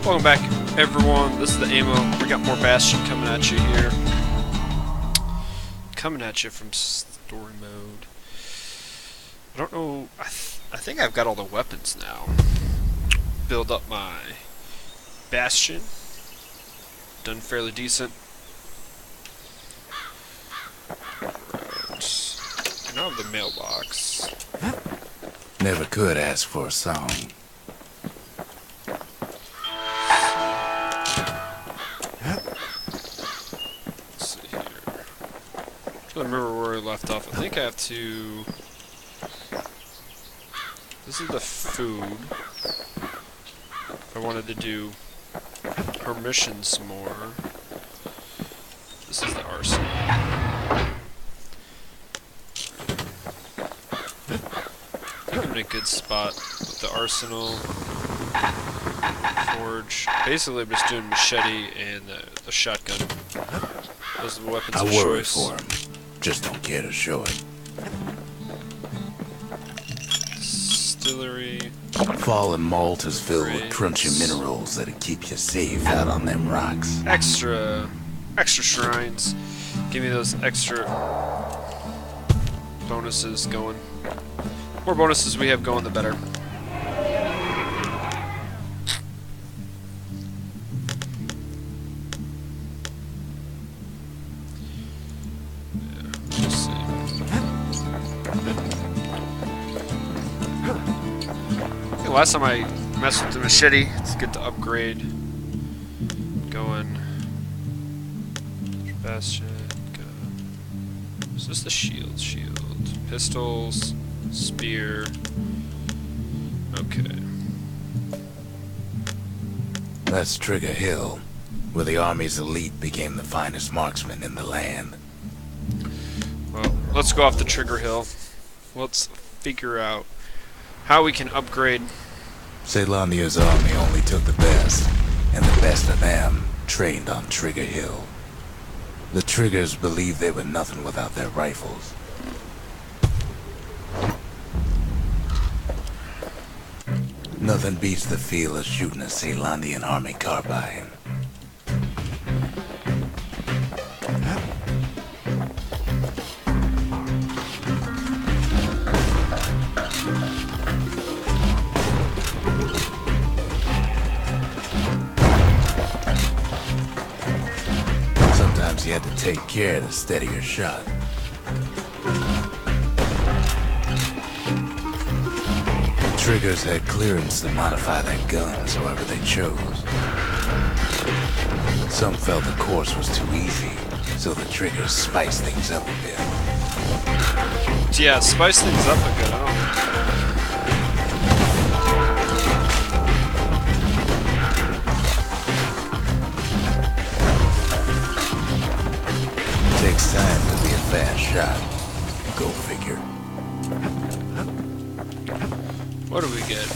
Welcome back, everyone. This is the ammo. We got more Bastion coming at you here. Coming at you from story mode. I don't know. I think I've got all the weapons now. Build up my Bastion. Done fairly decent. Right. Now I have the mailbox. Never could ask for a song. I remember where we left off. I think I have to... This is the food. I wanted to do her missions more. This is the arsenal. I'm in a good spot with the arsenal. Forge. Basically, I'm just doing machete and the shotgun. Those are the weapons of choice. I worry for him. Just don't care to show it. Distillery. Fallen malt is filled with crunchy minerals that'll keep you safe out on them rocks. Extra shrines. Give me those extra bonuses going. The more bonuses we have going, the better. Last time I messed with the machete, it's good to upgrade. Going. Bastion. Gun. Is this the shield? Shield. Pistols. Spear. Okay. That's Trigger Hill, where the Army's elite became the finest marksmen in the land. Well, let's go off the Trigger Hill. Let's figure out how we can upgrade. Caelandia's army only took the best, and the best of them trained on Trigger Hill. The Triggers believed they were nothing without their rifles. Nothing beats the feel of shooting a Caelandian army carbine. You had to take care to steady your shot. The Triggers had clearance to modify their guns however they chose. Some felt the course was too easy, so the Triggers spiced things up a bit. Yeah, spice things up a bit. I don't... Takes time to be a fast shot. Go figure. What do we get?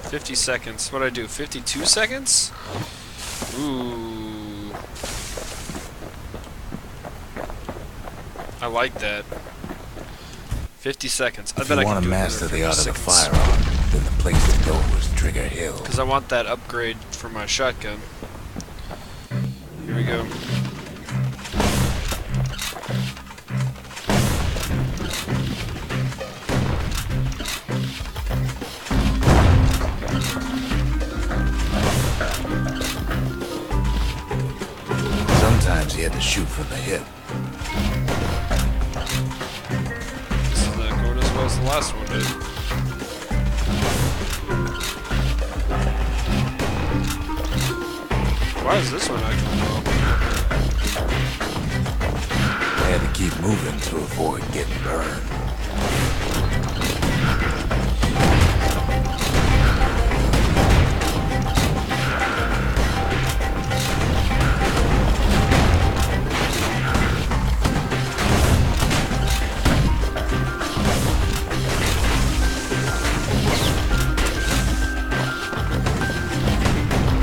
50 seconds. What do I do? 52 seconds? Ooh. I like that. 50 seconds. I bet I can do it. If you want to master the art of the firearm, then the place to go was Trigger Hill. Because I want that upgrade for my shotgun. Here we go. Sometimes you had to shoot from the hip. This is not going as well as the last one did. Why is this one not going well? I had to keep moving to avoid getting burned.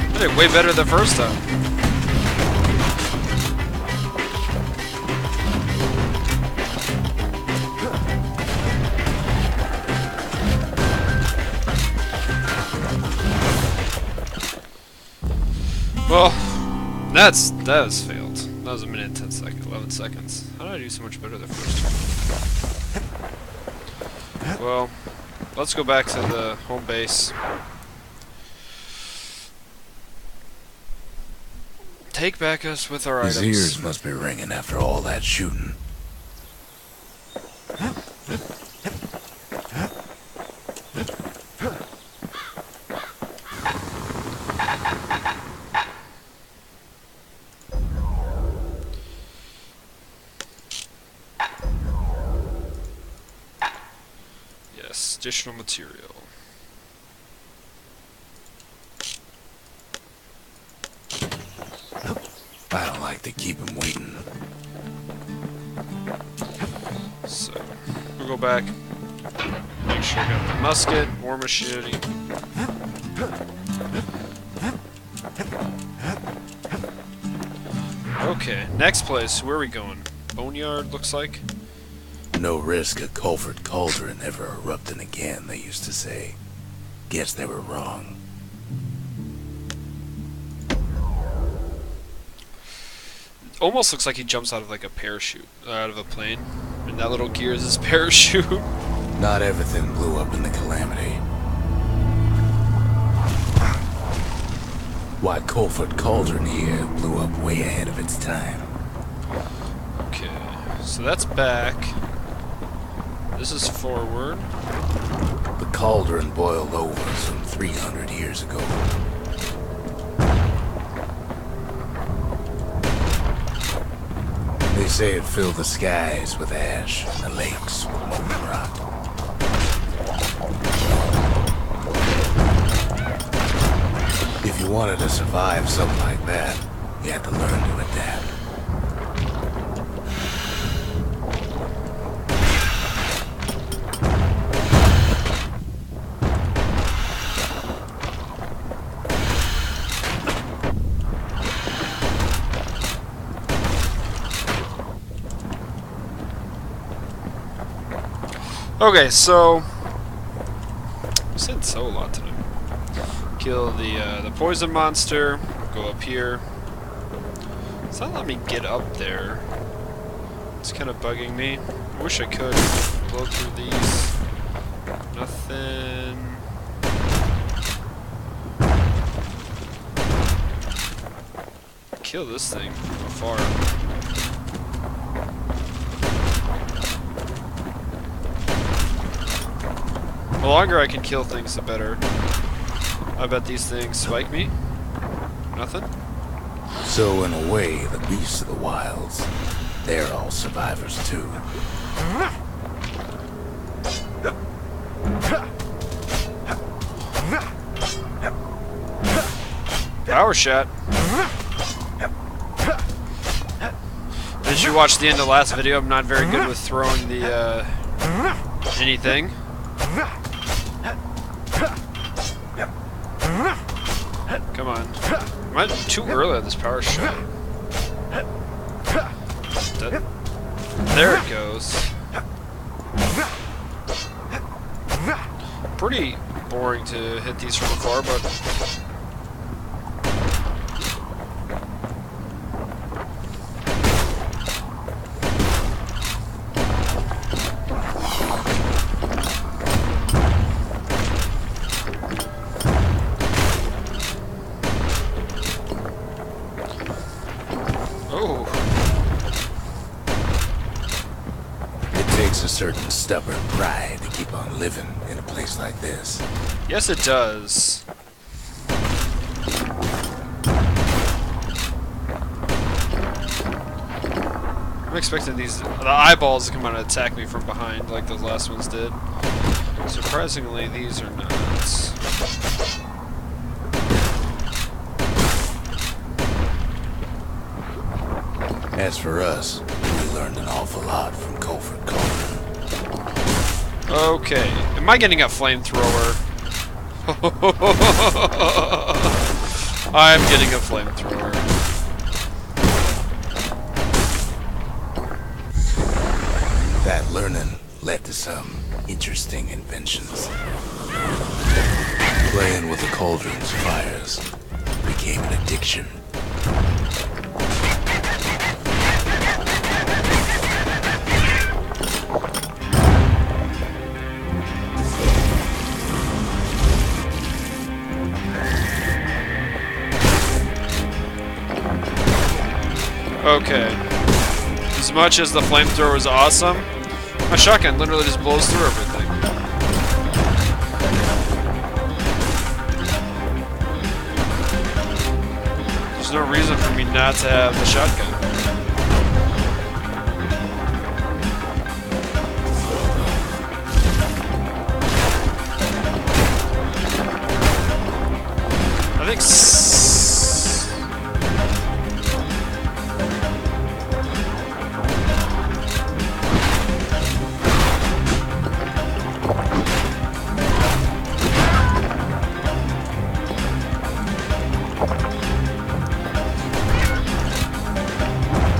I did way better the first time. Well, that has failed. That was a minute and 10 seconds, 11 seconds. How did I do so much better the first time? Well, let's go back to the home base. Take back us with our His items. ears must be ringing after all that shooting. Yes, additional material. I don't like to keep him waiting. So, we'll go back. Make sure I got the musket, war machete. Okay, next place. Where are we going? Boneyard, looks like. No risk of Culford Cauldron ever erupting again, they used to say. Guess they were wrong. Almost looks like he jumps out of like a parachute, out of a plane. And that little gear is his parachute. Not everything blew up in the Calamity. Why Culford Cauldron here blew up way ahead of its time. Okay, so that's back. This is forward. The cauldron boiled over some 300 years ago. They say it filled the skies with ash and the lakes with molten rock. If you wanted to survive something like that, you had to learn to adapt. Okay, so we said so a lot today. Kill the poison monster. Go up here. It's not letting me get up there. It's kind of bugging me. I wish I could blow through these. Nothing. Kill this thing. How far? The longer I can kill things, the better. I bet these things spike me. Nothing? So in a way, the beasts of the wilds, they're all survivors too. Power shot. Did you watch the end of the last video? I'm not very good with throwing the, anything. Come on. Am I too early on this power shot? There it goes. Pretty boring to hit these from afar, but... A certain stubborn pride to keep on living in a place like this. Yes, it does. I'm expecting the eyeballs to come out and attack me from behind like those last ones did. Surprisingly, these are not. As for us, we learned an awful lot from Culford Cauldron. Okay, am I getting a flamethrower? I'm getting a flamethrower. That learning led to some interesting inventions. Playing with the cauldron's fires became an addiction. Okay. As much as the flamethrower is awesome, my shotgun literally just blows through everything. There's no reason for me not to have the shotgun. I think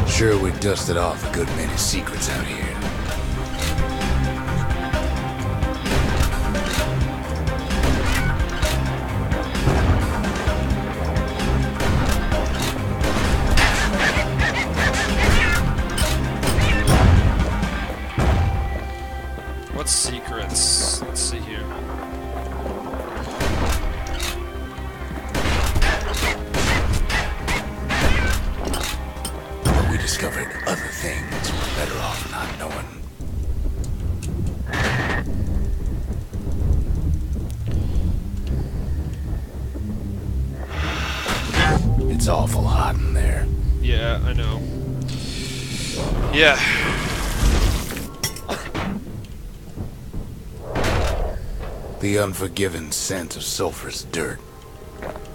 Sure, we dusted off a good many secrets out here. what secrets? Let's see here. We discovered other things we're better off not knowing. It's awful hot in there. Yeah, I know. Yeah. The unforgiving scent of sulfurous dirt.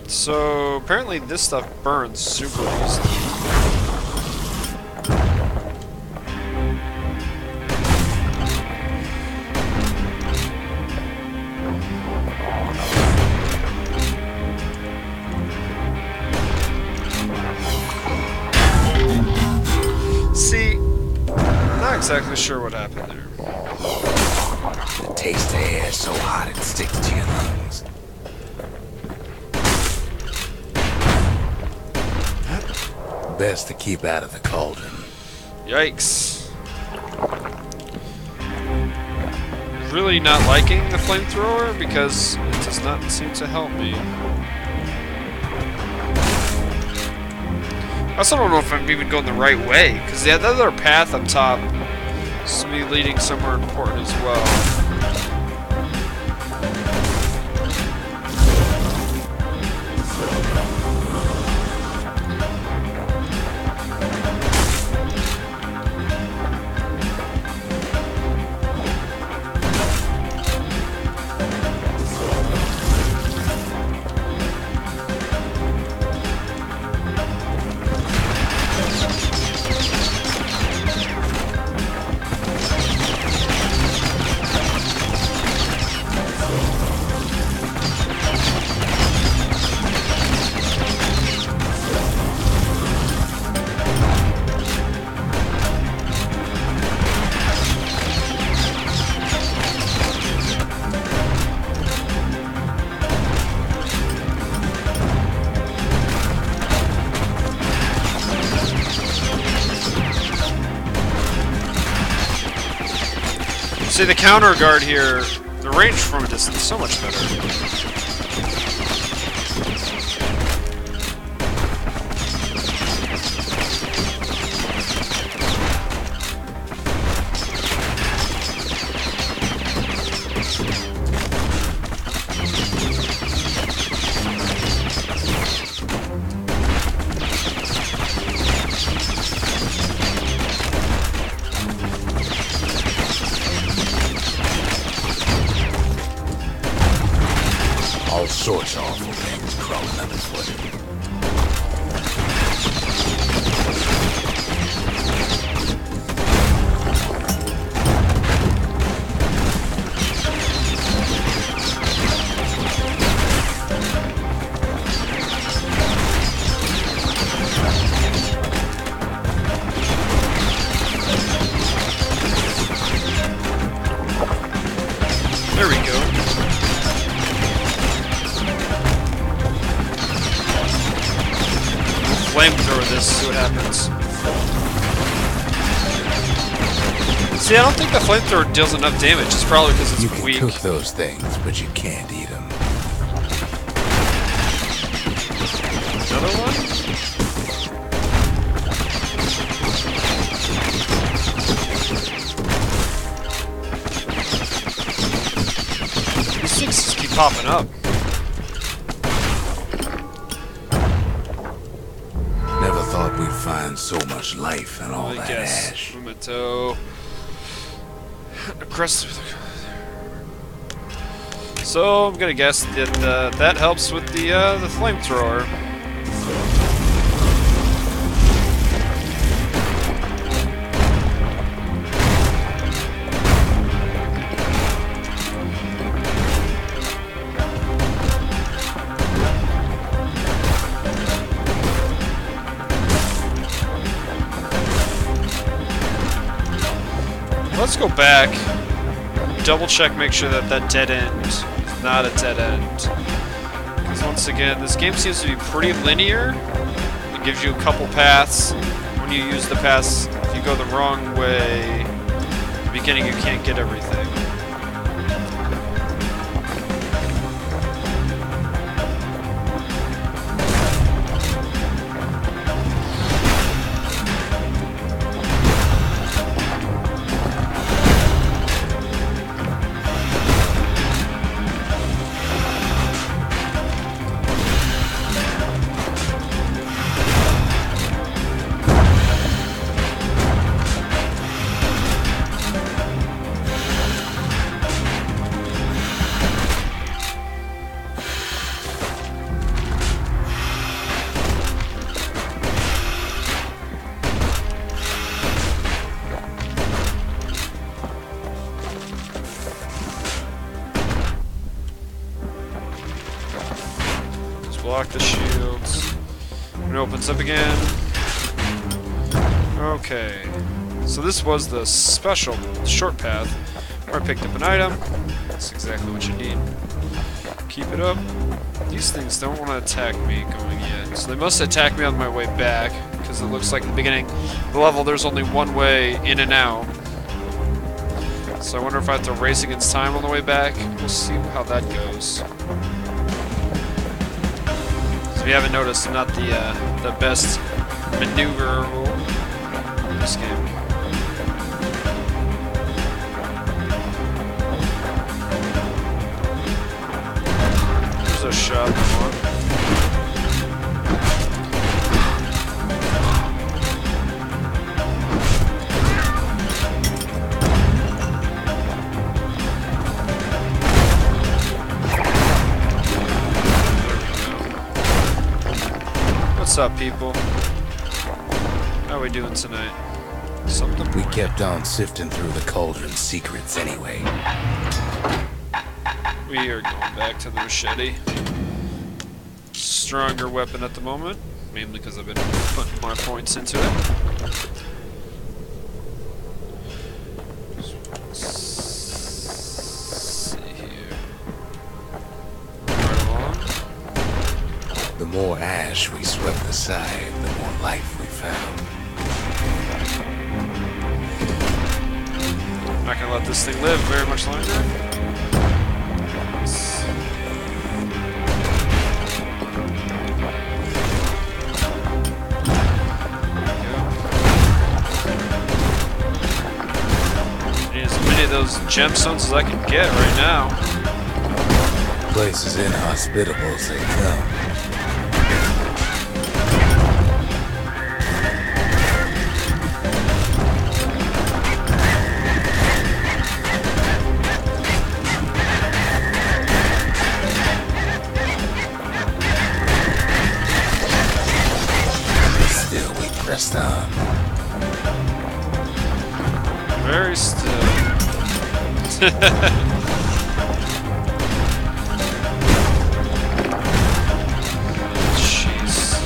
So apparently this stuff burns super easily. See, not exactly sure what happened there. The taste of air is so hot it sticks to your lungs. Best to keep out of the cauldron. Yikes. Really not liking the flamethrower because it does not seem to help me. I also don't know if I'm even going the right way, because the other path up top is me leading somewhere important as well. See, the counter guard here, the range from a distance is so much better. All sorts of awful things crawling underfoot. There we go. Flamethrower this, see what happens. See, I don't think the flamethrower deals enough damage. It's probably because it's You can weak. cook those things, but you can't eat them. Another one? popping up. Never thought we'd find so much life in all I that guess. ash. Memento. So I'm gonna guess that that helps with the flamethrower. Let's go back, double check, make sure that that dead end is not a dead end. Because once again, this game seems to be pretty linear. It gives you a couple paths. When you use the paths, if you go the wrong way, at the beginning you can't get everything. Block the shields. It opens up again. Okay. So this was the special short path where I picked up an item. That's exactly what you need. Keep it up. These things don't want to attack me going in. So they must attack me on my way back, because it looks like at the beginning of the level there's only one way in and out. So I wonder if I have to race against time on the way back. We'll see how that goes. If you haven't noticed, I'm not the best maneuver in this game. There's a shot. What's up, people? How are we doing tonight? Something We kept on sifting through the cauldron's secrets anyway. We are going back to the machete. Stronger weapon at the moment, mainly because I've been putting my points into it. Let's see here. Right along. The more ash we swept aside, the more life we found. Not gonna let this thing live very much longer. Let's- Need as many of those gemstones as I can get right now. Place as inhospitable as they come. Still we pressed on. Very still. Jeez.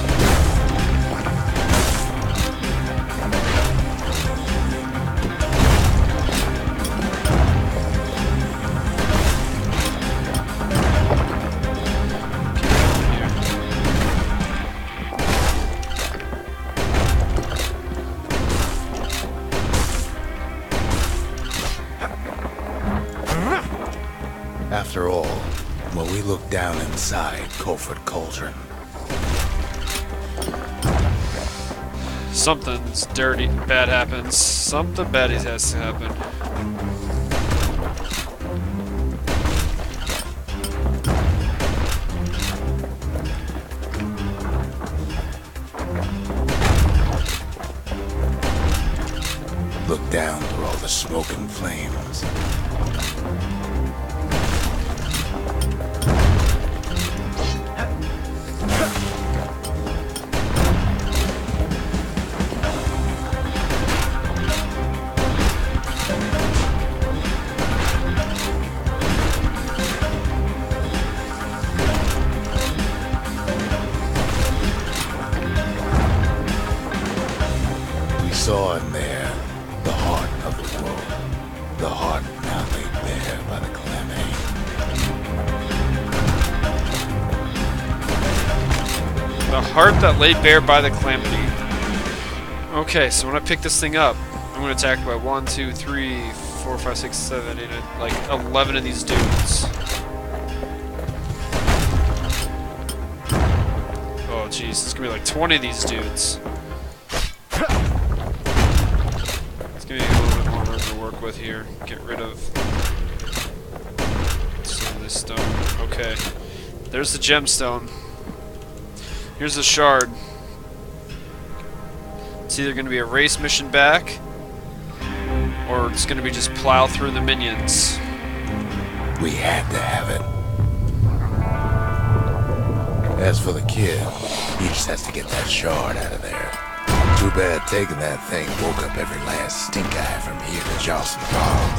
After all, when we look down inside Colford Cauldron, Something's dirty, bad happens. Something bad has to happen. Look down through all the smoke and flames. Saw in there the heart of the world, the heart now laid bare by the calamity. The heart that laid bare by the calamity. Okay, so when I pick this thing up, I'm going to attack by 1, 2, 3, 4, 5, 6, 7, 8, 9, like 11 of these dudes. Oh jeez, it's going to be like 20 of these dudes. Give me a little bit more room to work with here. Get rid of some of this stone. Okay. There's the gemstone. Here's the shard. It's either going to be a race mission back, or it's going to be just plow through the minions. We had to have it. As for the kid, he just has to get that shard out of there. Too bad taking that thing woke up every last stink eye from here to Johnson Farm.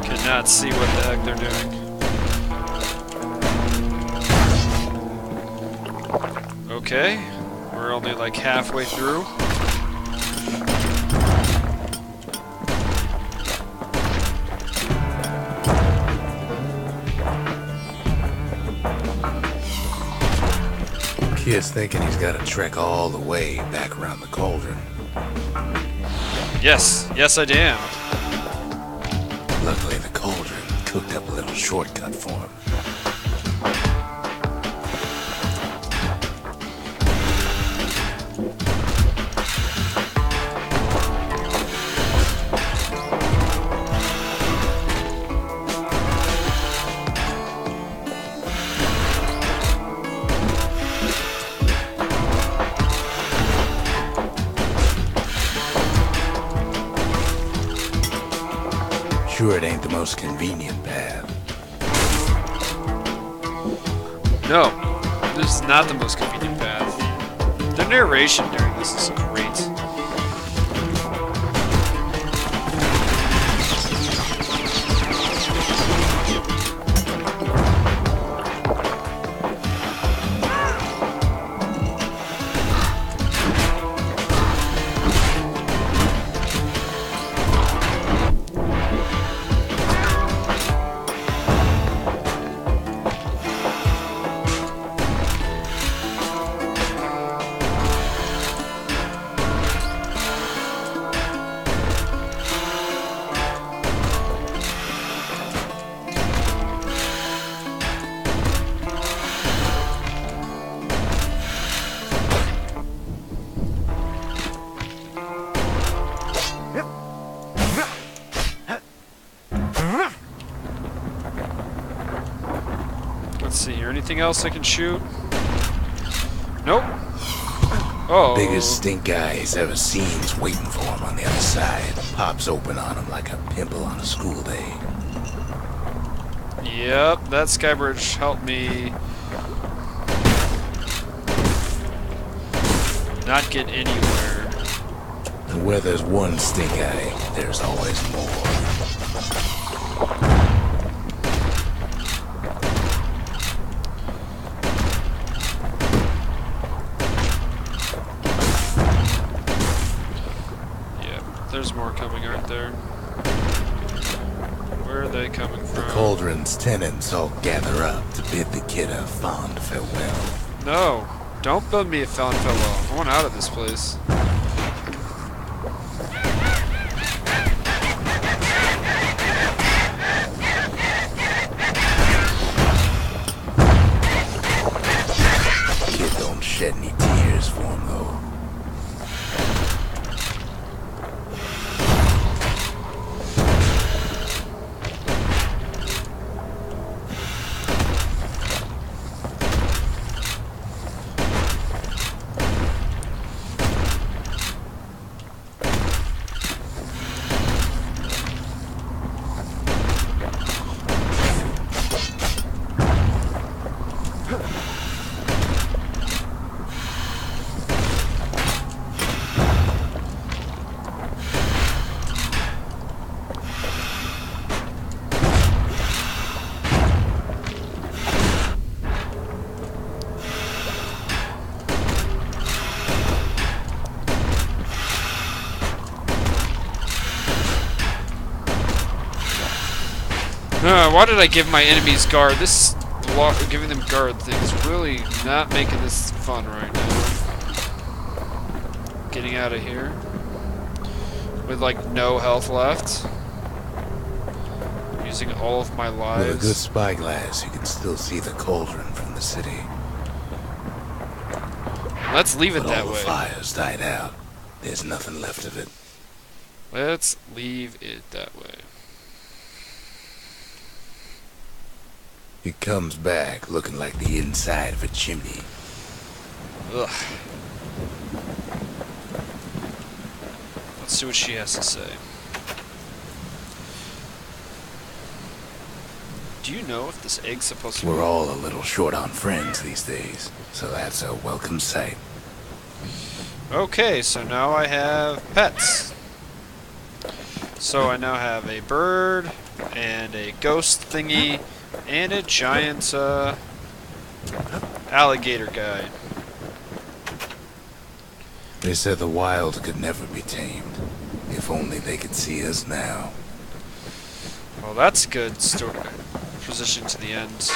Cannot see what the heck they're doing. Okay, we're only like halfway through. Kid's thinking he's got to trek all the way back around the cauldron. Yes, yes I am. Luckily, the cauldron cooked up a little shortcut for him. Sure, it ain't the most convenient path. No, this is not the most convenient path. The narration during this is great. Let's see here. Anything else I can shoot? Nope. Oh. Biggest stink eye he's ever seen's waiting for him on the other side. Pops open on him like a pimple on a school day. Yep, that skybridge helped me not get anywhere. And where there's one stink eye, there's always more. There's more coming, aren't there? Where are they coming from? The cauldron's tenants all gather up to bid the kid a fond farewell. No, don't bid me a fond farewell. I want out of this place. Kid don't shed any tears for him, though. Why did I give my enemies guard? This giving them guard thing is really not making this fun right now. Getting out of here with like no health left. Using all of my lives. With a good spyglass, you can still see the cauldron from the city. Let's leave it But that all the way. fires died out. There's nothing left of it. Let's leave it that way. It comes back looking like the inside of a chimney. Ugh. Let's see what she has to say. Do you know if this egg's supposed to... We're all a little short on friends these days, so that's a welcome sight. Okay, so now I have pets. So I now have a bird, and a ghost thingy, and a giant alligator guy. They said the wild could never be tamed. If only they could see us now. Well, that's a good story. Position to the end.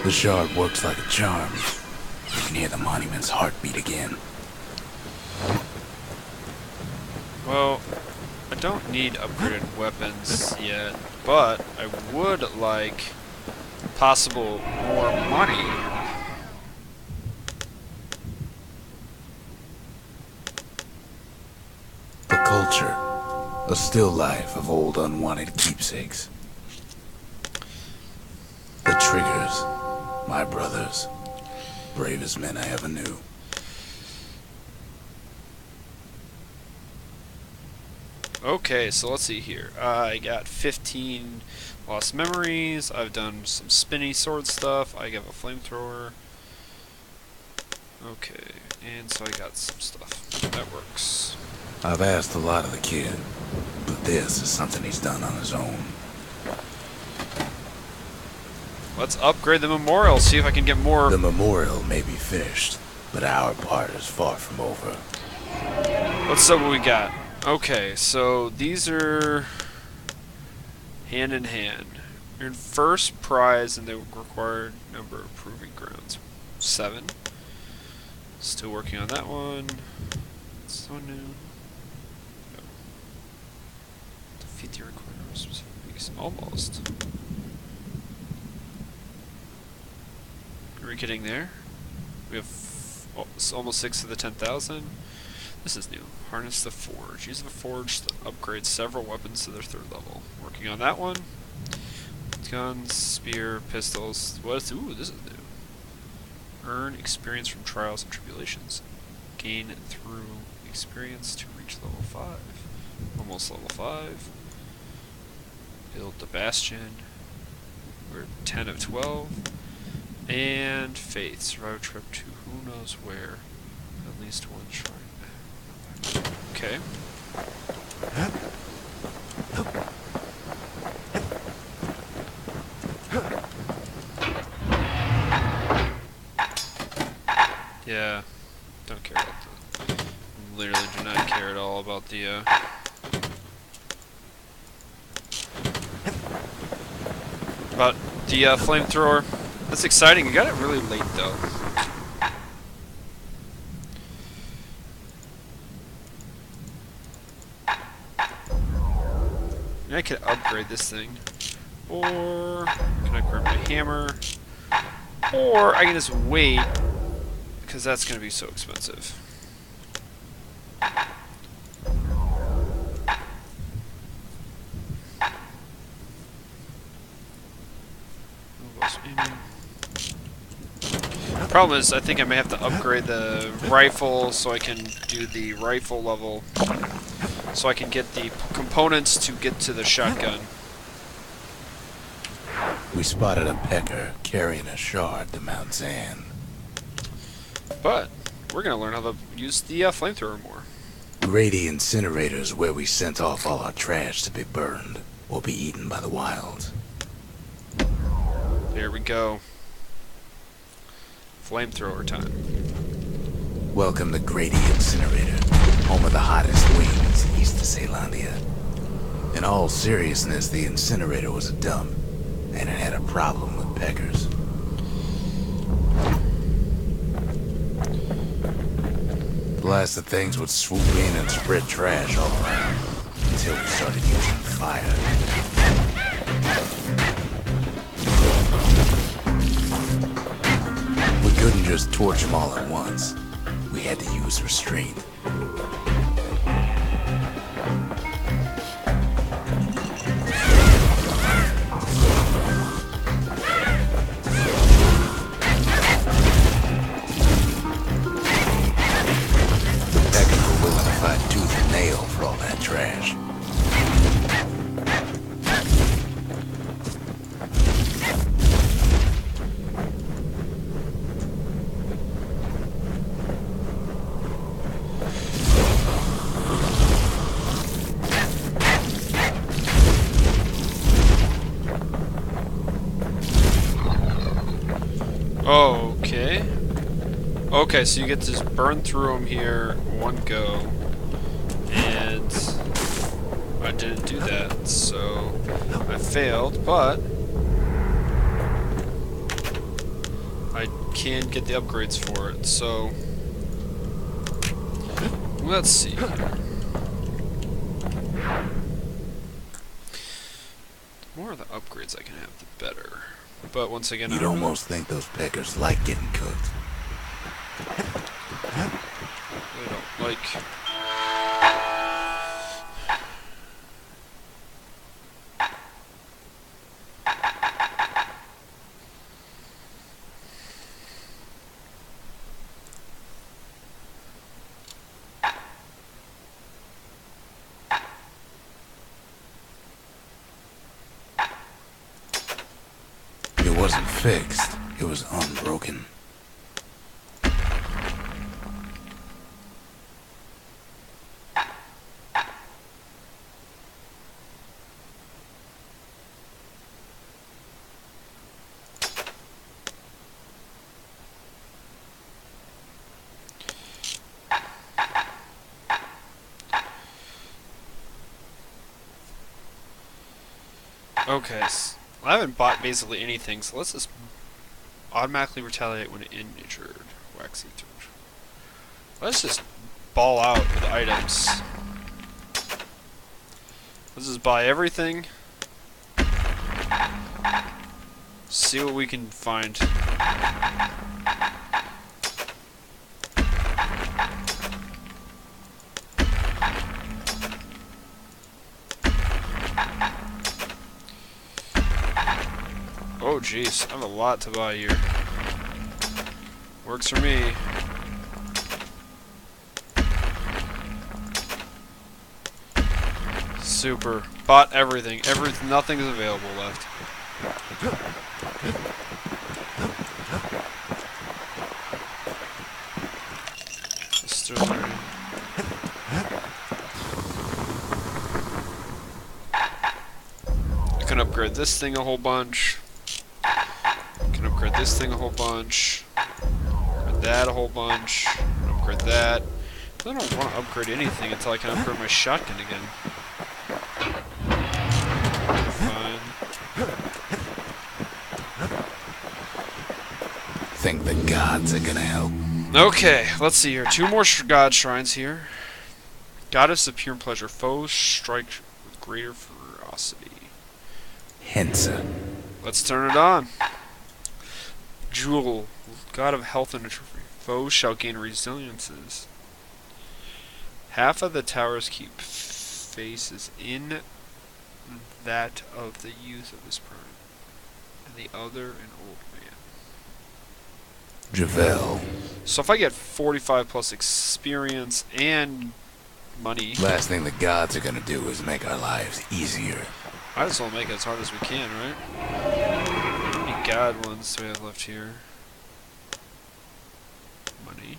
The shard works like a charm. You can hear the monument's heartbeat again. Well, I don't need upgraded weapons yet, but I would like possible more money. The culture. A still life of old unwanted keepsakes. The triggers. My brothers. Bravest men I ever knew. Okay, so let's see here. I got 15 lost memories. I've done some spinny sword stuff. I have a flamethrower. Okay, and so I got some stuff. That works. I've asked a lot of the kid, but this is something he's done on his own. Let's upgrade the memorial, see if I can get more. The memorial may be finished, but our part is far from over. Let's see what we got. Okay, so these are hand in hand. Your first prize and the required number of proving grounds. 7. Still working on that one. So new. No. Defeat the requirements. Almost. Are we getting there? We have almost 6 to the 10,000. This is new. Harness the forge. Use the forge to upgrade several weapons to their 3rd level. Working on that one. Guns, spear, pistols. What is? Ooh, this is new. Earn experience from trials and tribulations. Gain through experience to reach level 5. Almost level 5. Build the Bastion. We're 10 of 12. And Faith. Survive a trip to who knows where. At least one shrine. Okay. Yeah. Don't care about the... Literally do not care at all about the, About the, flamethrower. That's exciting. You got it really late, though. I could upgrade this thing. Or can I upgrade my hammer? Or I can just wait, because that's going to be so expensive. Problem is, I think I may have to upgrade the rifle so I can do the rifle level, so I can get the components to get to the shotgun. We spotted a pecker carrying a shard to Mount Zan. But we're gonna learn how to use the flamethrower more. Grady Incinerator's where we sent off all our trash to be burned or be eaten by the wild. There we go. Flamethrower time. Welcome to Grady Incinerator, home of the hottest wings east of Caelandia. In all seriousness, the incinerator was a dump, and it had a problem with peckers. Blasted things would swoop in and spread trash all around, until we started using fire. We couldn't just torch them all at once. We had to use restraint. For all that trash. Okay. Okay, so you get to just burn through them here one go. And I didn't do that, so I failed, but I can get the upgrades for it, so let's see. The more of the upgrades I can have, the better. But once again, You'd almost think those peckers like getting cooked. I don't like. It wasn't fixed, it was unbroken. Okay, I haven't bought basically anything, so let's just automatically retaliate when injured. Waxy throat. Let's just ball out with items. Let's just buy everything. See what we can find. Oh jeez, I have a lot to buy here. Works for me. Super. Bought everything. Nothing's available left. I can upgrade this thing a whole bunch. Can upgrade this thing a whole bunch. Upgrade that a whole bunch. Upgrade that. I don't want to upgrade anything until I can upgrade my shotgun again. Fine. Think the gods are gonna help. Okay, let's see here. 2 more god shrines here. Goddess of pure pleasure. Foes strike with greater ferocity. Hensa. Let's turn it on. Jewel, god of health and atrophy. Foes shall gain resiliences. Half of the tower's keep faces in that of the youth of his prime, and the other an old man. Javel. So if I get 45 plus experience and money, Last thing the gods are gonna do is make our lives easier. I just want to make it as hard as we can, right? How many god ones do we have left here? Money.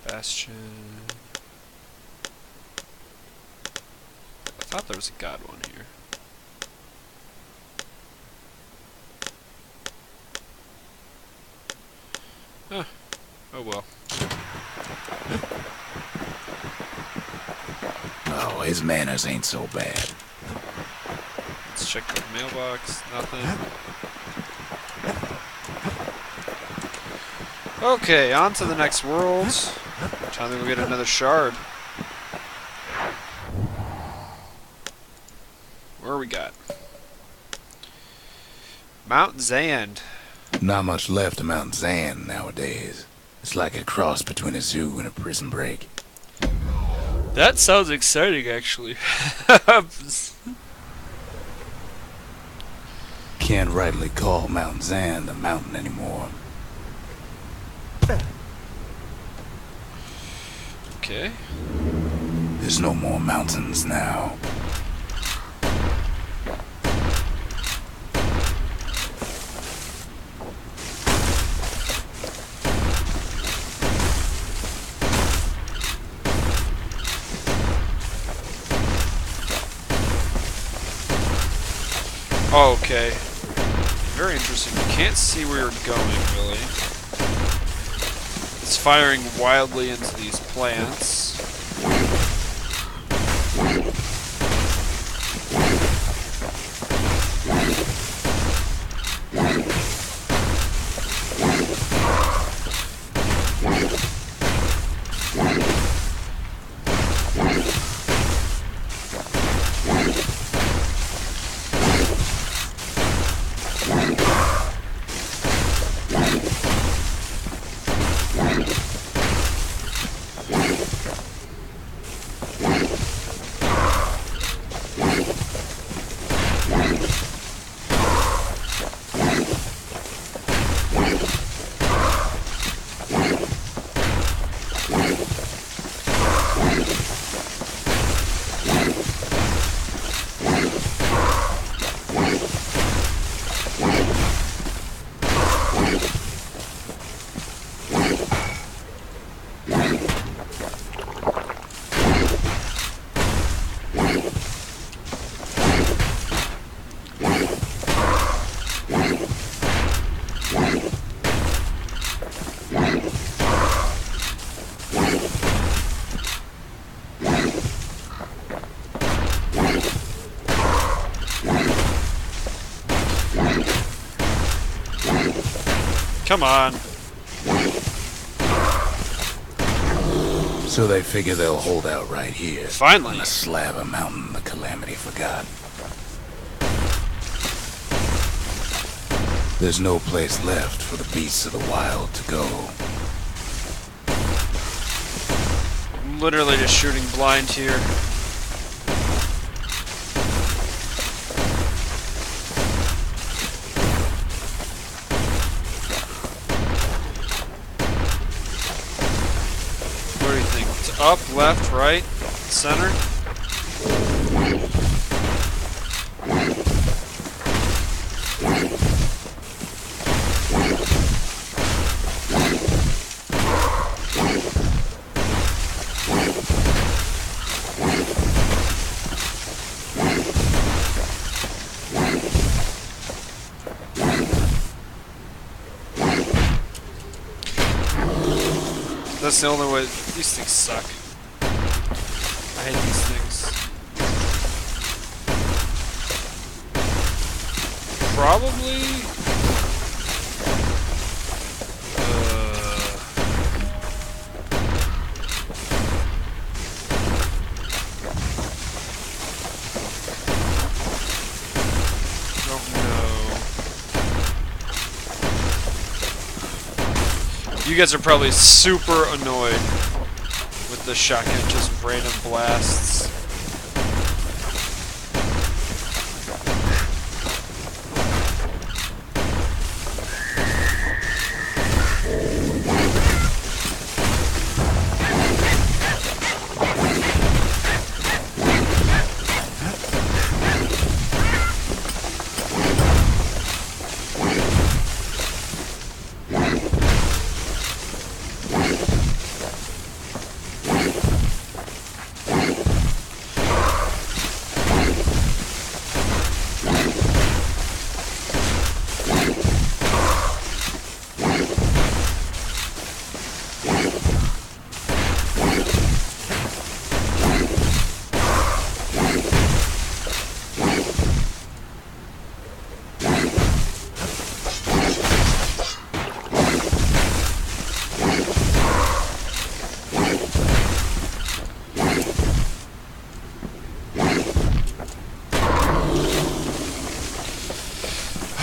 Bastion. thought there was a god one here. Huh. Oh well. Oh, his manners ain't so bad. Let's check the mailbox. Nothing. Okay, on to the next world. Time to go get another shard. Where we got? Mount Zand. Not much left of Mount Zan nowadays. It's like a cross between a zoo and a prison break. That sounds exciting, actually. Can't rightly call Mount Zan a mountain anymore. Okay. There's no more mountains now. Oh, okay. Very interesting. You can't see where you're going, really. It's firing wildly into these plants. Come on. So they figure they'll hold out right here. Finally. On a slab of mountain the Calamity forgot. There's no place left for the beasts of the wild to go. I'm literally just shooting blind here. What do you think? It's up, left, right, center? That's the only way. These things suck. I hate these things. Probably. Don't know. You guys are probably super annoyed with the shotgun just random blasts.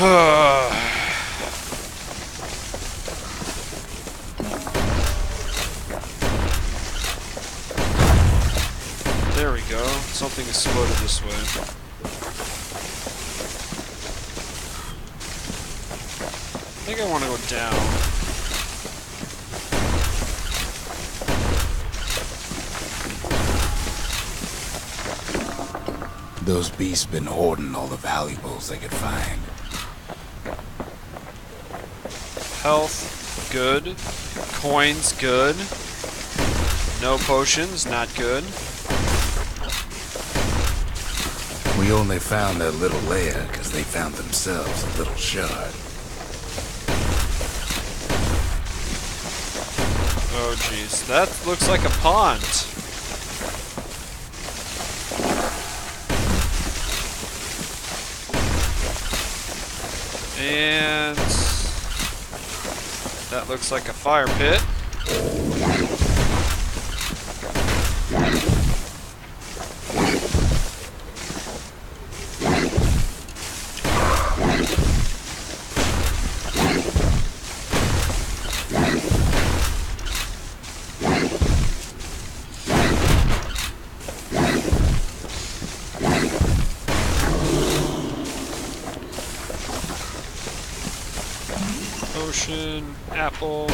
There we go. Something exploded this way. I think I want to go down. Those beasts been hoarding all the valuables they could find. Health, good. Coins, good. No potions, not good. We only found that little lair because they found themselves a little shard. Oh jeez, that looks like a pond. And that looks like a fire pit. Potion, apple.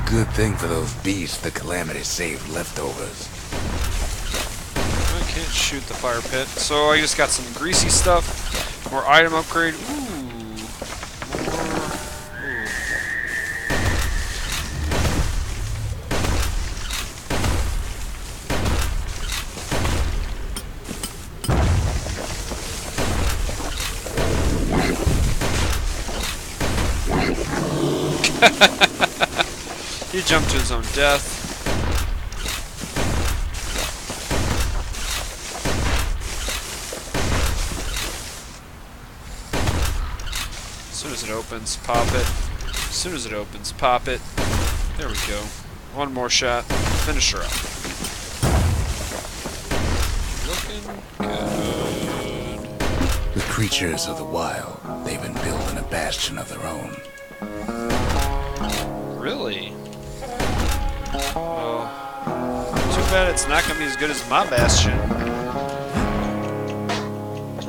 Good thing for those beasts the Calamity saved leftovers. I can't shoot the fire pit, so I just got some greasy stuff. More item upgrade. Ooh. He jumped to his own death. As soon as it opens, pop it. As soon as it opens, pop it. There we go. One more shot. Finish her up. Looking good. The creatures of the wild, they've been building a bastion of their own. Really? Well, too bad it's not gonna be as good as my Bastion.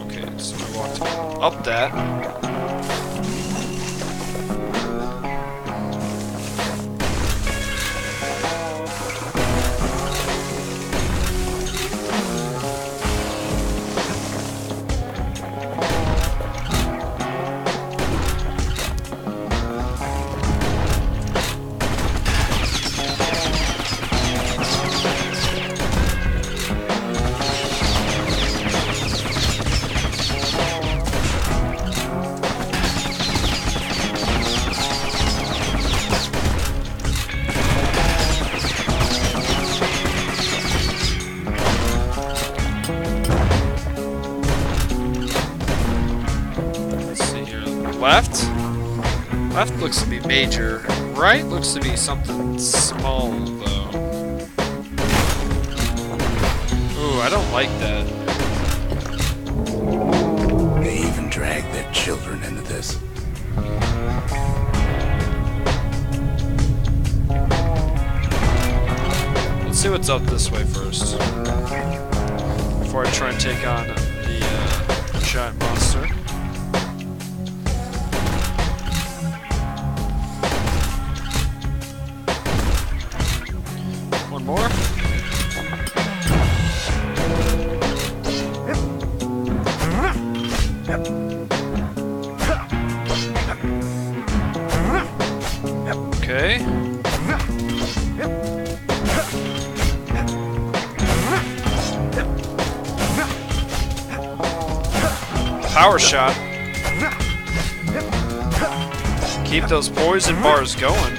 Okay, so I walked up that. Left? Left looks to be major. Right looks to be something small, though. Ooh, I don't like that. They even dragged their children into this. Let's see what's up this way first. Before I try and take on the giant monster. One more. Okay. Power shot. Keep those poison bars going.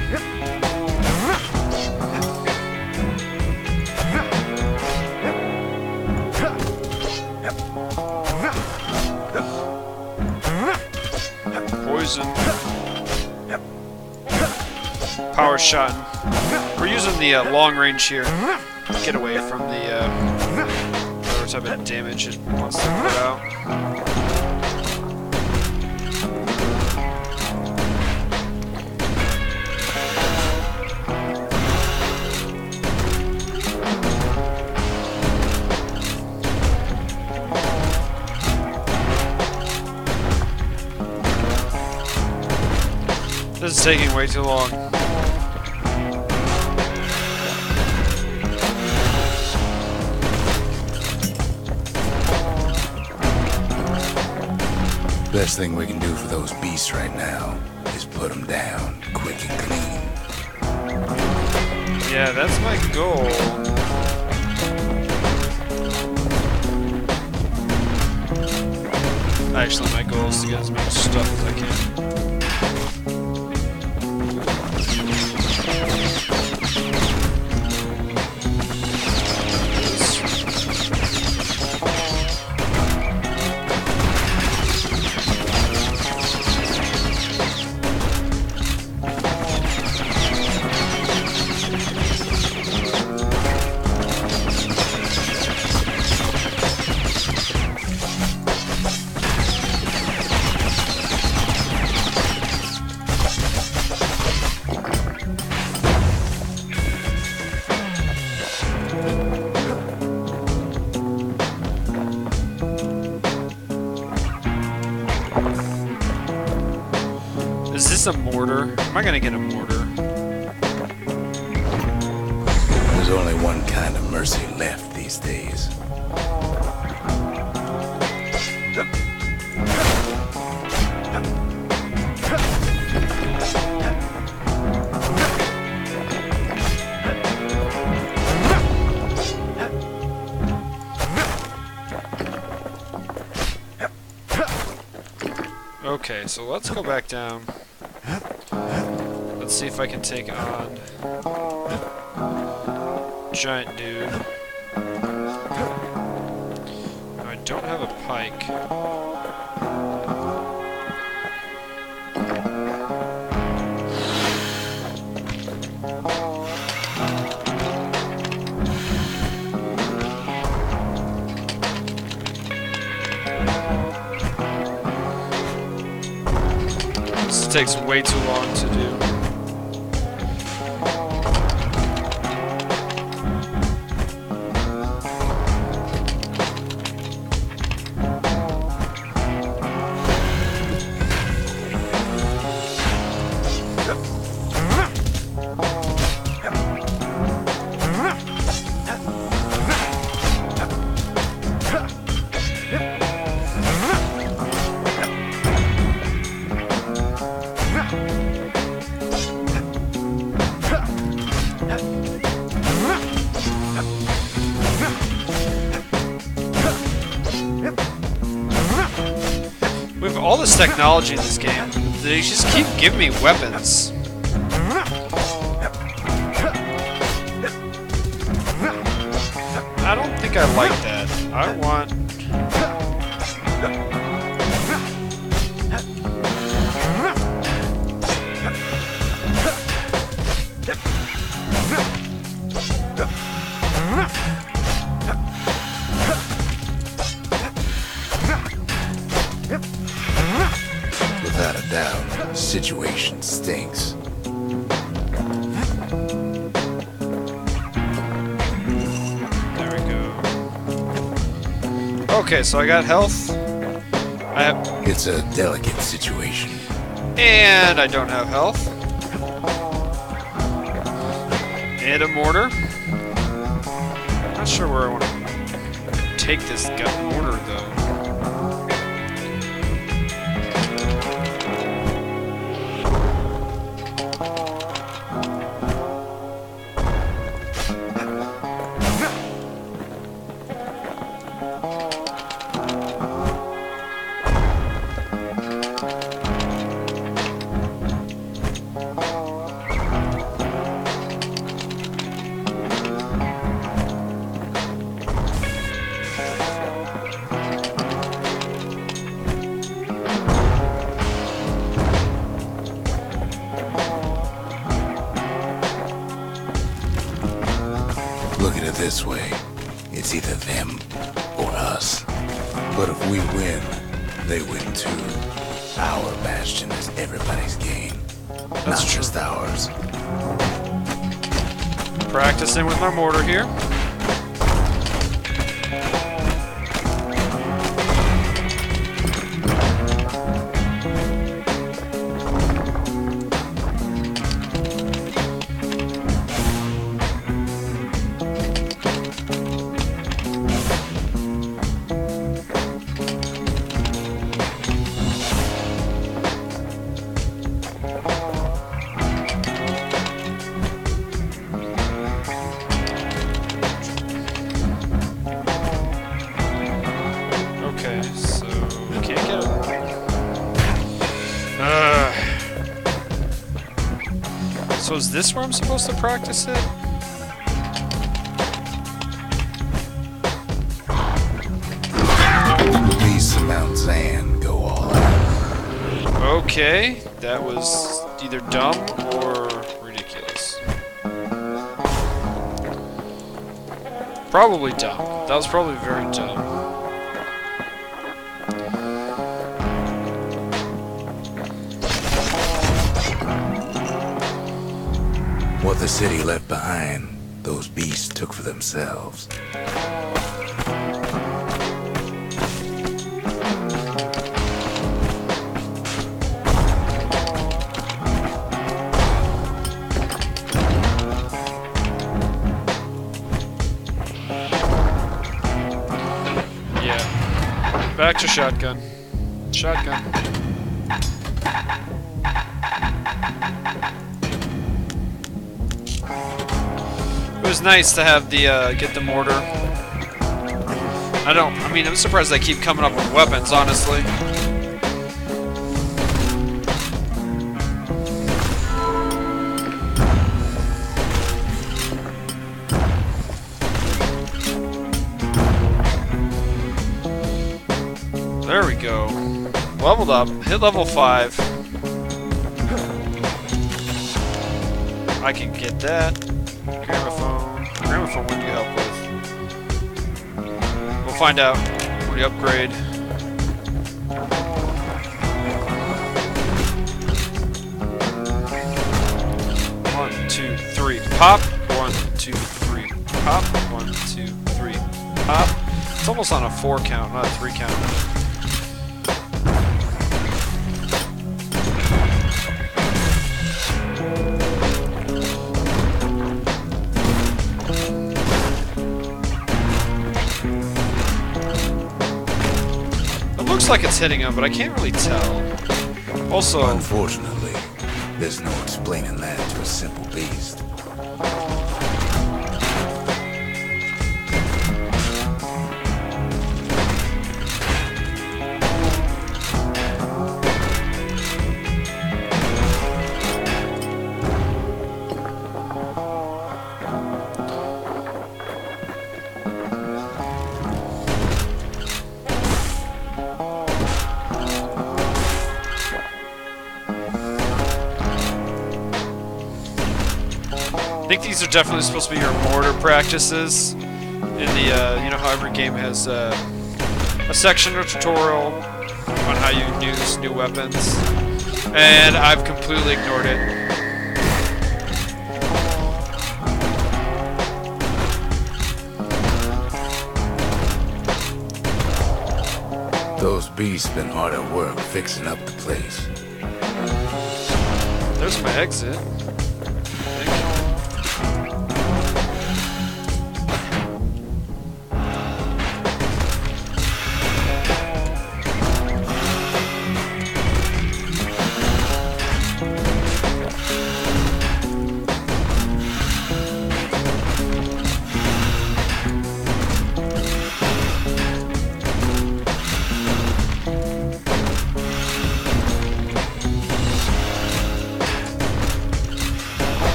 shot. We're using the long range here. Get away from the whatever type of damage it wants to put out. This is taking way too long. Best thing we can do for those beasts right now is put them down quick and clean. Yeah, that's my goal. Actually, my goal is to get as much stuff as I can. Is this a mortar? Am I gonna get a mortar? There's only one kind of mercy left these days. Okay, so let's go back down. Let's see if I can take on giant dude. No, I don't have a pike. This takes way too long to do. We have all this technology in this game. They just keep giving me weapons. I don't think I like that. I want... Without a doubt, the situation stinks. There we go. Okay, so I got health. I have... It's a delicate situation. And I don't have health. And a mortar. I'm not sure where I want to take this mortar, though. Look at it this way. It's either them or us. But if we win, they win too. Our Bastion is everybody's game. That's not true. just ours. Practicing with my mortar here. Okay, so we can't get it. So is this where I'm supposed to practice it? The beasts of Mount Zan go all out. Okay, that was either dumb or ridiculous. Probably dumb. That was probably very dumb. What the city left behind, those beasts took for themselves. Yeah. Back to shotgun. Shotgun. It was nice to have the, get the mortar. I mean, I'm surprised they keep coming up with weapons, honestly. There we go. Leveled up. Hit level 5. I can get that. Gramophone. Gramophone wouldn't be help with. We'll find out when we upgrade. 1, 2, 3. Pop. 1, 2, 3. Pop. 1, 2, 3. Pop. It's almost on a 4 count, not a 3 count. Looks like it's hitting him, but I can't really tell. Also, Unfortunately, there's no explaining that to a simple beast. I think these are definitely supposed to be your mortar practices. In the, you know how every game has a section or tutorial on how you use new weapons. And I've completely ignored it. Those beasts been hard at work fixing up the place. There's my exit. Thank you.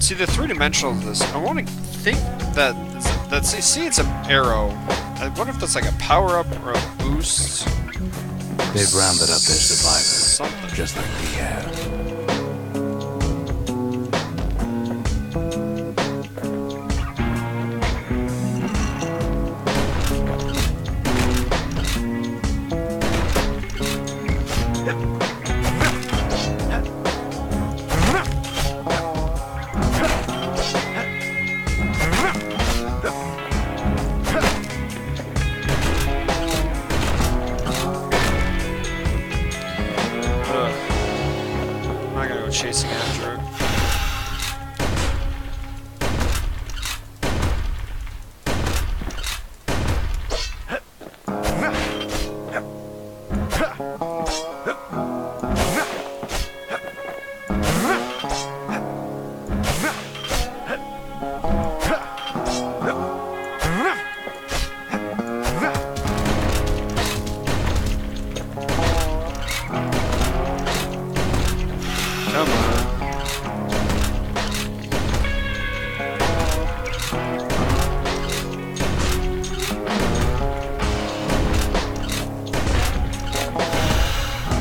See, the three-dimensional of this, I want to think that's see, it's an arrow. I wonder if that's like a power up or a boost. They've rounded up their survivors, Something. just like we have. I'm not gonna go chasing after it. Come on.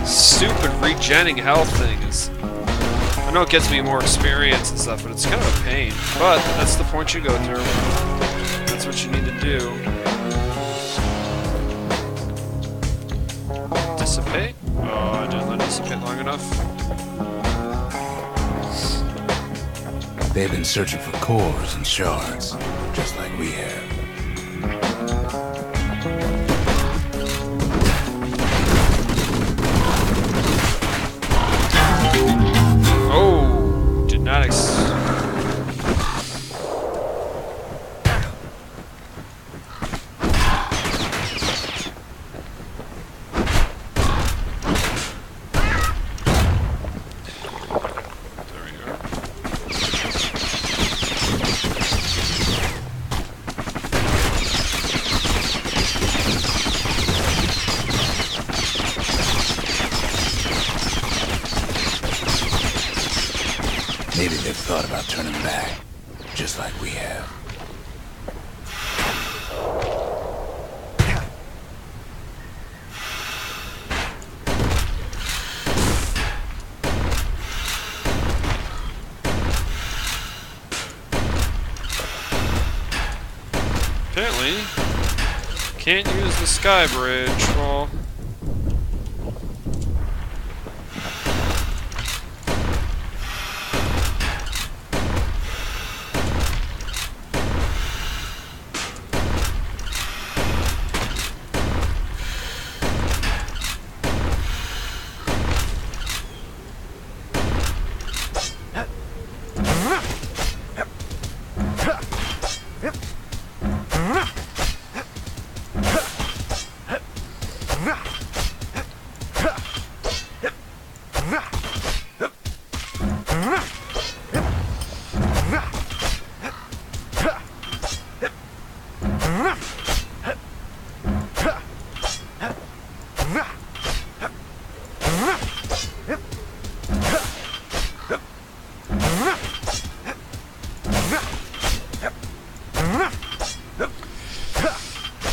Stupid regenning health thing is... I know it gets me more experience and stuff, but it's kind of a pain. But that's the point you go through. That's what you need to do. Dissipate? Oh, I didn't let it dissipate long enough. They've been searching for cores and shards, just like we have. Oh, did not There we go. Maybe they've thought about turning back, just like we have. Apparently, can't use the sky bridge. Well,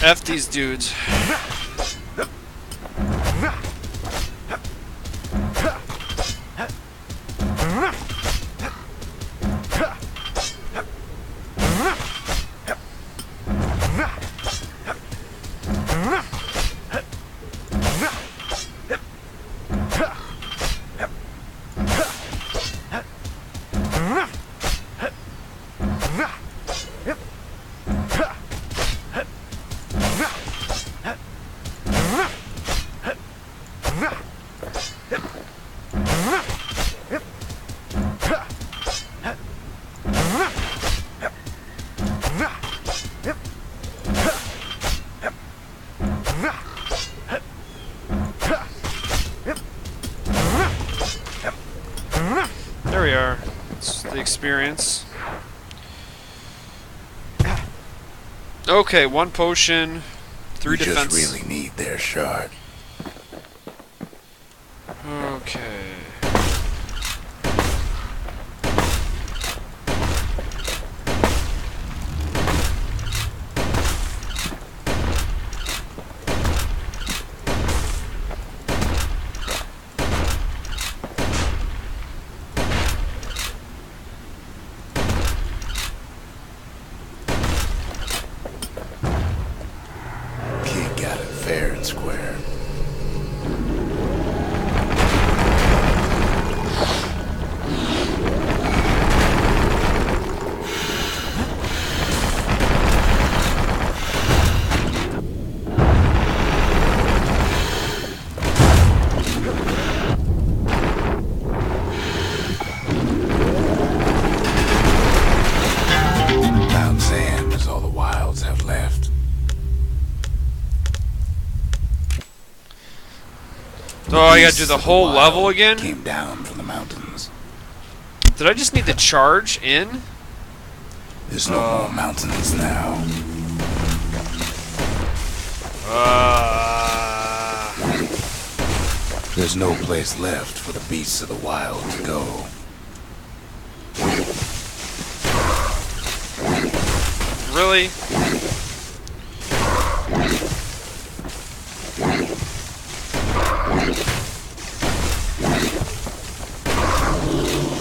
F these dudes. There we are. It's the experience. Okay, 1 potion, 3 We defense. just really need their shard. Okay. Oh, I gotta do the whole level again? Came down from the mountains. Did I just need to charge in? There's no more mountains now. There's no place left for the beasts of the wild to go. Really?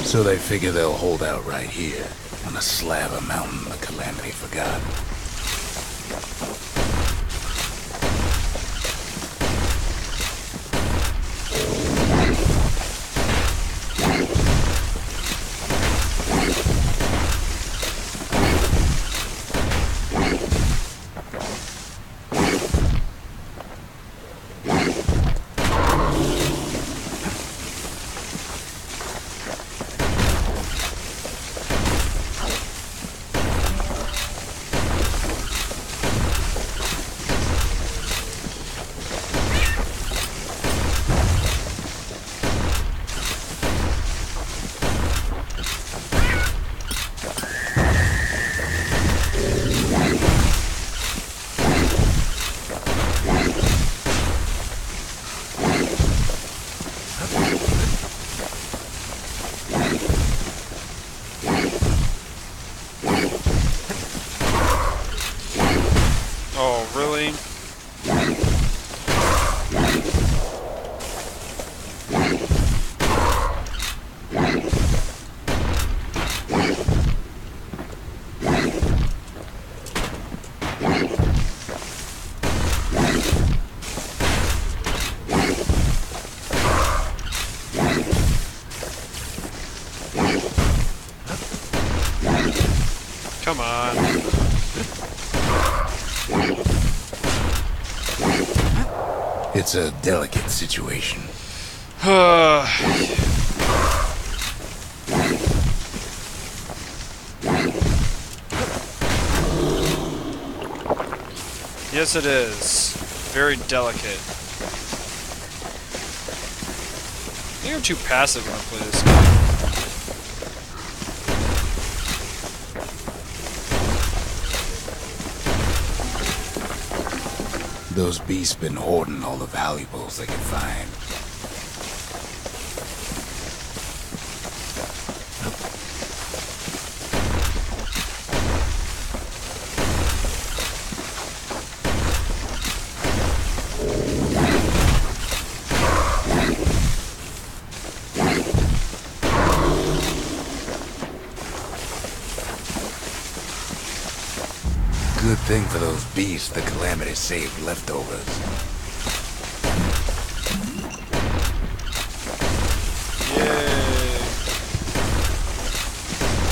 So they figure they'll hold out right here, on a slab of mountain the Calamity forgot. Oh, really? Come on. It's a delicate situation. Yes, it is. Very delicate. I think I'm too passive when I play this game. Those beasts been hoarding all the valuables they could find. Good thing for those beasts the Calamity saved leftovers. Yay.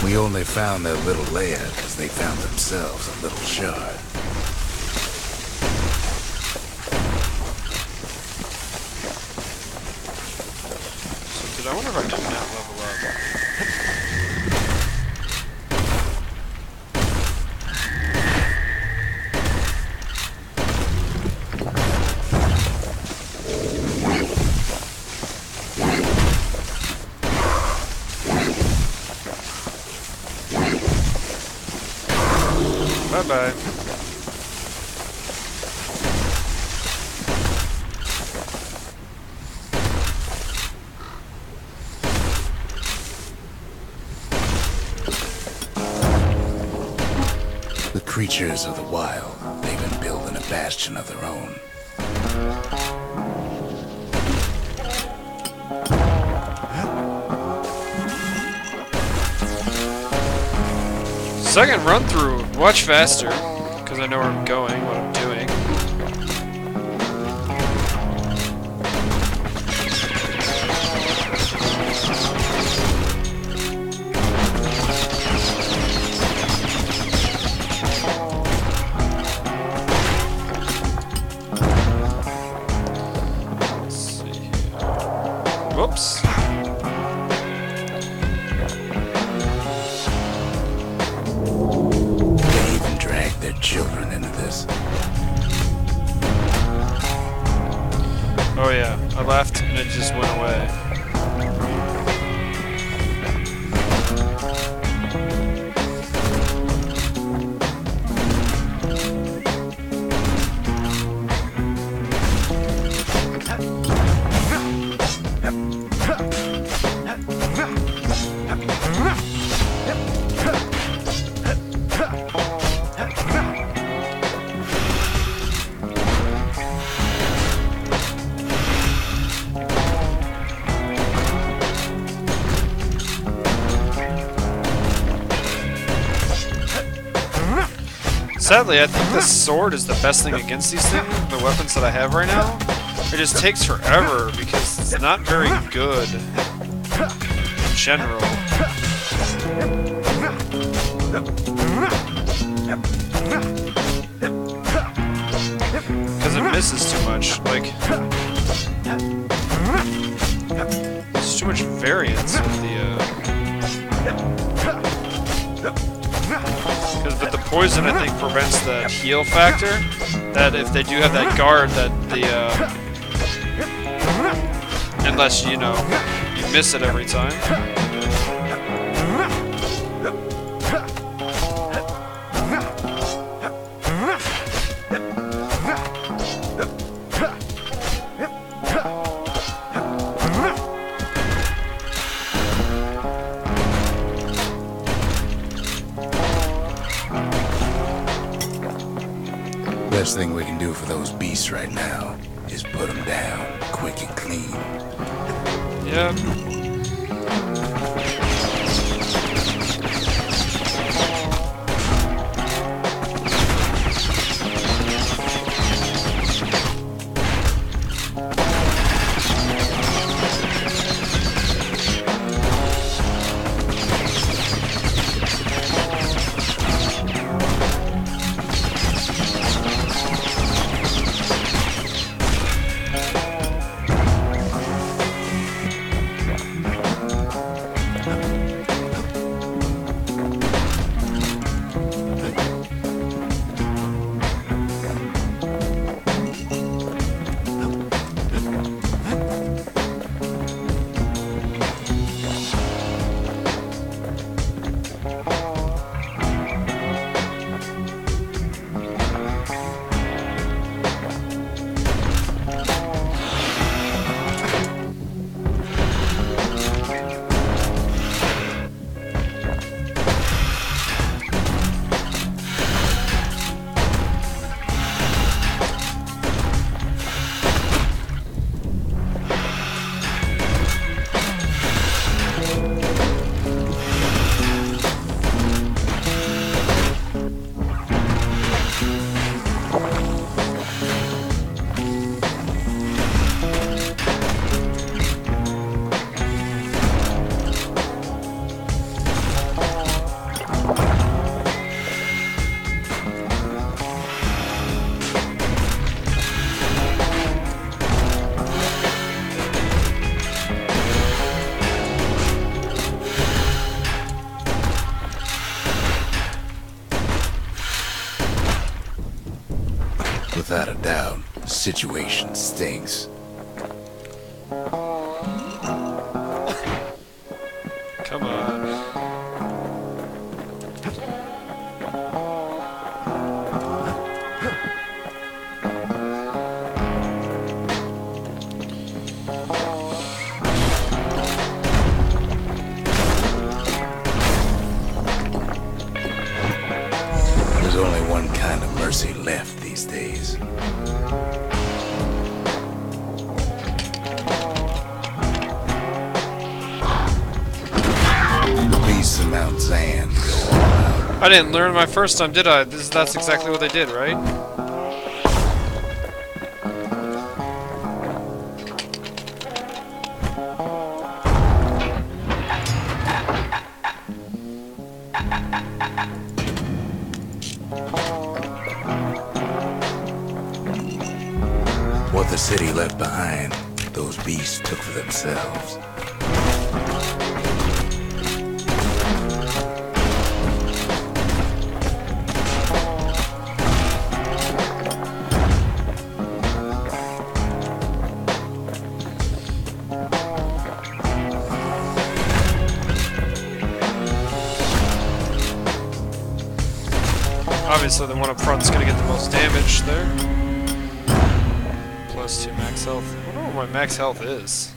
We only found their little lair because they found themselves a little shard. So did I wonder if I did not level up? Bye-bye. The creatures of the wild, they've been building a bastion of their own. Second run through, much faster, because I know where I'm going, what I'm doing. Let's see here. Whoops. They even dragged their children into this. Oh yeah, I left and it just went away. Sadly, I think the sword is the best thing against these things, the weapons that I have right now. It just takes forever because it's not very good in general. Because it misses too much. Like, there's too much variance with the, but the poison, I think, prevents the heal factor. That if they do have that guard, that the unless you know you miss it every time. Best thing we can do for those beasts right now is put them down quick and clean. Yep. Without a doubt, the situation stinks. Come on. There's only one kind of mercy left these days. The beasts of Mount Zan go all out. I didn't learn my first time, did I? That's exactly what they did, right? What the city left behind, those beasts took for themselves. the one up front's gonna get the most damage there. Plus 2 max health. I don't know what my max health is.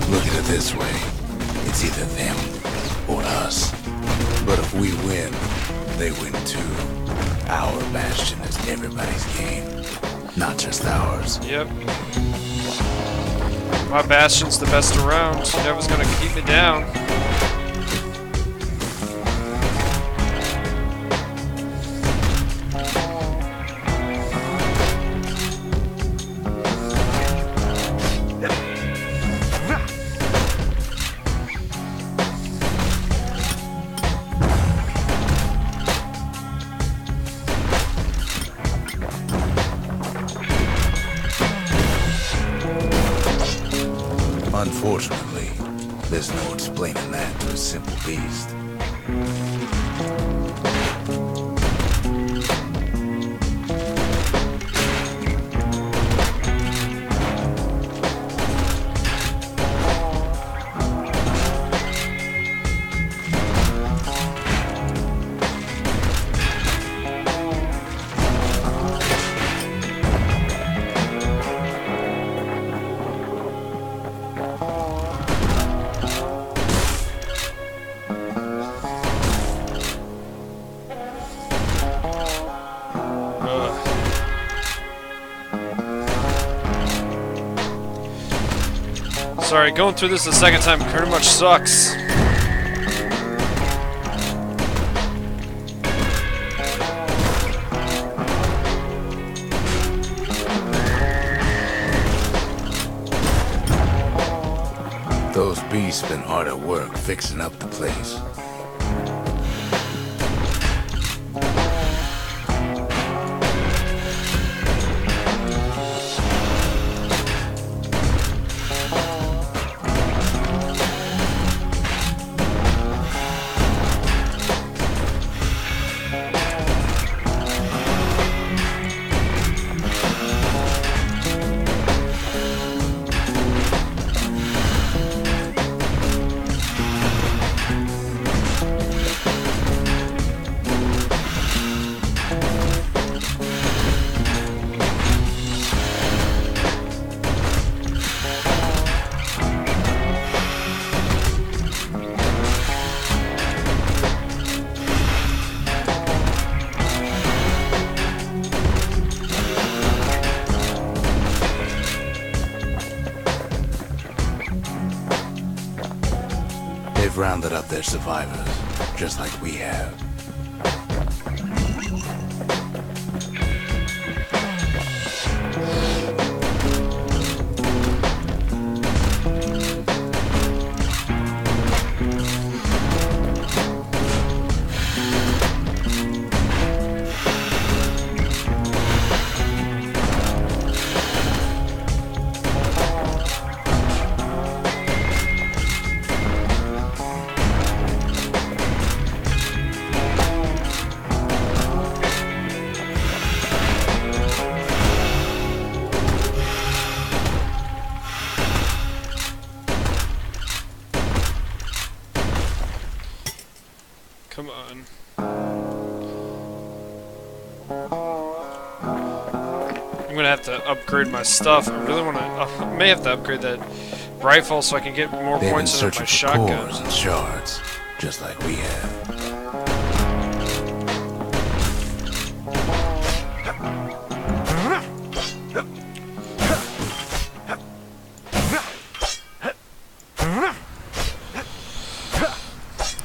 Look at it this way. It's either them or us. But if we win, they win too. Our Bastion is everybody's game, not just ours. Yep. My Bastion's the best around. He never's gonna keep me down. Unfortunately, there's no explaining that to a simple beast. Sorry, going through this the second time pretty much sucks. Those beasts been hard at work fixing up the place. They've rounded up their survivors, just like we have. Come on. I'm gonna have to upgrade my stuff. I really wanna. I may have to upgrade that rifle so I can get more They've been points out of searching my for shotgun. cores and shards, just like we have.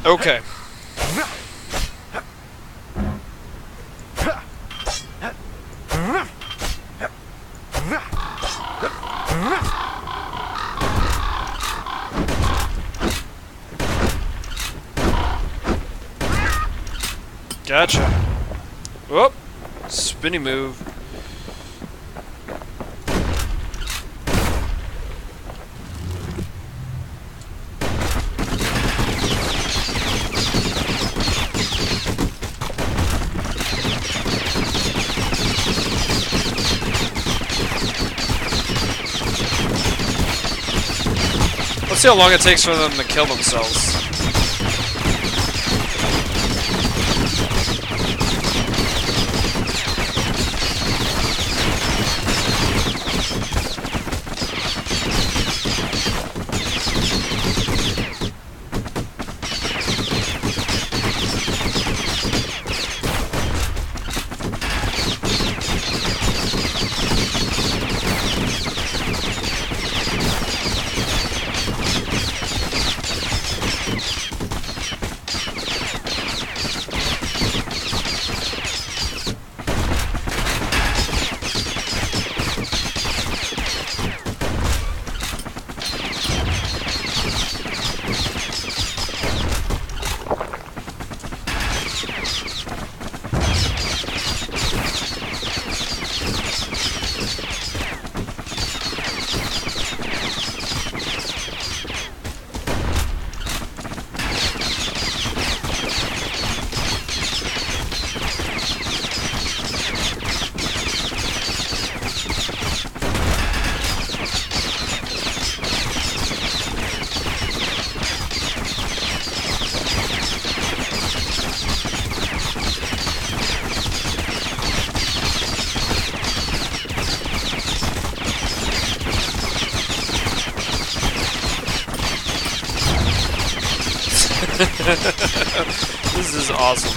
Okay. Gotcha. Whoop. Spinny move. Let's see how long it takes for them to kill themselves. This is awesome.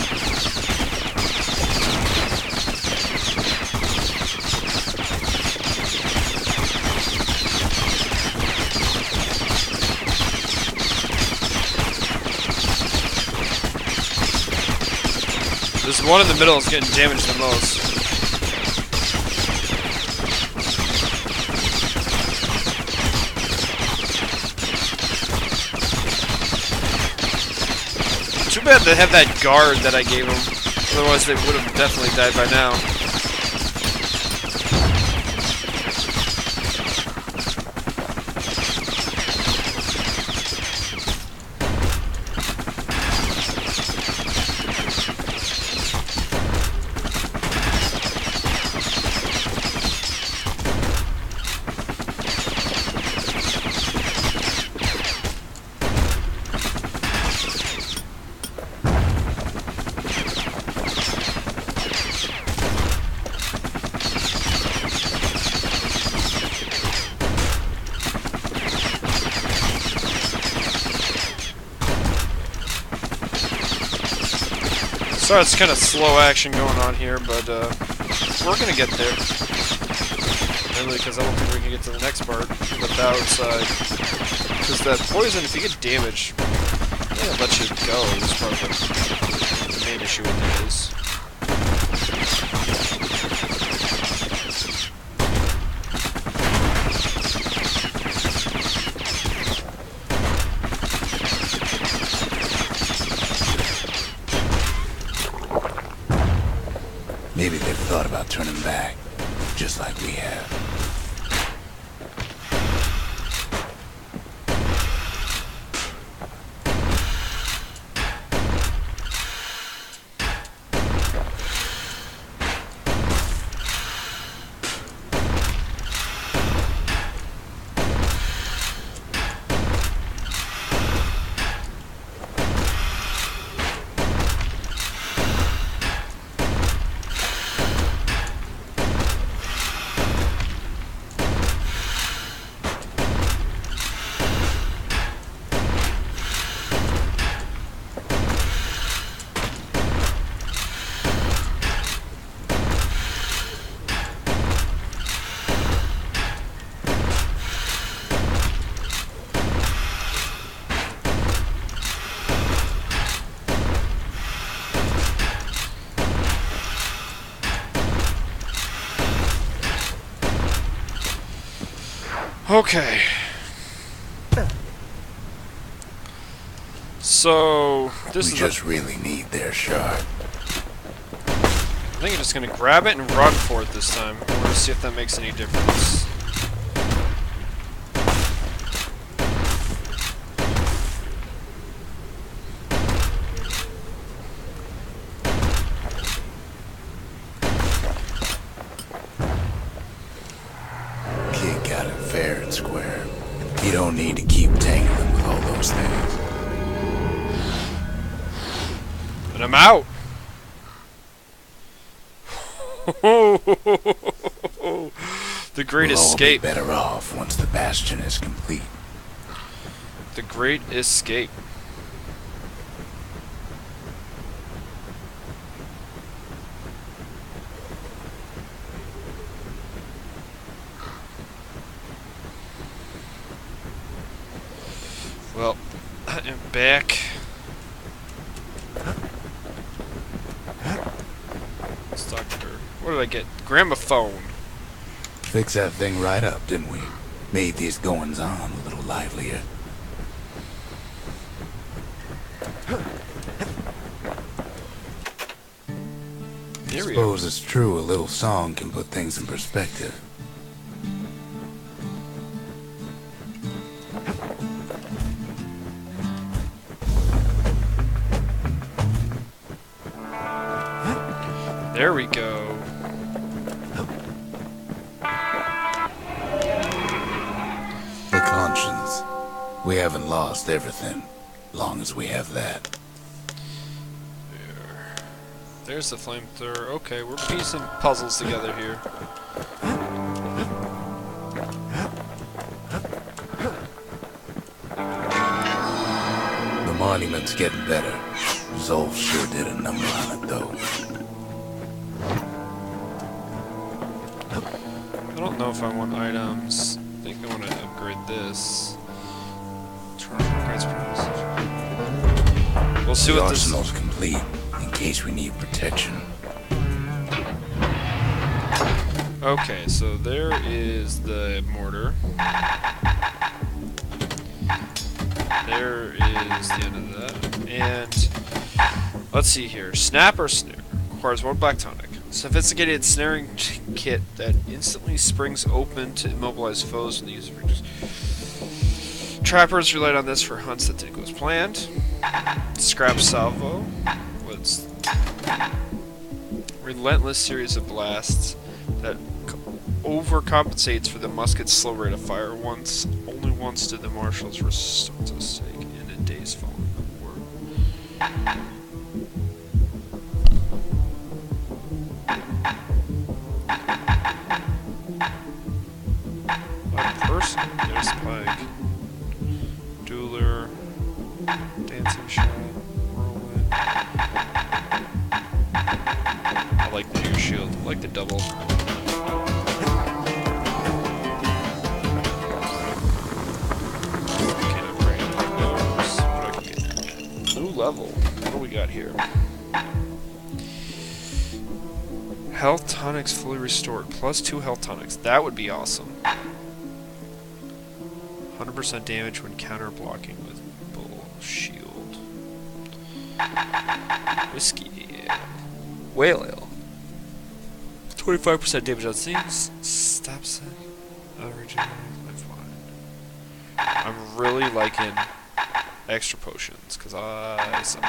This one in the middle is getting damaged the most. Too bad they have that guard that I gave them. Otherwise they would have definitely died by now. Sorry, it's kind of slow action going on here, but we're gonna get there. Mainly because I don't think we can get to the next part without because that poison, if you get damaged, it'll let you go. Is part of the main issue with it is. Maybe they've thought about turning back, just like we have. Okay. So this We is just really need their shard. I think I'm just gonna grab it and run for it this time. We're gonna see if that makes any difference. Kid got it fair and square. You don't need to keep tangling with all those things. And I'm out. The Great We'll Escape. all be better off once the Bastion is complete. The Great Escape. Well, I am back. Doctor, what did I get? Gramophone. Fix that thing right up, didn't we? Made these goings-on a little livelier. Suppose it's true a little song can put things in perspective. There we go. The conscience. We haven't lost everything, long as we have that. There's the flamethrower. Okay, we're piecing puzzles together here. The monument's getting better. Zolf sure did a number on it, though. I don't know if I want items. I think I want to upgrade this. We'll see The what this... arsenal's complete, in case we need protection. Okay, so there is the mortar. There is the end of that. And let's see here. Snap or snare requires 1 black tonic. Sophisticated snaring kit that instantly springs open to immobilize foes when the user reaches. Trappers relied on this for hunts that didn't go as planned. Scrap salvo was relentless series of blasts that overcompensates for the musket's slow rate of fire. Only once did the marshals restore to stake in the days following the war. Person, there's Spike, Dueler, Dancing Shot, Whirlwind. I like the new shield, I like the double. Can't upgrade those. What do I can get? New level. What do we got here? Health tonics fully restored. Plus 2 health tonics. That would be awesome. 100% damage when counter blocking with bull shield. Whiskey ale. Whale ale. 25% damage on things. Stop saying. Regenerate lifeline. I'm really liking extra potions because I suck.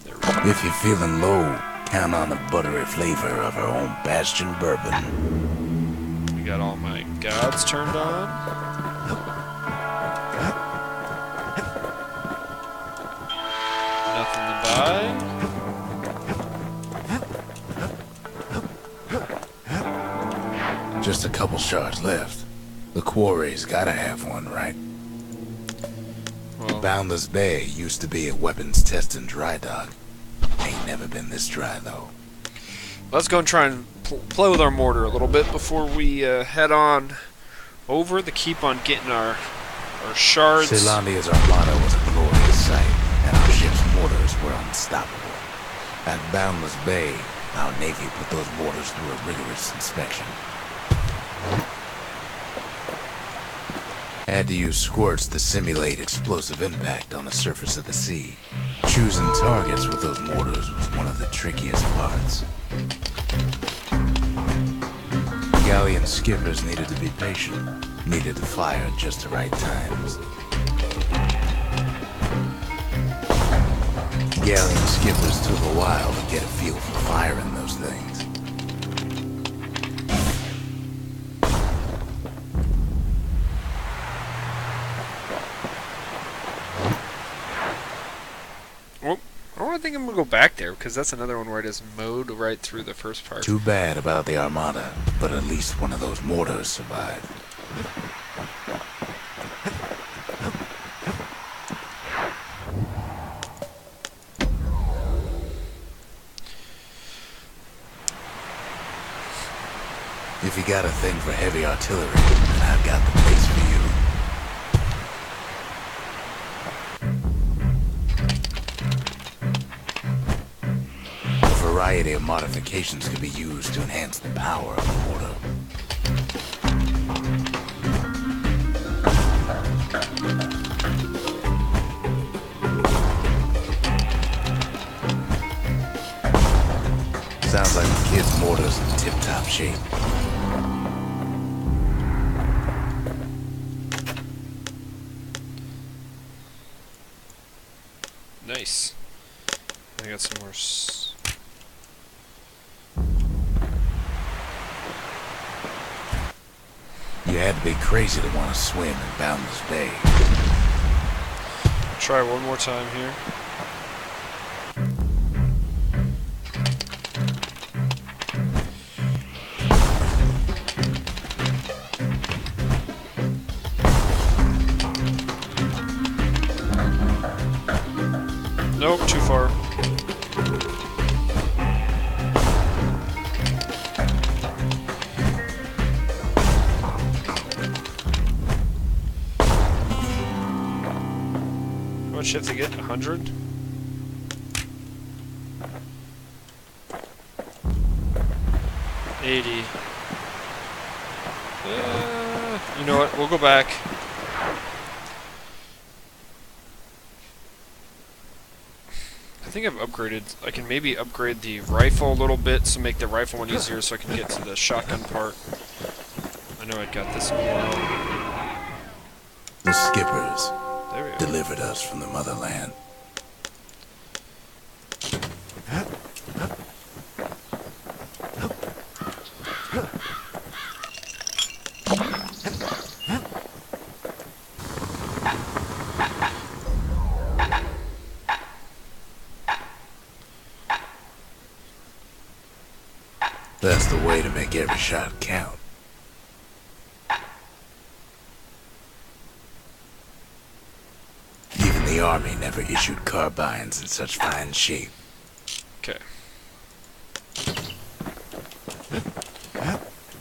There we go. If you're feeling low, count on the buttery flavor of our own Bastion bourbon. Got all my gods turned on. Nothing to buy. Just a couple shards left. The quarry's gotta have one, right? Well, Boundless Bay used to be a weapons testing dry dock. Ain't never been this dry, though. let's go and try and play with our mortar a little bit before we head on over to keep on getting our shards. Celandia's armada was a glorious sight, and our ship's mortars were unstoppable. At Boundless Bay, our Navy put those mortars through a rigorous inspection. Had to use squirts to simulate explosive impact on the surface of the sea. Choosing targets with those mortars was one of the trickiest parts. Galleon skippers needed to be patient, needed to fire at just the right times. Galleon skippers took a while to get a feel for firing those things. I think I'm gonna go back there because that's another one where I just mowed right through the first part. Too bad about the Armada, but at least one of those mortars survived. If you got a thing for heavy artillery, then I've got the place for you. A variety of modifications can be used to enhance the power of the mortar. Sounds like the kid's mortar's in tip-top shape. Nice. I got some more. You had to be crazy to want to swim in Boundless Bay. Try one more time here. Nope, too far. How much you have to get? 100? $80. You know what? We'll go back. I think I've upgraded. I can maybe upgrade the rifle a little bit to make the rifle one easier so I can get to the shotgun part. I know I got this one. The skippers There we go. delivered us from the motherland. That's the way to make every shot count. Even the army never issued carbines in such fine shape. Okay.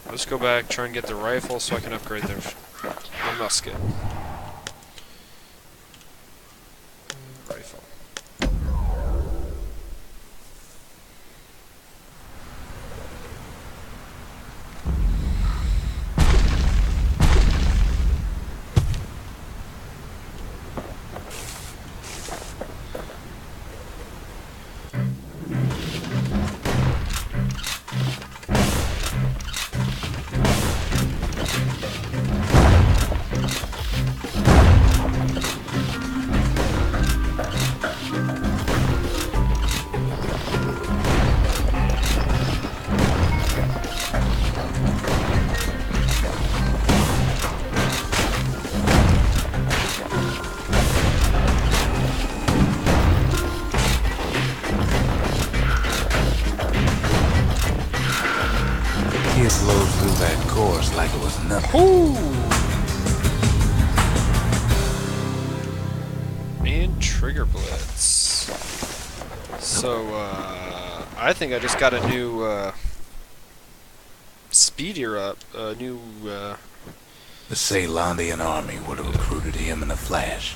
Let's go back, try and get the rifle so I can upgrade the musket. Rifle. Kids blows through that course like it was nothing. Ooh! And trigger blitz. So, I think I just got a new, speeder up, a new, The Ceylandian army would have recruited him in a flash.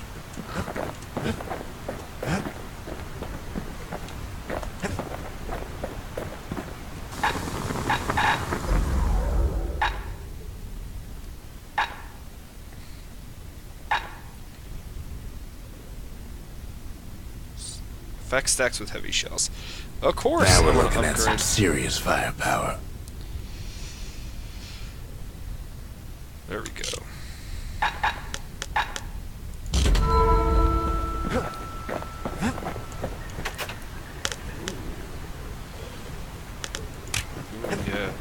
effect stacks with heavy shells. Of course, Now we're I'm gonna looking at some upgrade. serious firepower. There we go. Yeah.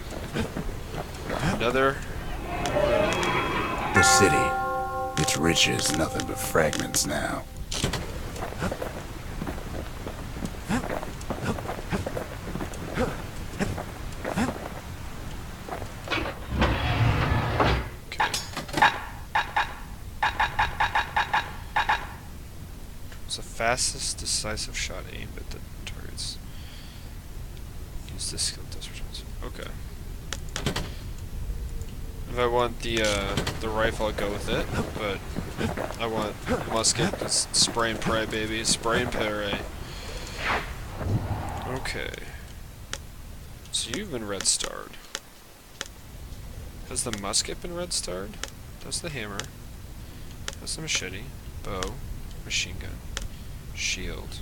Another. The city, its riches, nothing but fragments now. Fastest decisive shot aimed at the targets. Use this skill test returns. Okay. If I want the rifle, I'll go with it. But I want musket. It's spray and pray, baby. Spray and pray. Okay. So you've been red starred. Has the musket been red starred? That's the hammer. That's the machete. Bow. Machine gun. Shield.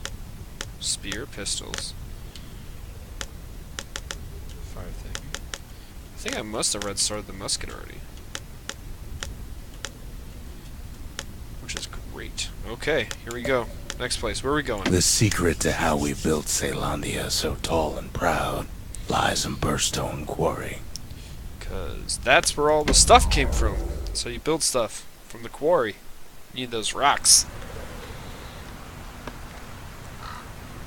Spear. Pistols. Fire thing. I think I must have red starred the musket already. Which is great. Okay, here we go. Next place. Where are we going? The secret to how we built Caelondia so tall and proud lies in Burstone Quarry. Because that's where all the stuff came from. So you build stuff from the quarry. You need those rocks.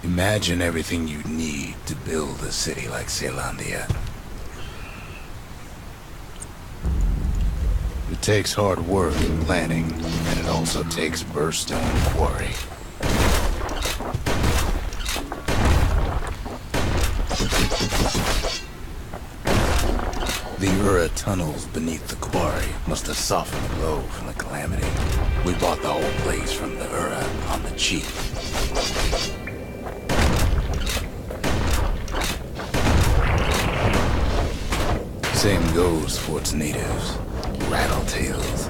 Imagine everything you need to build a city like Caelondia. It takes hard work and planning, and it also takes Burstone Quarry. The Ura tunnels beneath the quarry must have softened the blow from the calamity. We bought the whole place from the Ura on the cheap. Same goes for its natives, Rattletails.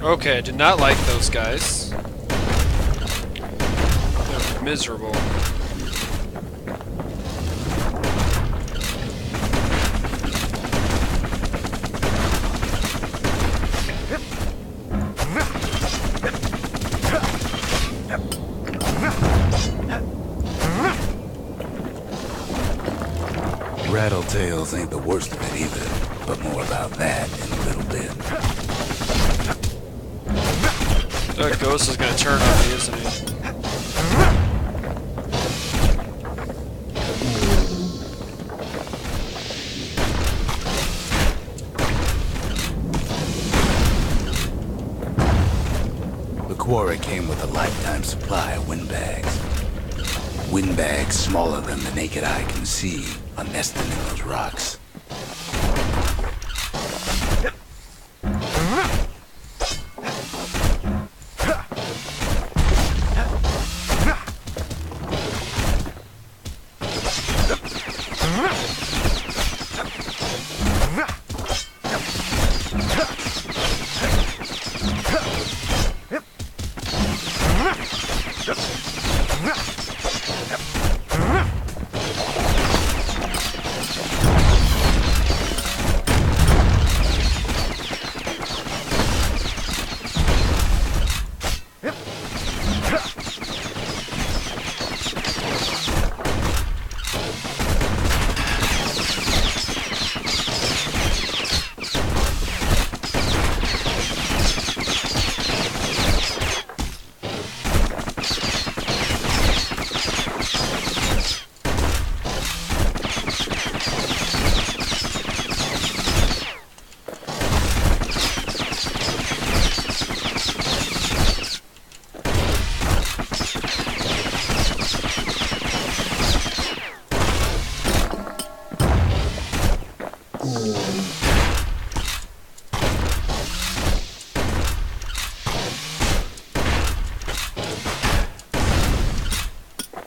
Okay, I did not like those guys. They're miserable. Rattletails ain't the worst of it either, but more about that in a little bit. That ghost is gonna turn on me, isn't he? The quarry came with a lifetime supply of windbags. Windbags smaller than the naked eye can see are nested in those rocks.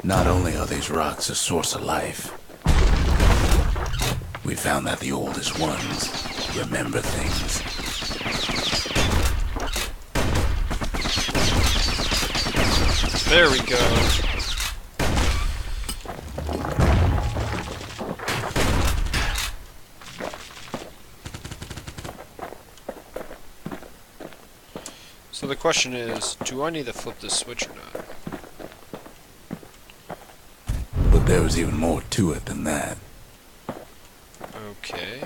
Not only are these rocks a source of life, we found that the oldest ones remember things. There we go. So the question is, do I need to flip this switch or not? But there was even more to it than that. Okay.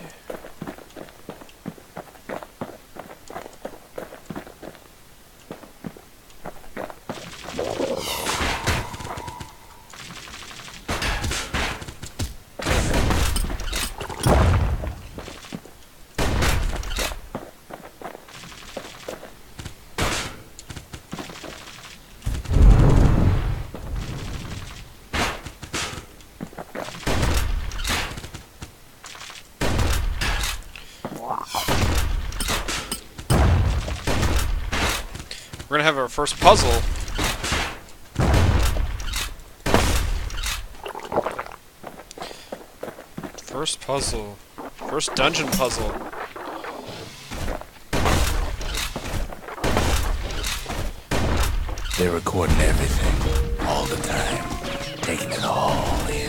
We're gonna have our first puzzle. First puzzle. First dungeon puzzle. They're recording everything, all the time, taking it all in.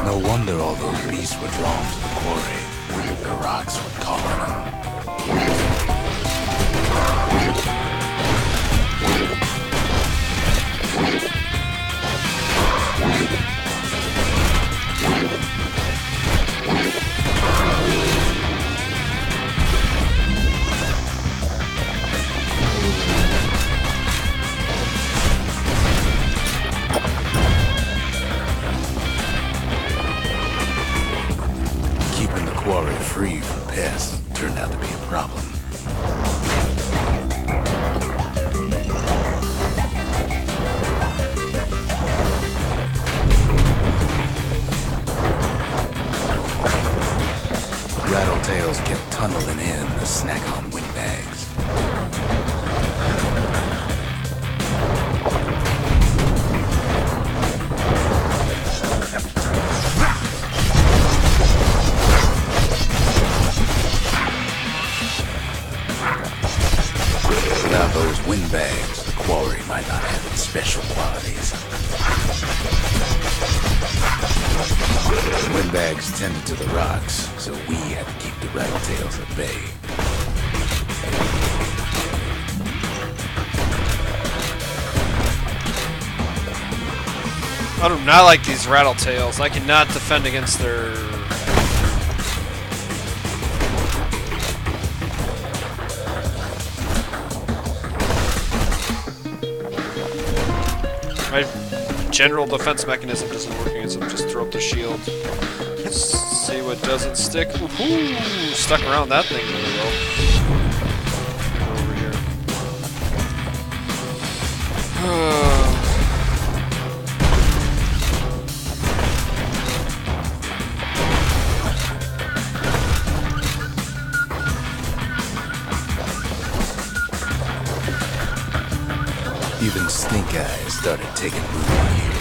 No wonder all those beasts were drawn to the quarry. The rocks were calling them. Keeping the quarry free from pests turned out to be a problem. Rattletails kept tunneling in to snack on windbags. Without those windbags, the quarry might not have its special qualities. The windbags tended to the rocks, so we had to keep the rattletails at bay. I do not like these rattletails. I cannot defend against their... My general defense mechanism doesn't work against them. Just throw up the shield. See what doesn't stick. Woohoo! Stuck around that thing really well. Over here. Even Stink Eyes started taking root here.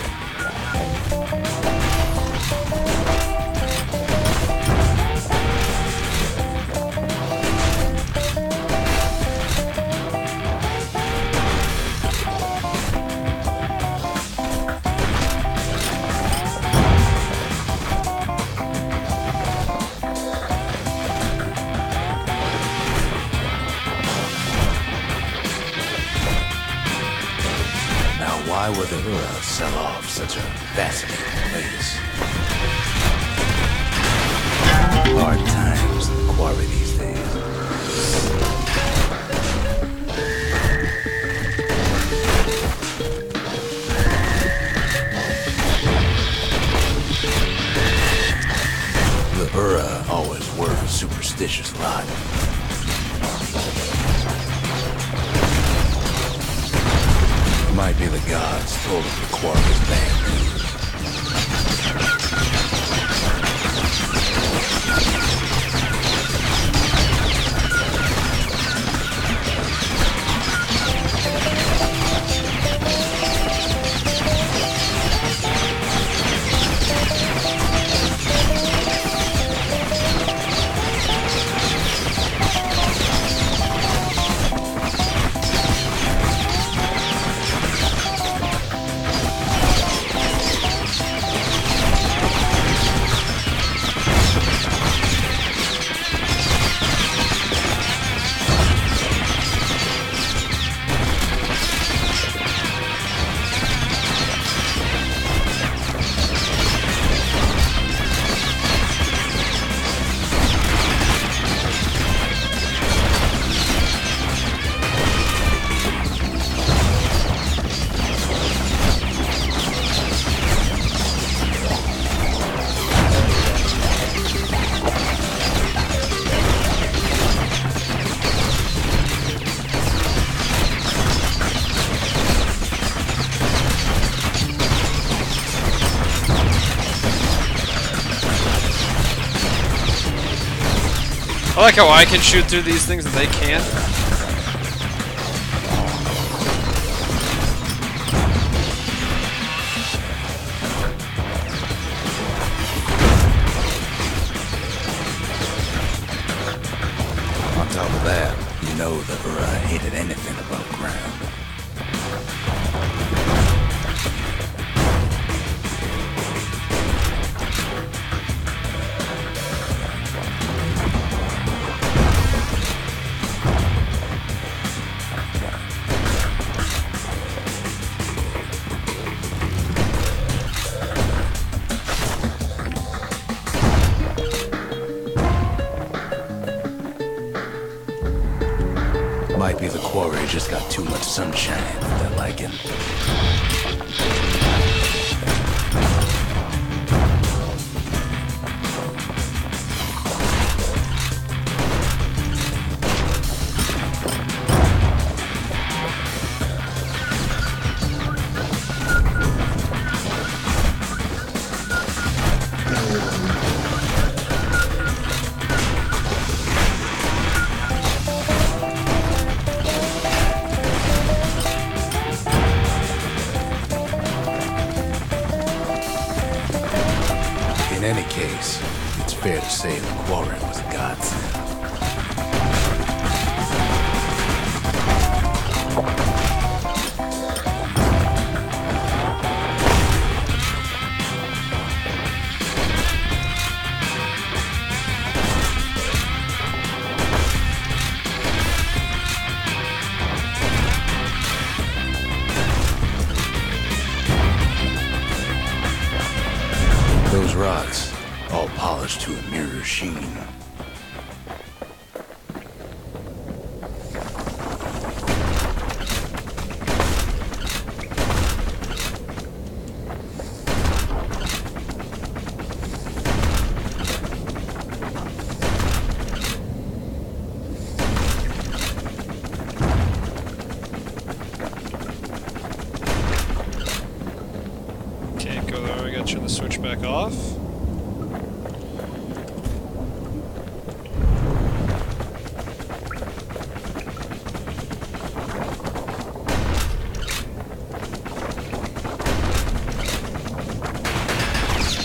Why would the Ura sell off such a fascinating place? Hard times in the quarry these days. The Ura always were a superstitious lot. Might be the gods told him the quarry was bad news. I like how I can shoot through these things and they can't. On top of that, you know the Ura hated anything above ground. Might be the quarry just got too much sunshine for their liking. In any case, it's fair to say the quarry was a godsend. Those rocks, all polished to a mirror sheen. Can't go there, I gotta turn the switch back off.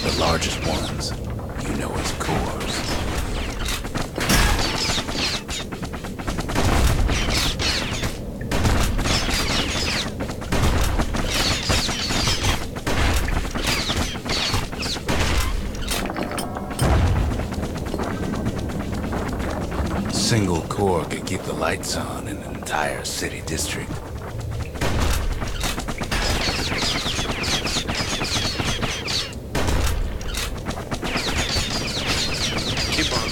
The largest ones, you know as cores. Single core could keep the lights on in an entire city district. Keep on.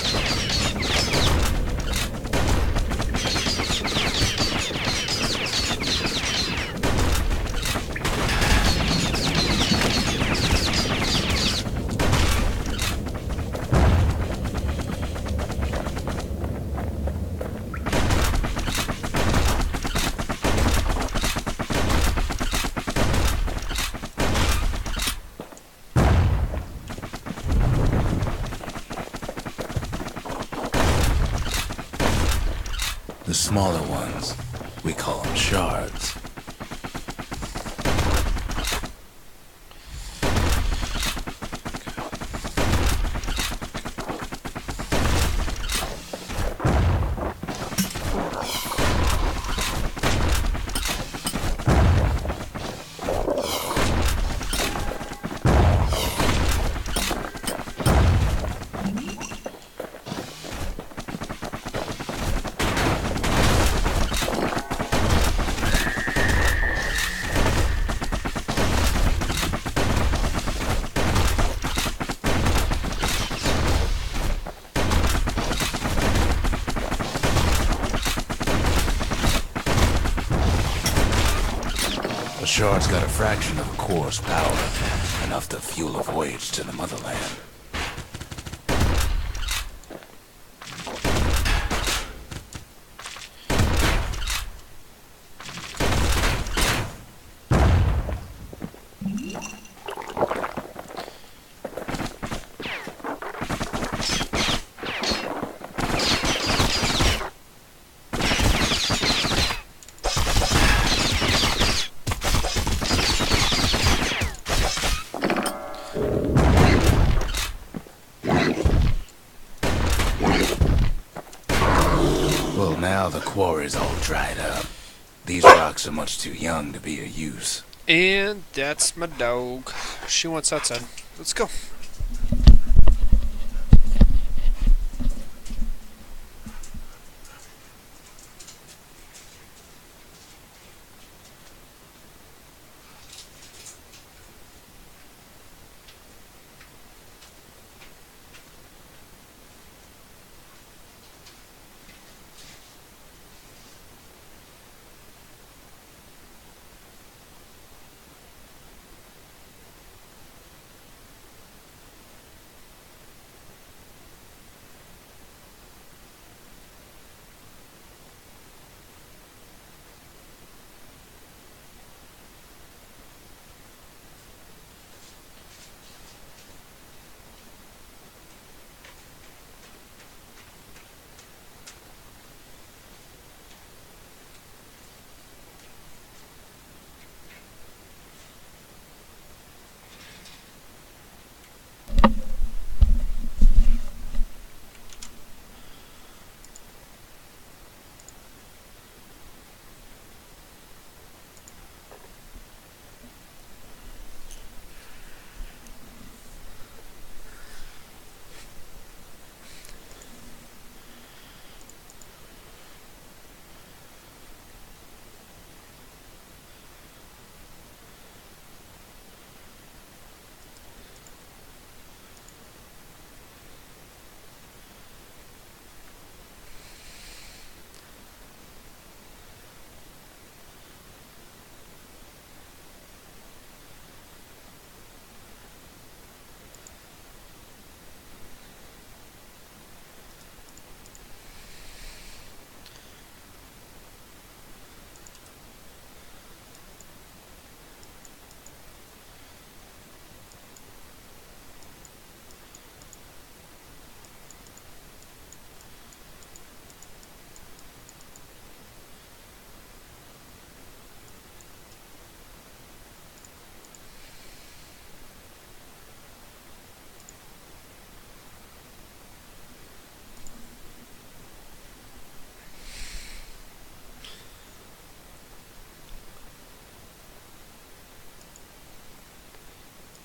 The smaller ones, we call them shards. The shard's got a fraction of a core's power, enough to fuel a voyage to the motherland. the quarry's all dried up. These rocks are much too young to be of use. And that's my dog. She wants outside. Let's go.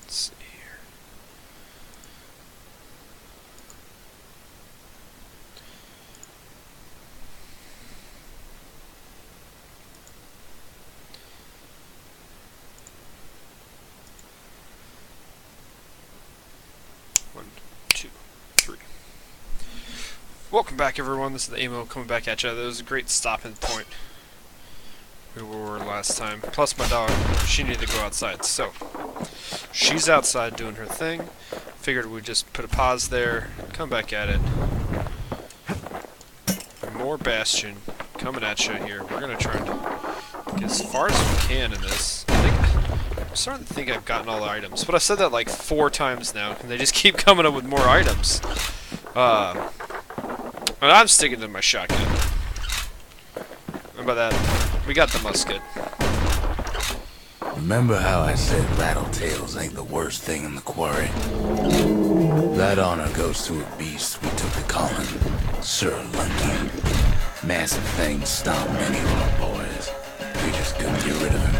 Let's see here. One, two, three. Welcome back, everyone. This is the Amo coming back at you. That was a great stopping point where we were last time. Plus, my dog, she needed to go outside, so she's outside doing her thing. Figured we'd just put a pause there, come back at it. More Bastion coming at you here. We're gonna try and get as far as we can in this. I'm starting to think I've gotten all the items, but I've said that like 4 times now, and they just keep coming up with more items. And I'm sticking to my shotgun. And by that, we got the musket. Remember how I said rattletails ain't the worst thing in the quarry? That honor goes to a beast we took to calling Sir Lunky. Massive things stomp many of our boys. We just couldn't get rid of him.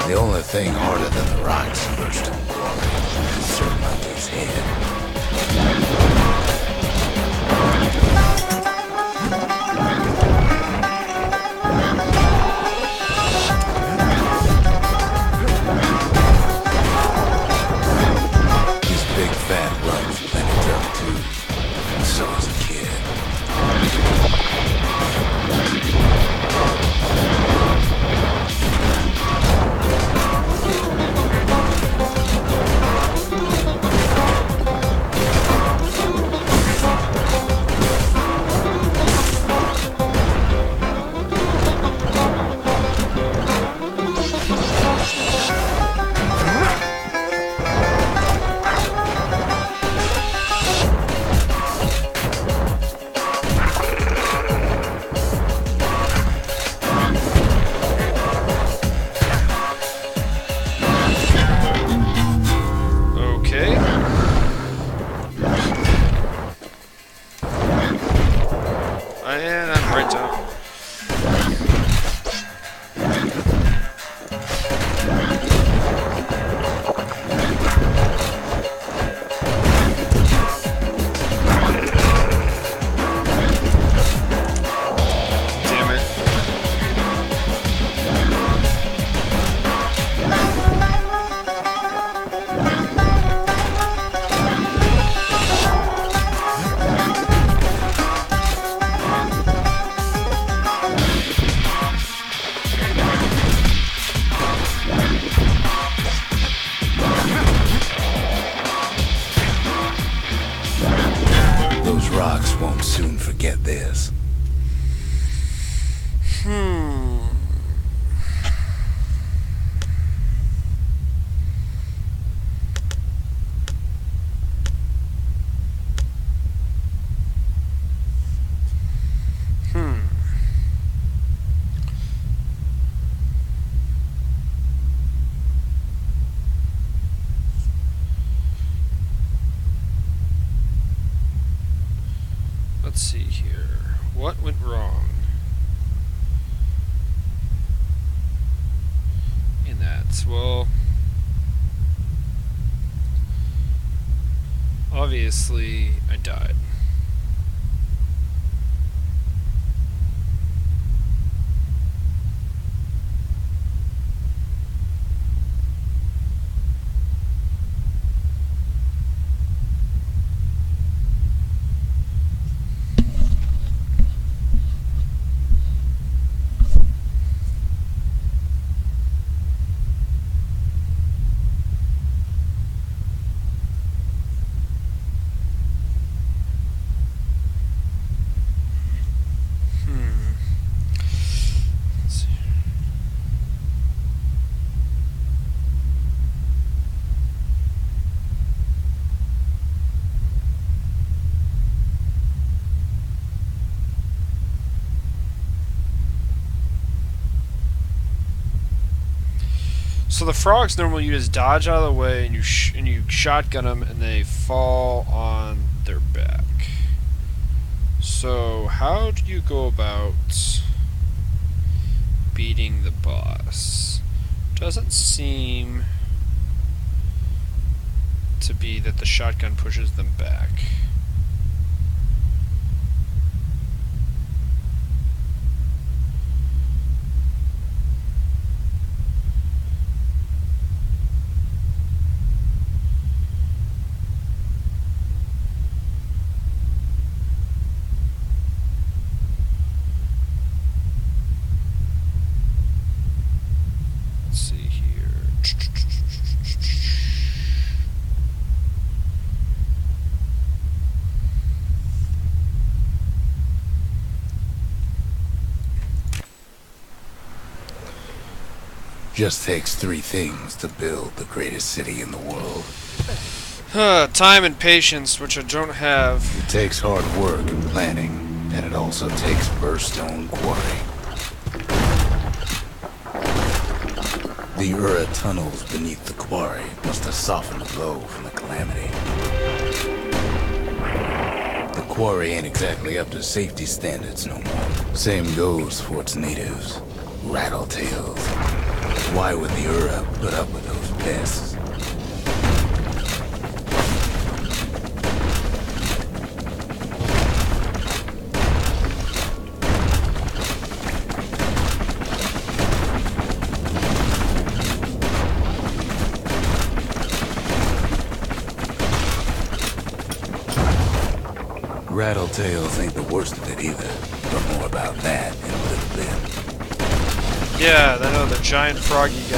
The only thing harder than the rocks burst in the quarry is Sir Lunky's head. right down. Damn it. Those rocks won't soon forget this. Let's see here. What went wrong in that? Well, obviously I died. Let's see. So the frogs normally you just dodge out of the way and you shotgun them and they fall on their back. So how do you go about beating the boss? Doesn't seem to be that the shotgun pushes them back. Let's see here. Just takes three things to build the greatest city in the world. Time and patience, which I don't have. It takes hard work and planning, and it also takes Bastion quarry. The Ura tunnels beneath the quarry must have softened the blow from the calamity. The quarry ain't exactly up to safety standards no more. Same goes for its natives, rattletails. Why would the Ura put up with those pests? Rattletails ain't the worst of it either, but more about that in a little bit. Yeah, I know, the giant froggy guy.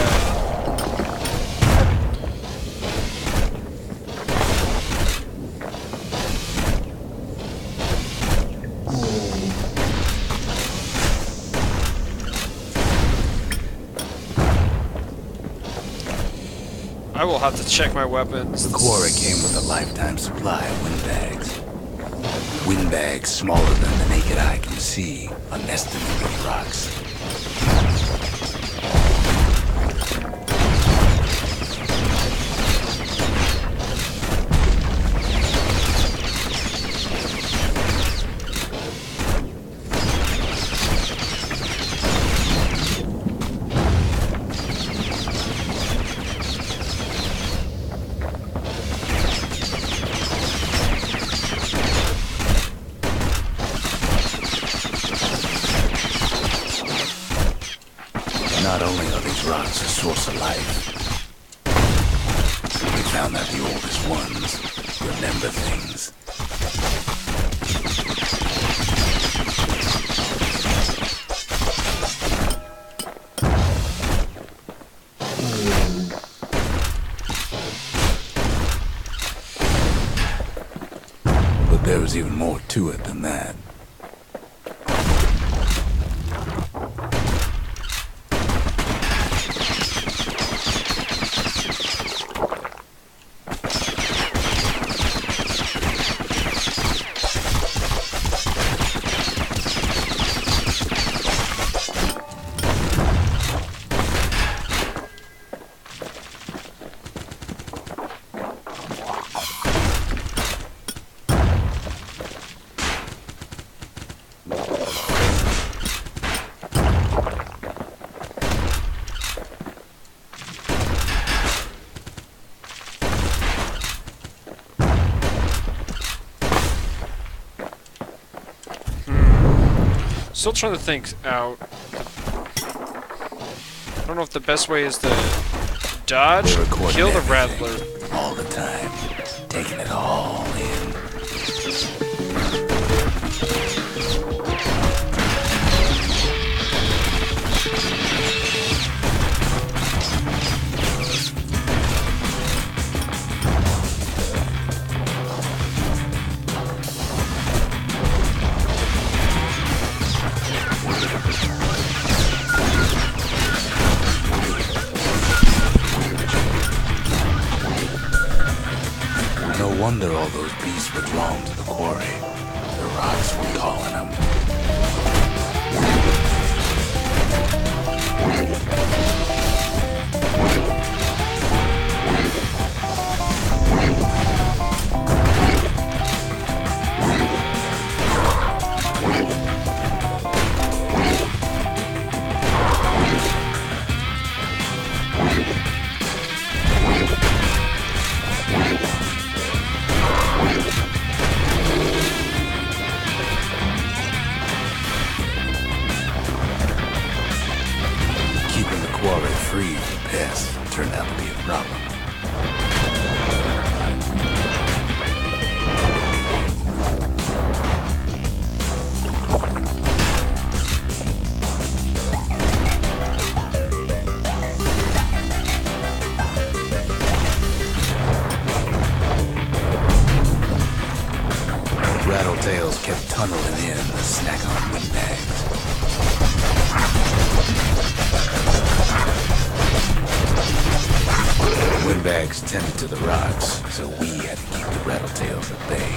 I will have to check my weapons. The quarry came with a lifetime supply of windbags. Windbags smaller than the naked eye can see are nested in the rocks. Not only are these rocks a source of life, we found that the oldest ones remember things. But there was even more to it than that. Still trying to think out. I don't know if the best way is to dodge, kill the rattler. All the time, taking it all in. No wonder all those beasts were drawn to the quarry. The rocks were calling them. Keeping the quarry free from pests turned out to be a problem. Rattletails kept tunneling in to snack on windbags. Windbags tended to the rocks, so we had to keep the rattletails at bay.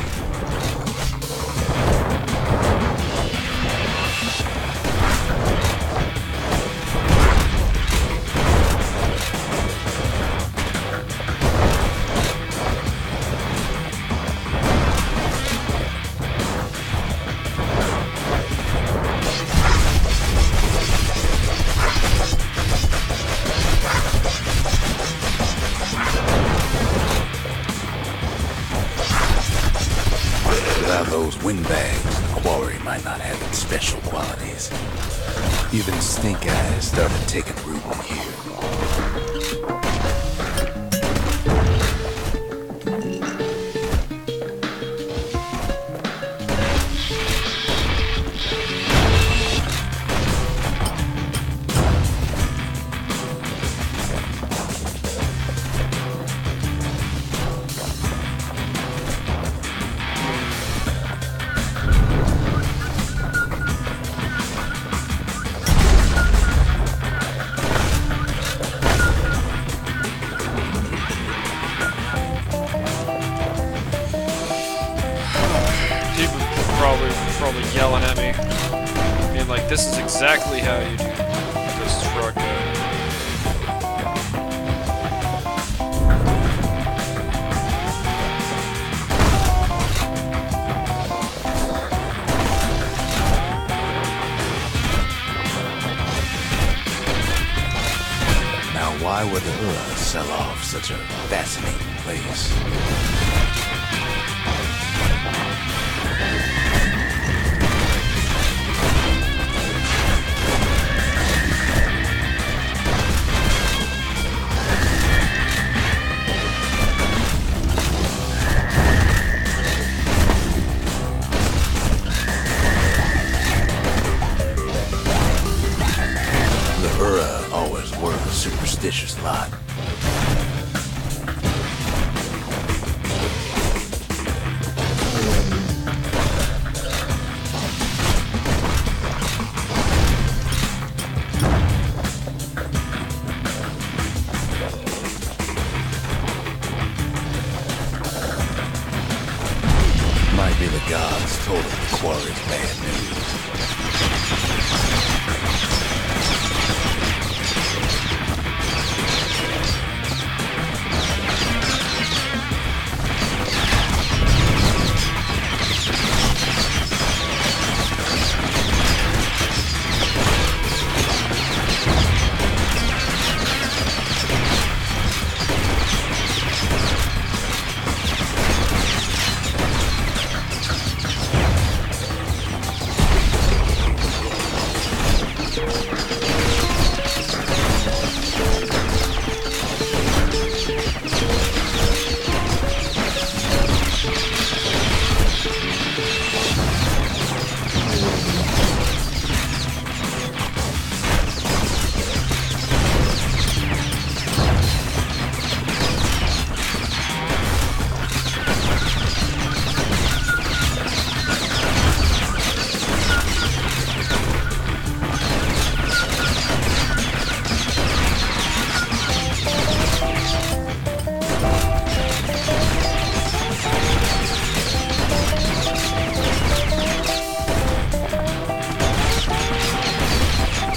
Without those windbags, the quarry might not have its special qualities. Even stink eyes started taking root in here. Probably yelling at me. Being like, this is exactly how you do this truck. Now why would the Ura sell off such a fascinating place? always were a superstitious lot. Might be the gods told him the quarry's bad news.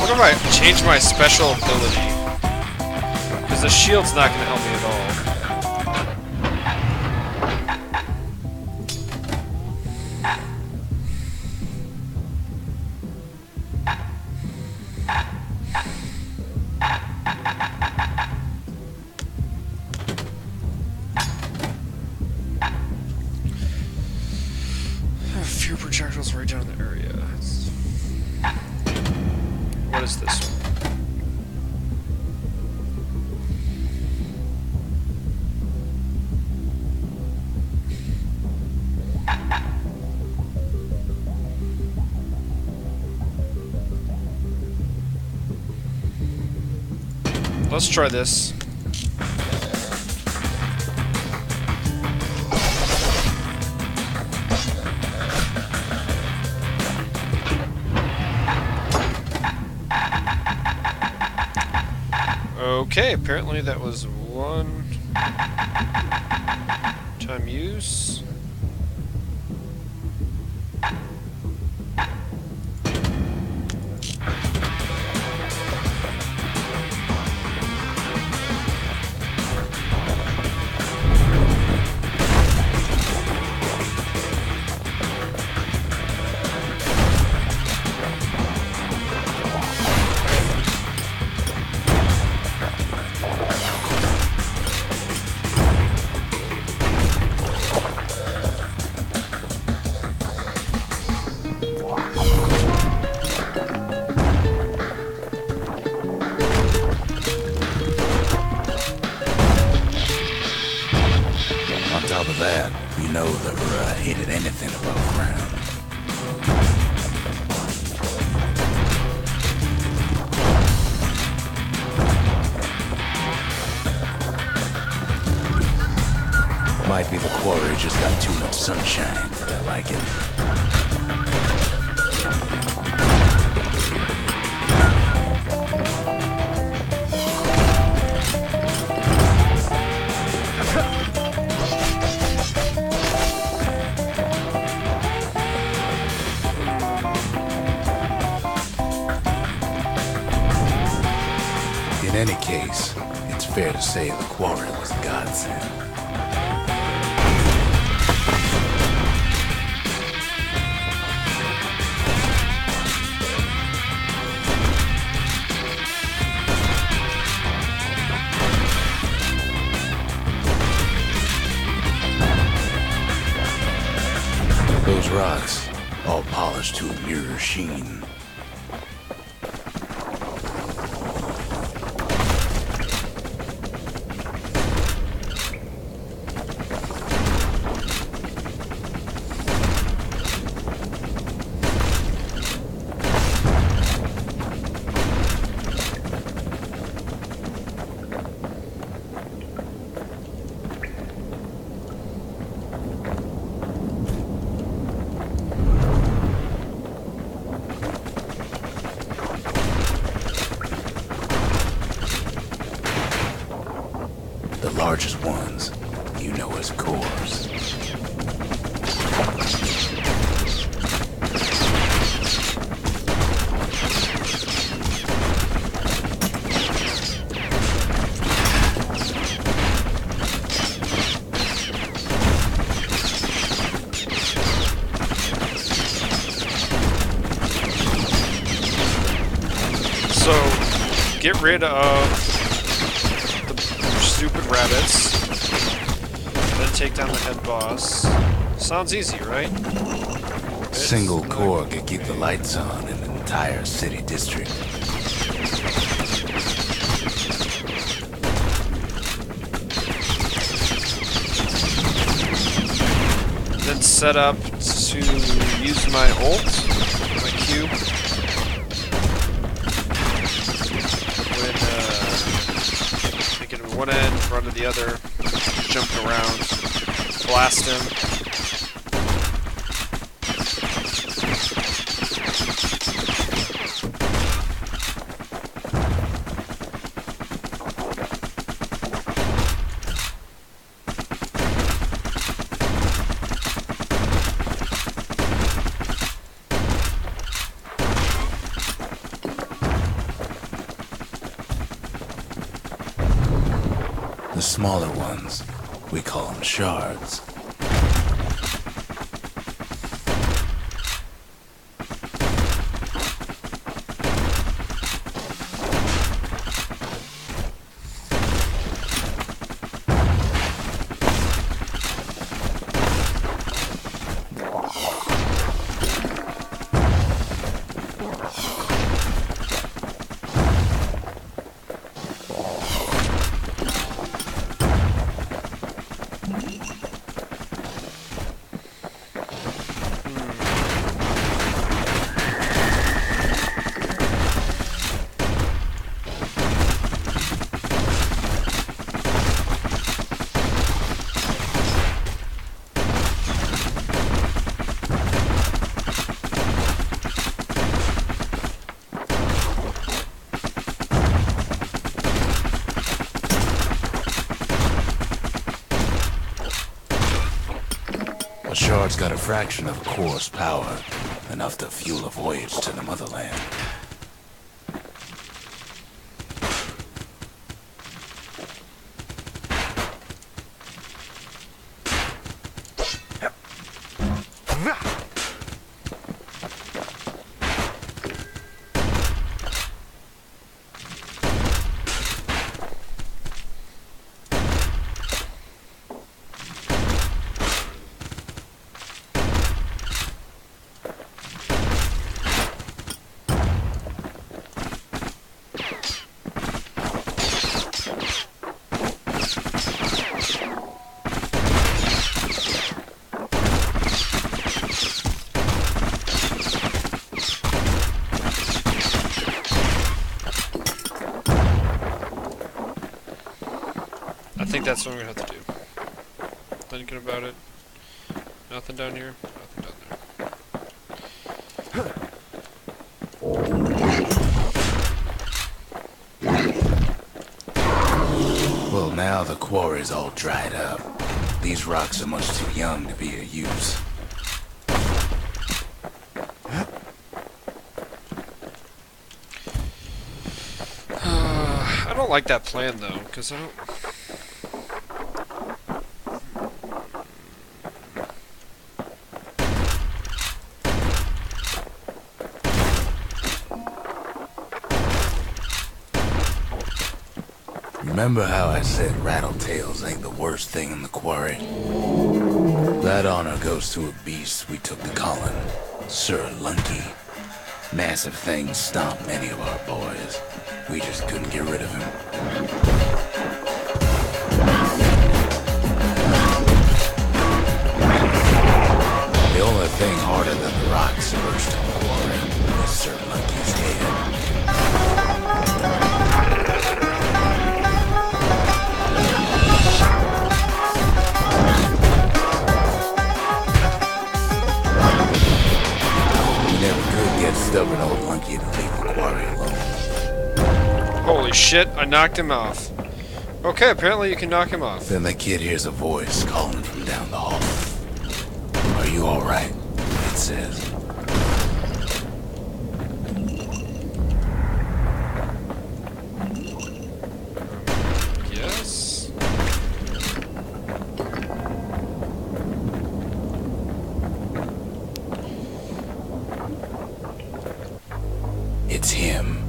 What if I change my special ability? Because the shield's not going to help me at all. Fear projectiles right down in the area. What is this one? Let's try this. Okay, apparently that was one time use. On top of that, you know that we're headed anything above ground. Might be the quarry just got too much sunshine. I like it. In any case, it's fair to say the quarry was a godsend. Those rocks, all polished to a mirror sheen. largest ones you know as cores. So, get rid of the stupid rabbits, then take down the head boss. Sounds easy, right? Single core could keep the lights on in an entire city district. Then set up to use my ult, my Q. Take it to one end, run to the other, jump around, blast him. The smaller ones, we call them shards. A shard's got a fraction of a core's power, enough to fuel a voyage to the motherland. I think that's what I'm gonna have to do. Thinking about it. Nothing down here. Nothing down there. Well, now the quarry's all dried up. These rocks are much too young to be of use. I don't like that plan though, because I don't. Remember how I said rattletails ain't the worst thing in the quarry? That honor goes to a beast we took to Colin, Sir Lunky. Massive things stomped many of our boys. We just couldn't get rid of him. The only thing harder than the rocks emerged from the quarry is Sir Lunky's head. Stubborn old monkey to leave the quarry alone. Holy shit, I knocked him off. Okay, apparently you can knock him off. Then the kid hears a voice calling from down the hall. Are you alright? It says. Yes? It's him.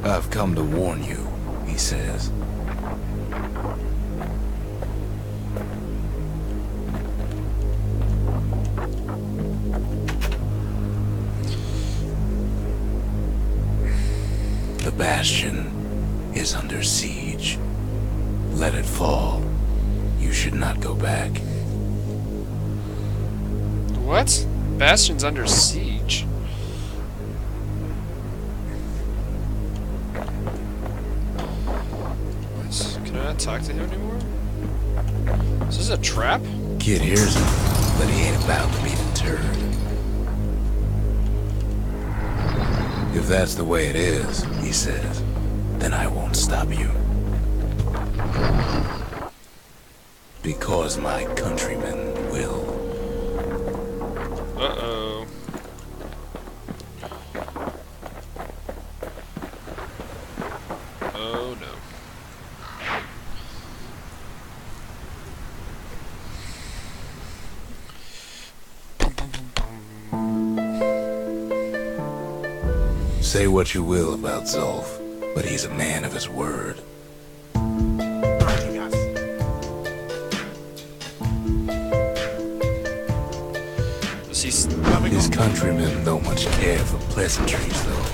I've come to warn you, he says. The Bastion is under siege. Let it fall. You should not go back. What? Bastion's under siege. What? Can I not talk to him anymore? Is this a trap? Kid hears him, but he ain't about to be deterred. If that's the way it is, he says, then I won't stop you. Because my countrymen will. Uh-oh. Oh no. Say what you will about Zolf, but he's a man of his word. His countrymen don't much care for pleasantries, though.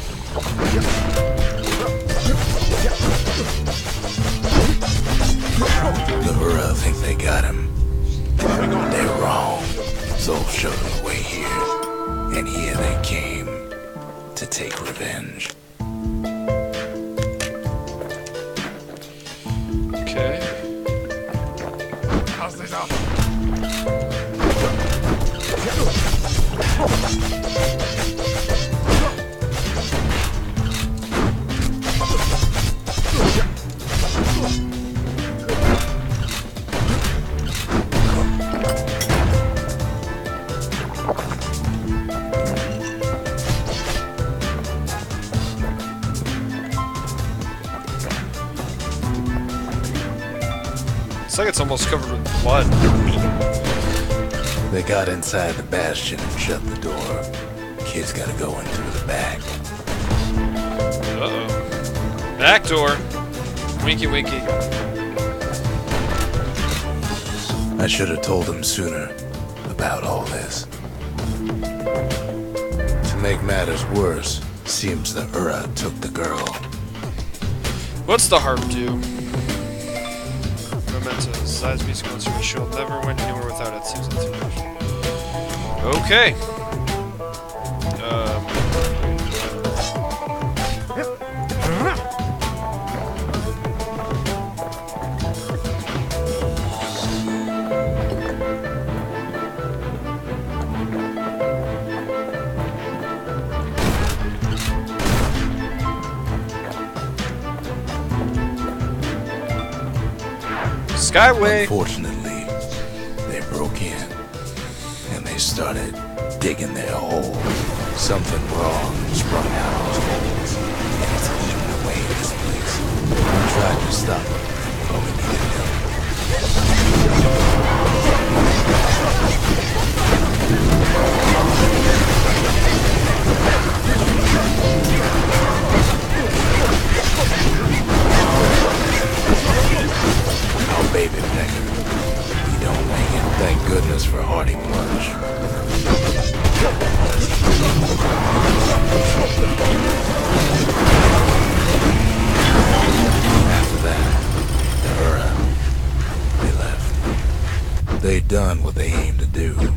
The Hura think they got him. They're wrong. Zolf showed them the way here, and here they came to take revenge. Okay. It's like it's almost covered with blood. They got inside the Bastion and shut the door. Kid's gotta go in through the back. Uh-oh. Back door. Winky winky. I should have told him sooner about all this. To make matters worse, seems the Hura took the girl. What's the harp do? Memento. Size beast goes from a shield. Never went anywhere without it. Seems like too much. Okay. Skyway. Unfortunately, they broke in, and they started digging their hole. Something wrong sprung out of those holes, and it's eating away at this place. We tried to stop it, but we needed help. Our baby pecker. We don't make it. Thank goodness for Hardy Punch. After that, the Hura, they left. They done what they aimed to do.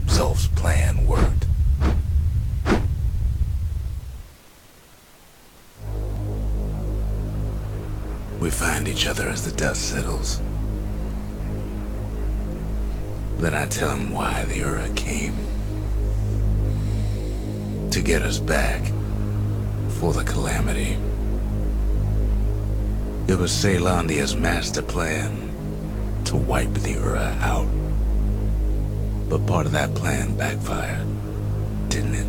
Zolf's plan worked. We find each other as the dust settles. Then I tell him why the Hura came. To get us back for the calamity. It was Ceylandia's master plan to wipe the Ura out. But part of that plan backfired, didn't it?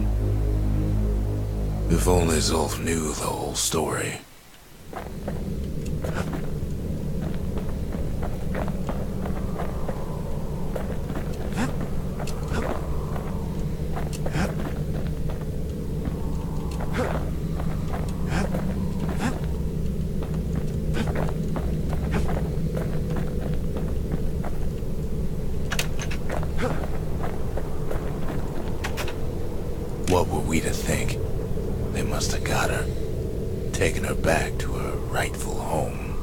If only Zulf knew the whole story. What were we to think? They must have got her, taken her back to her rightful home.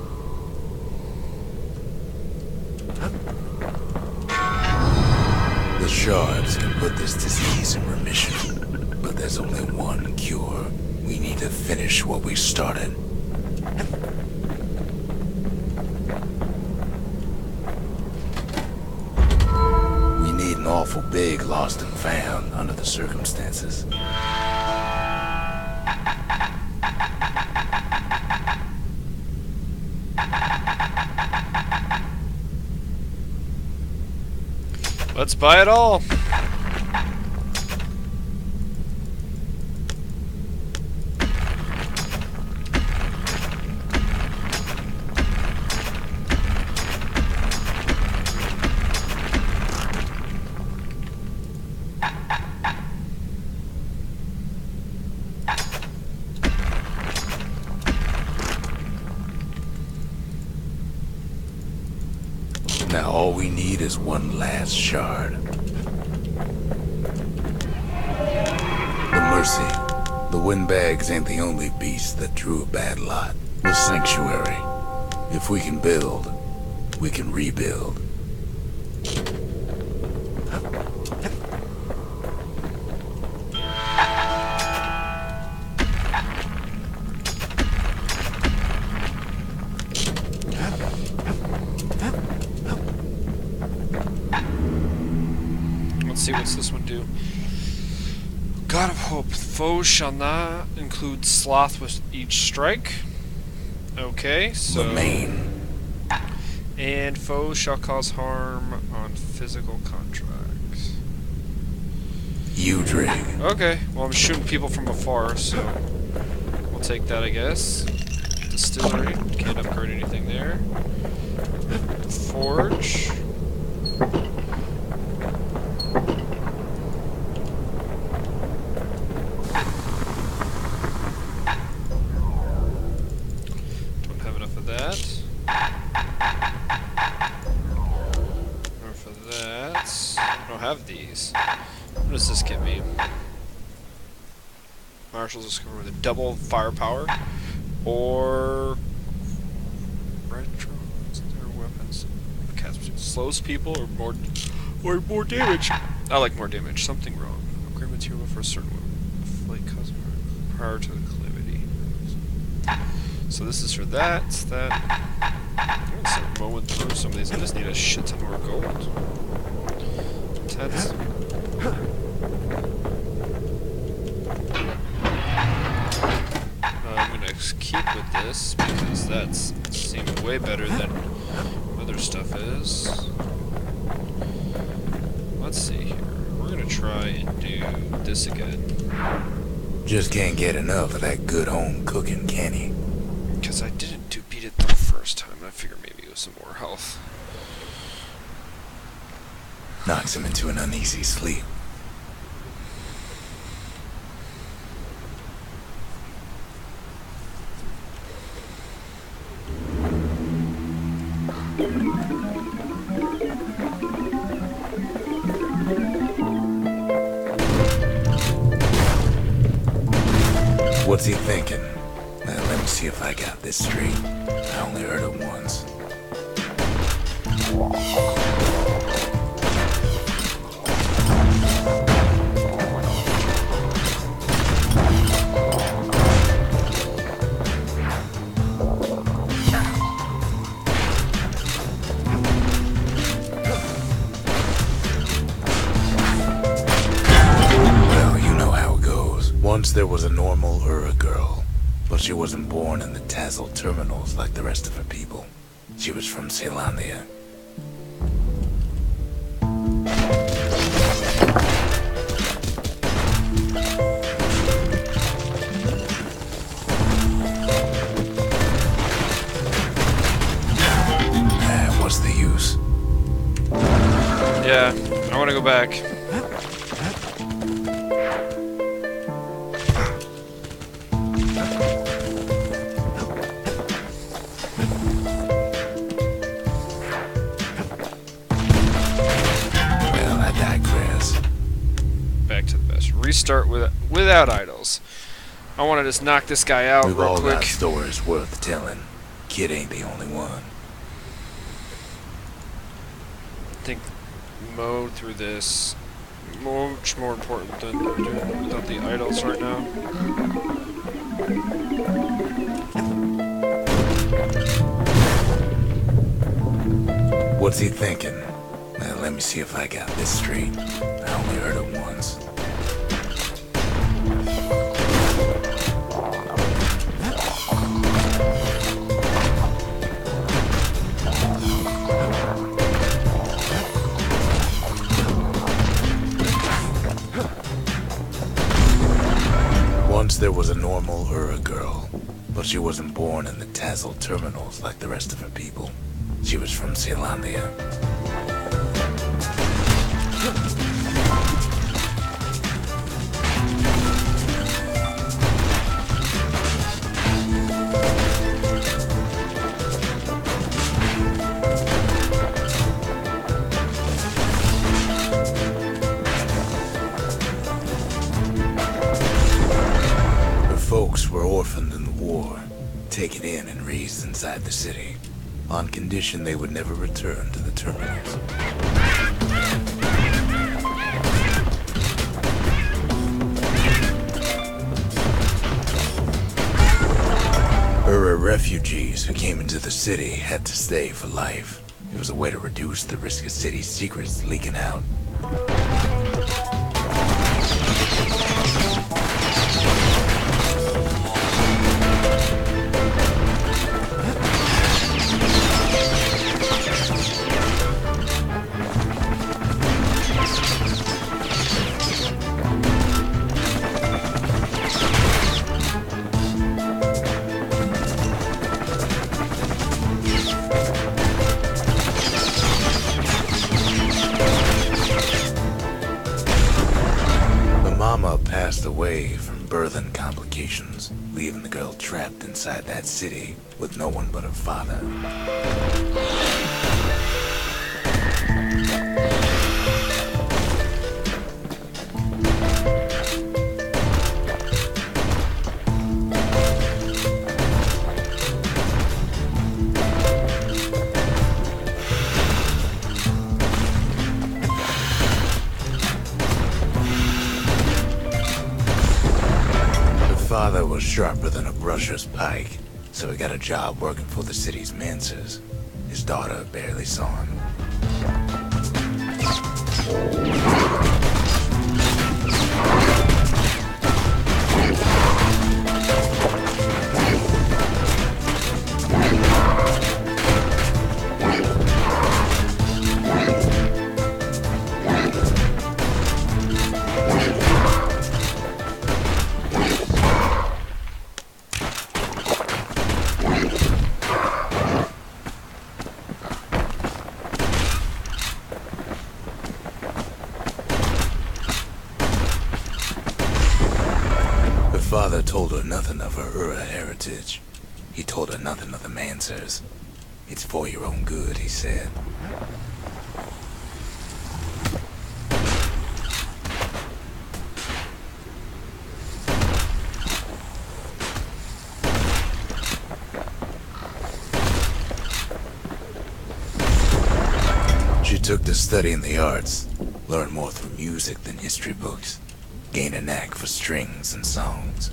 The shards can put this disease in remission, but there's only one cure. We need to finish what we started. We need an awful big lost and found under the circumstances. Let's buy it all. Now all we need is one last shard. The Mercy. The windbags ain't the only beast that drew a bad lot. The Sanctuary. If we can build, we can rebuild. Let's see, what's this one do? God of Hope. Foes shall not include sloth with each strike. Okay, so... Remain. And foes shall cause harm on physical contracts. You drink. Okay, well I'm shooting people from afar, so... we'll take that, I guess. Distillery. Can't upgrade anything there. Forge. These. What does this give me? Marshals discover with a double firepower or retro weapons. Slows people or more damage. I like more damage. Something wrong. Upgrade material for a certain weapon. Flight customer prior to the calamity. So this is for that. I'm gonna start mowing through some of these. I just need a shit ton more gold. Intense. I'm gonna keep with this because that seems way better than other stuff is. Let's see here. We're gonna try and do this again. Just can't get enough of that good home cooking, can he? Because I didn't beat it the first time. I figured maybe it was some more health. Knocks him into an uneasy sleep. What's he thinking? Let me see if I got this straight. I only heard it once. Once there was a normal Ura girl, but she wasn't born in the Tassel terminals like the rest of her people. She was from Ceylondia. What's the use? Yeah, I want to go back. Well, I digress. Back to the Bastion. Restart without idols. I want to just knock this guy out We've real all quick. got stories worth telling. Kid ain't the only one. I think mode through this much more important than doing without the idols right now. What's he thinking? Well, let me see if I got this straight. I only heard it once. Once there was a normal Ura girl, but she wasn't born in the Tassel terminals like the rest of her people. She was from Ceylondia. Her folks were orphaned in the war, taken in and raised inside the city, on condition they would never return to the terminals. Ura refugees who came into the city had to stay for life. It was a way to reduce the risk of city secrets leaking out. Mama passed away from birthing complications, leaving the girl trapped inside that city with no one but her father. Father was sharper than a brusher's pike, so he got a job working for the city's mancers. His daughter barely saw him. Father told her nothing of her Ura heritage. He told her nothing of the Mancers. It's for your own good, he said. She took to studying the arts, learned more through music than history books. Gain a knack for strings and songs.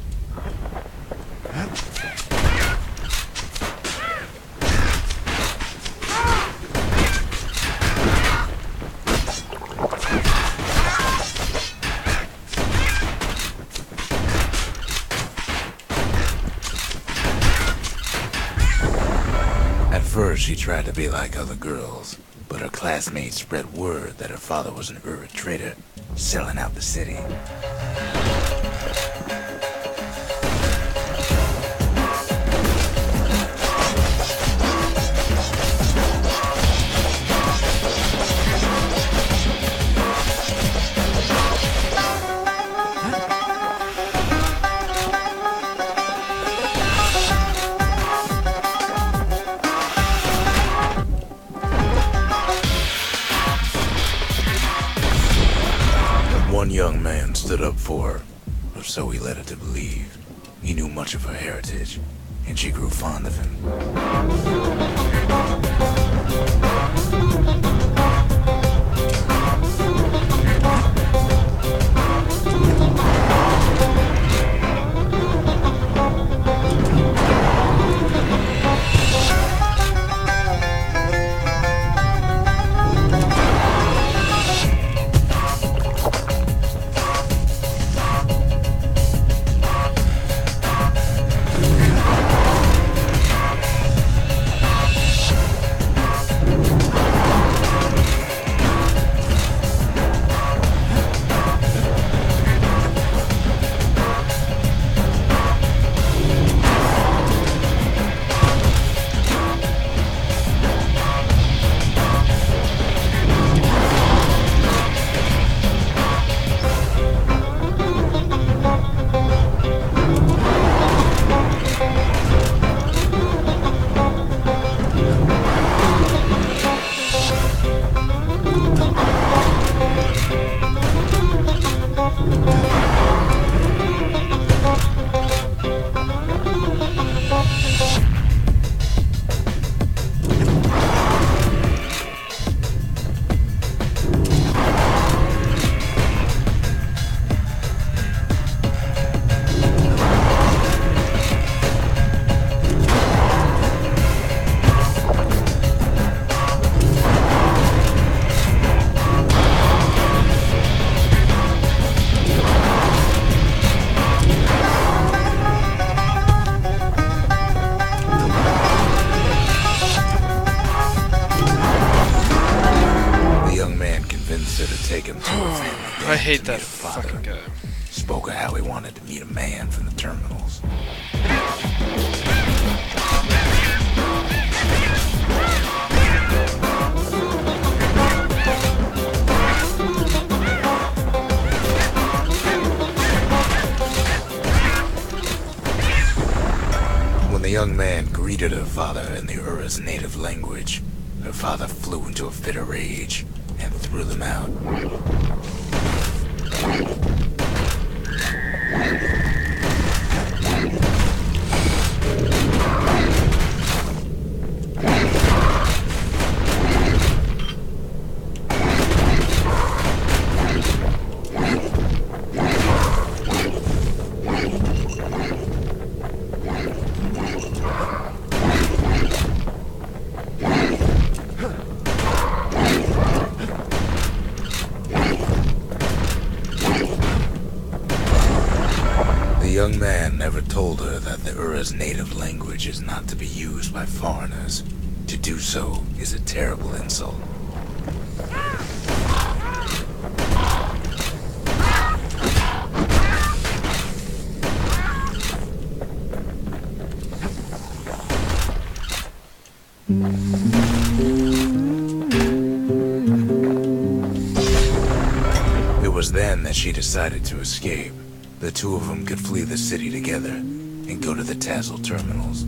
first, she tried to be like other girls, but her classmates spread word that her father was an Ura trader, selling out the city. One young man stood up for her, or so he led her to believe. He knew much of her heritage, and she grew fond of him. I hate that fucking guy. Spoke of how he wanted to meet a man from the terminals. When the young man greeted her father in the Ura's native language, her father flew into a fit of rage and threw them out. The young man never told her that the Ura's native language is not to be used by foreigners. To do so is a terrible insult. It was then that she decided to escape. The two of them could flee the city together and go to the Tassel terminals.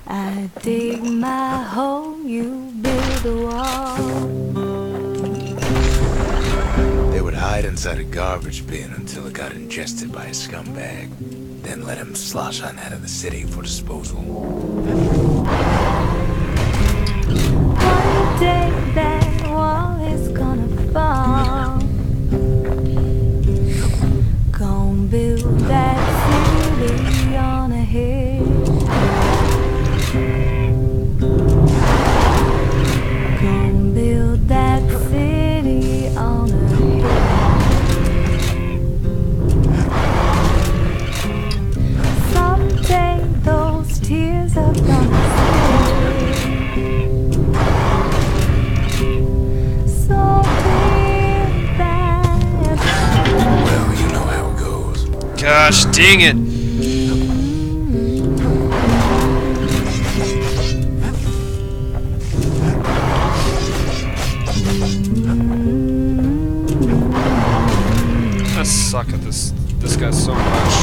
I dig my hole, you build a wall. They would hide inside a garbage bin until it got ingested by a scumbag. Then let him slosh on out of the city for disposal. One day that wall is gonna fall. Gonna build that city on a hill. Gonna build that city gosh, dang it! I suck at this guy so much.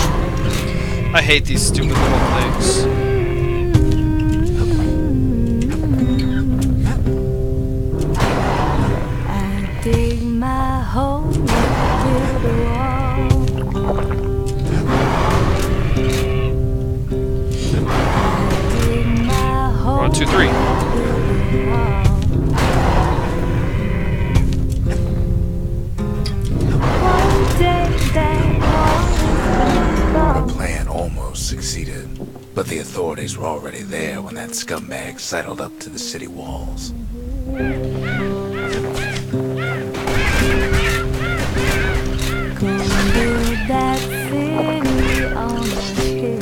I hate these stupid little things. I dig my hole to the wall. I dig my hole 1, 2, 3. to the wall. One day that wall The is plan almost succeeded, but the authorities were already there when that scumbag sidled up to the city walls. gonna build that city on a hill.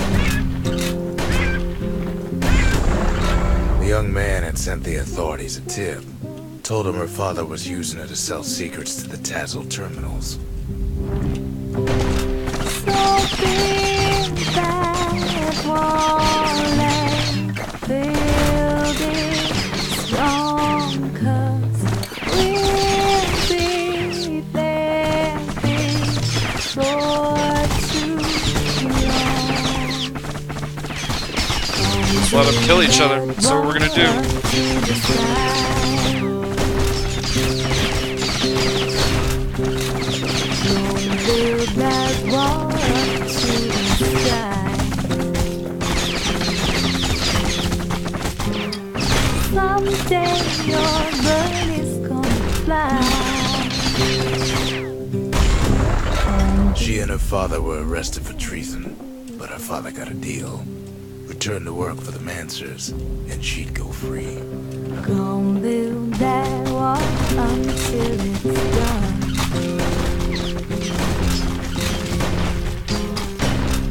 The young man had sent the authorities a tip. Told him her father was using her to sell secrets to the Tazzle terminals. So build that wall and build it strong, 'cause we'll be there before too long. Just let them kill each other. That's what we're gonna do. Build that wall up to the sky. Someday your bird is gonna fly. She and her father were arrested for treason, but her father got a deal. Returned to work for the Mansers, and she'd go free. Gonna build that wall until it's done.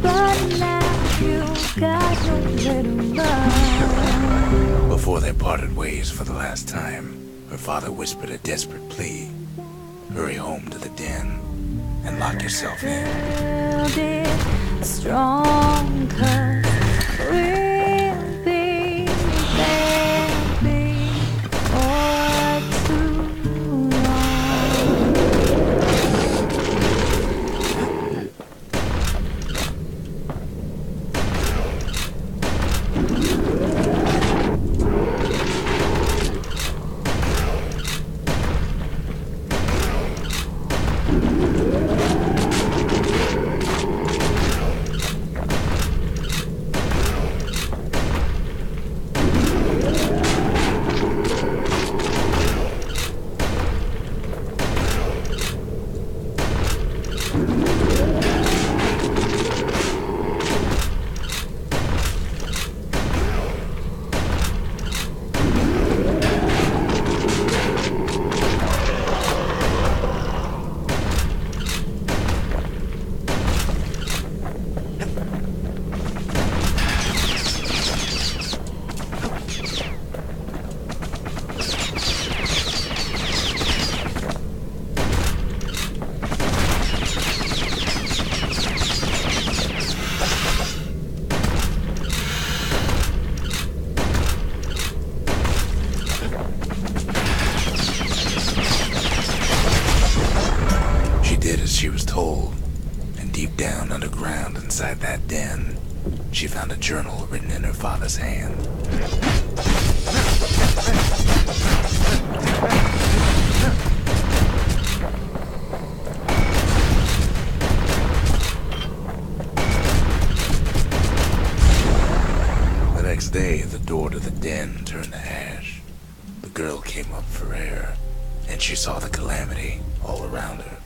But now you got nowhere to run. Before they parted ways for the last time, her father whispered a desperate plea. Hurry home to the den and lock yourself in. Build it strong, 'cause we'll be there before too long. She was told, and deep down underground inside that den, she found a journal written in her father's hand. The next day, the door to the den turned to ash. The girl came up for air, and she saw the calamity all around her.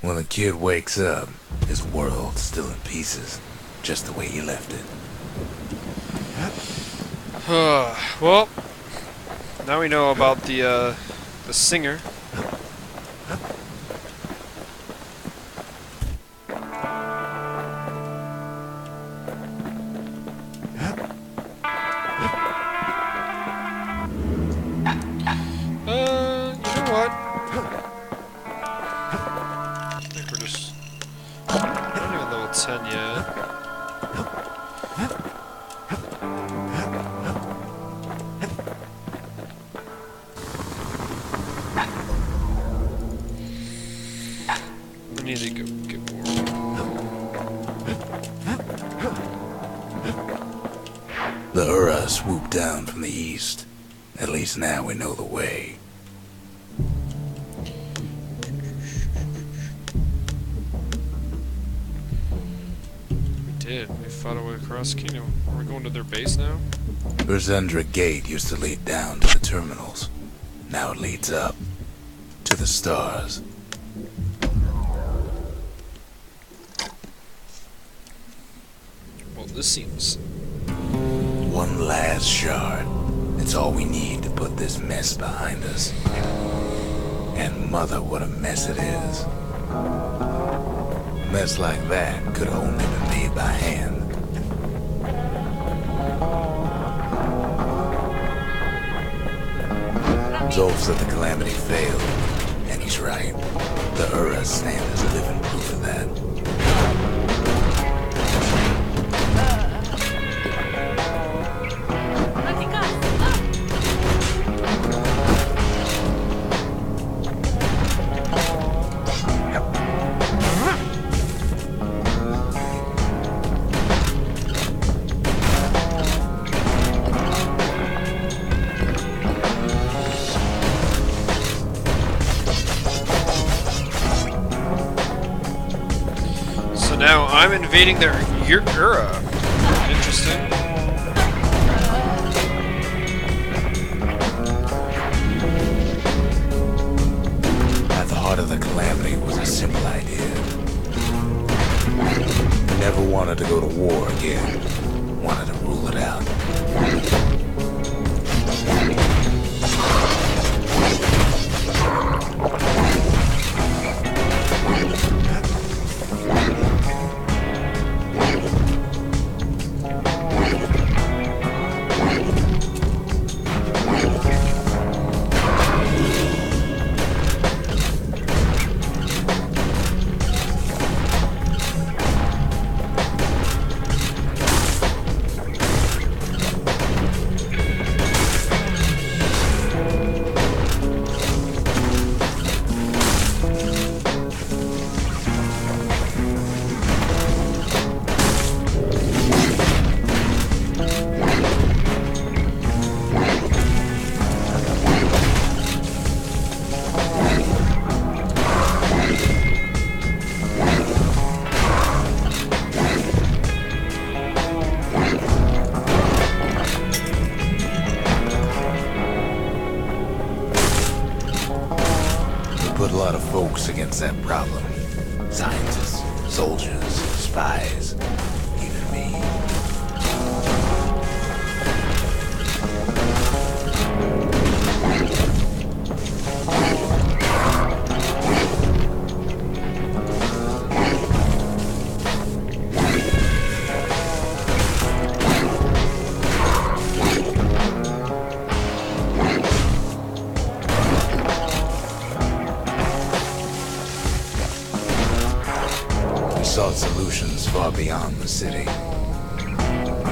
When the kid wakes up, his world's still in pieces, just the way he left it. Well, now we know about the singer. need to go get more. The Ura swooped down from the east. At least now we know the way. We did. We fought our way across the kingdom. Are we going to their base now? Verzendra Gate used to lead down to the terminals. Now it leads up to the stars. Well, this seems... One last shard. It's all we need to put this mess behind us. And mother, what a mess it is. A mess like that could have only been made by hand. Zolf said the calamity failed, and he's right. The Ura stand is living proof of that. Now I'm invading their Ura. Interesting. At the heart of the calamity was a simple idea. Never wanted to go to war again. Wanted to rule it out. Put a lot of folks against that problem. Scientists, soldiers, spies, even me. Sought solutions far beyond the city.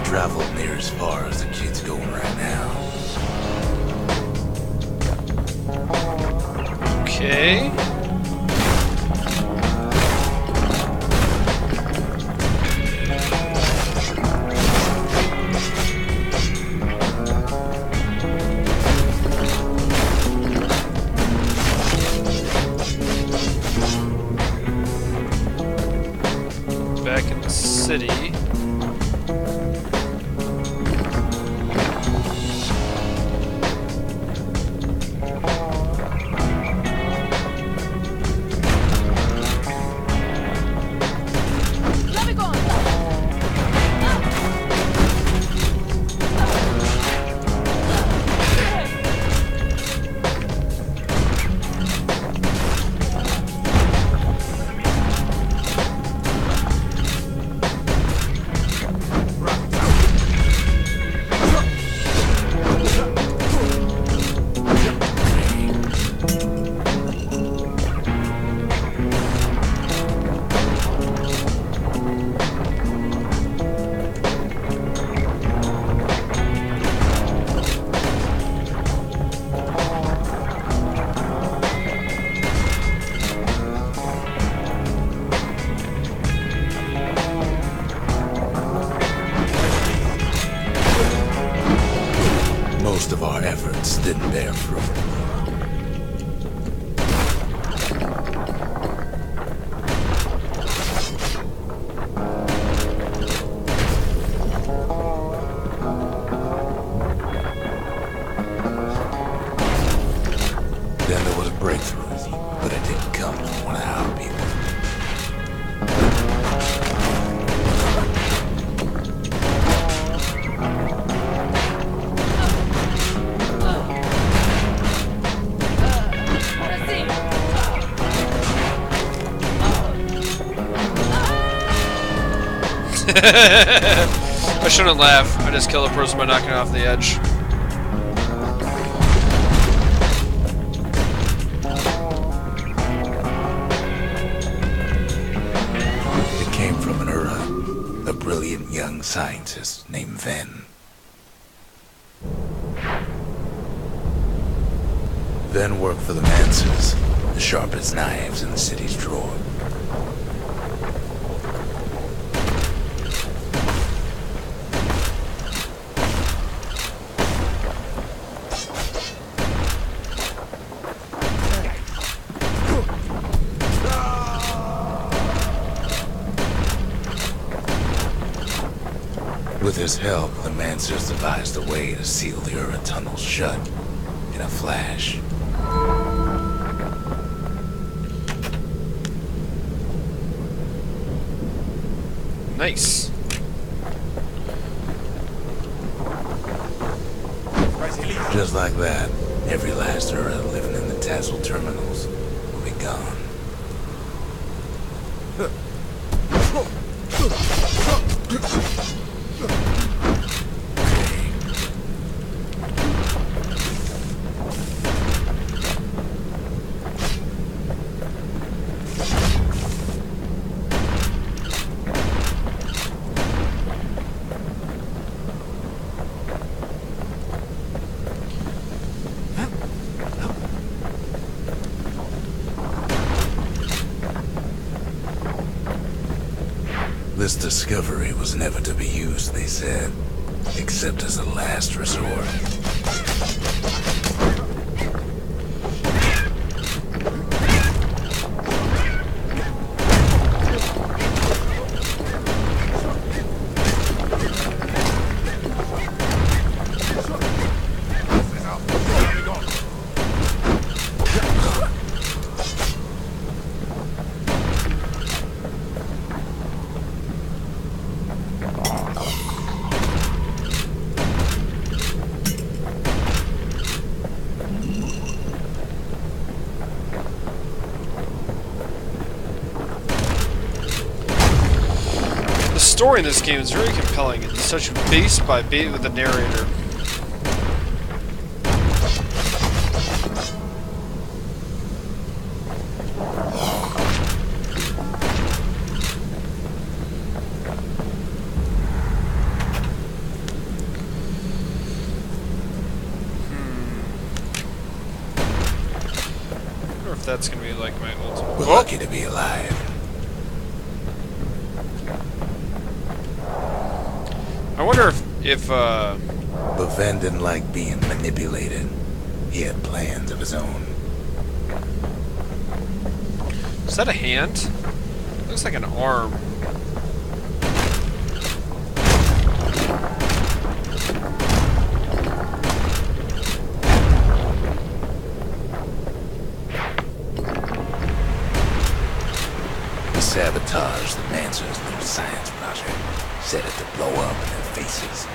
Traveled near as far as the kid's going right now. Okay. Back in the city. bear fruit. Then there was a breakthrough, but it didn't come from one of our people. I shouldn't laugh. I just killed a person by knocking it off the edge. It came from an Ura, a brilliant young scientist named Ven. Ven worked for the Mansers, the sharpest knives in the city's drawer. With his help, the Mansers devised a way to seal the Ura tunnels shut in a flash. Nice. Just like that, every last Ura living in the Tassel terminals will be gone. This discovery was never to be used, they said, except as a last resort. The story in this game is very compelling. It's such base by base with the narrator. I wonder if that's gonna be like my ultimate. We're lucky to be alive. I wonder if But Ven didn't like being manipulated. He had plans of his own. is that a hand? Looks like an arm. He sabotaged the Mancer's little science project, set it to blow up in their faces.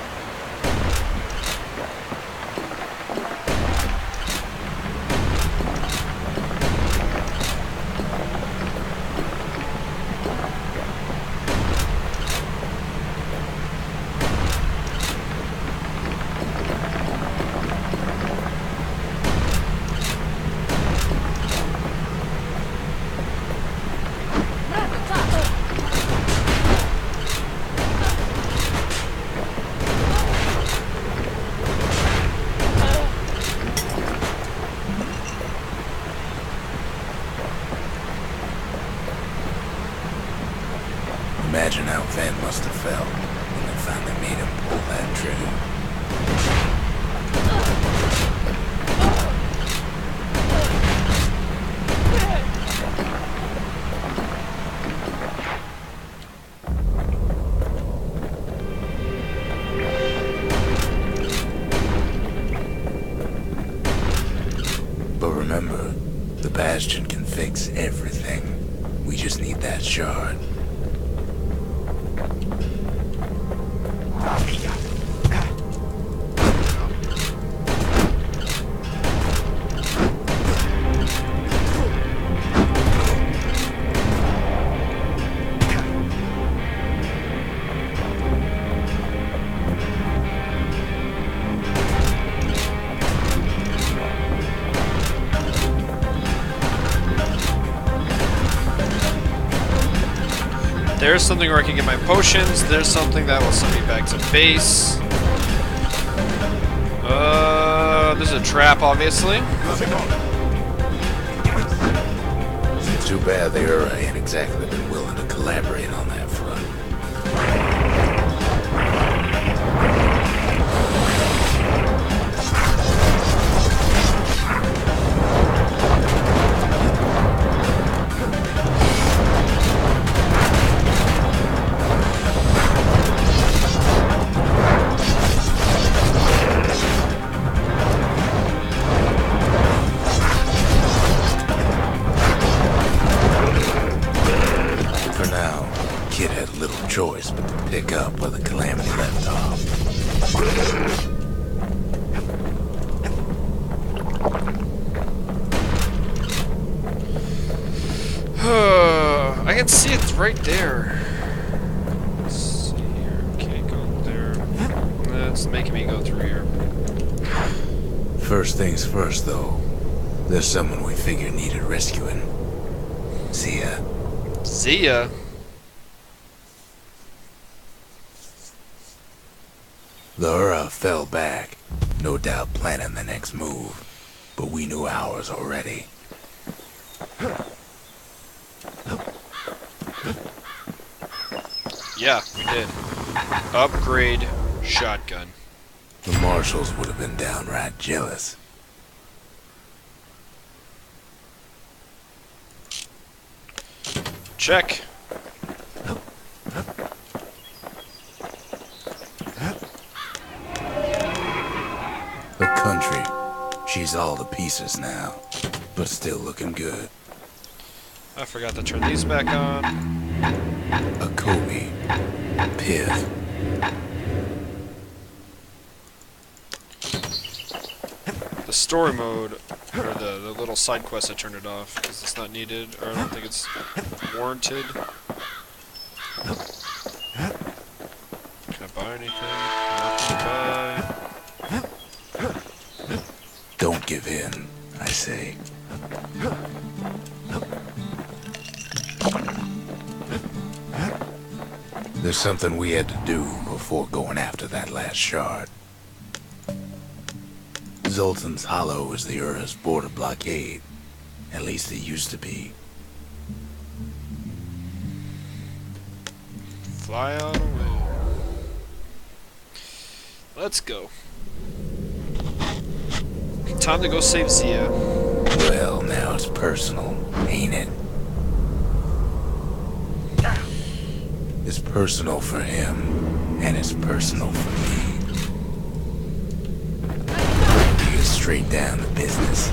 Imagine how Ven must have felt when they finally made him pull that trigger. fix everything. We just need that shard. There's something where I can get my potions. There's something that will send me back to base. There's a trap, obviously. Too bad the Ura ain't exactly been willing to collaborate on that front. Choice but to pick up where the Calamity left off. I can see it's right there. Let's see here. Can't go there. That's making me go through here. First things first, though. There's someone we figured needed rescuing. Zia. Zia? The Ura fell back, no doubt planning the next move, but we knew ours already. Yeah, we did. Upgrade shotgun. The marshals would have been downright jealous. Check. The country. She's all to pieces now, but still looking good. I forgot to turn these back on. A Kobe. Pith. The story mode, or the little side quest, I turned it off because it's not needed, or I don't think it's warranted. Can I buy anything? Nothing to buy. Don't give in, I say. There's something we had to do before going after that last shard. Zoltan's Hollow is the Ura's border blockade. At least it used to be. Fly on away. Let's go. Time to go save Zia. Well, now it's personal, ain't it? It's personal for him, and it's personal for me. To get straight down to business.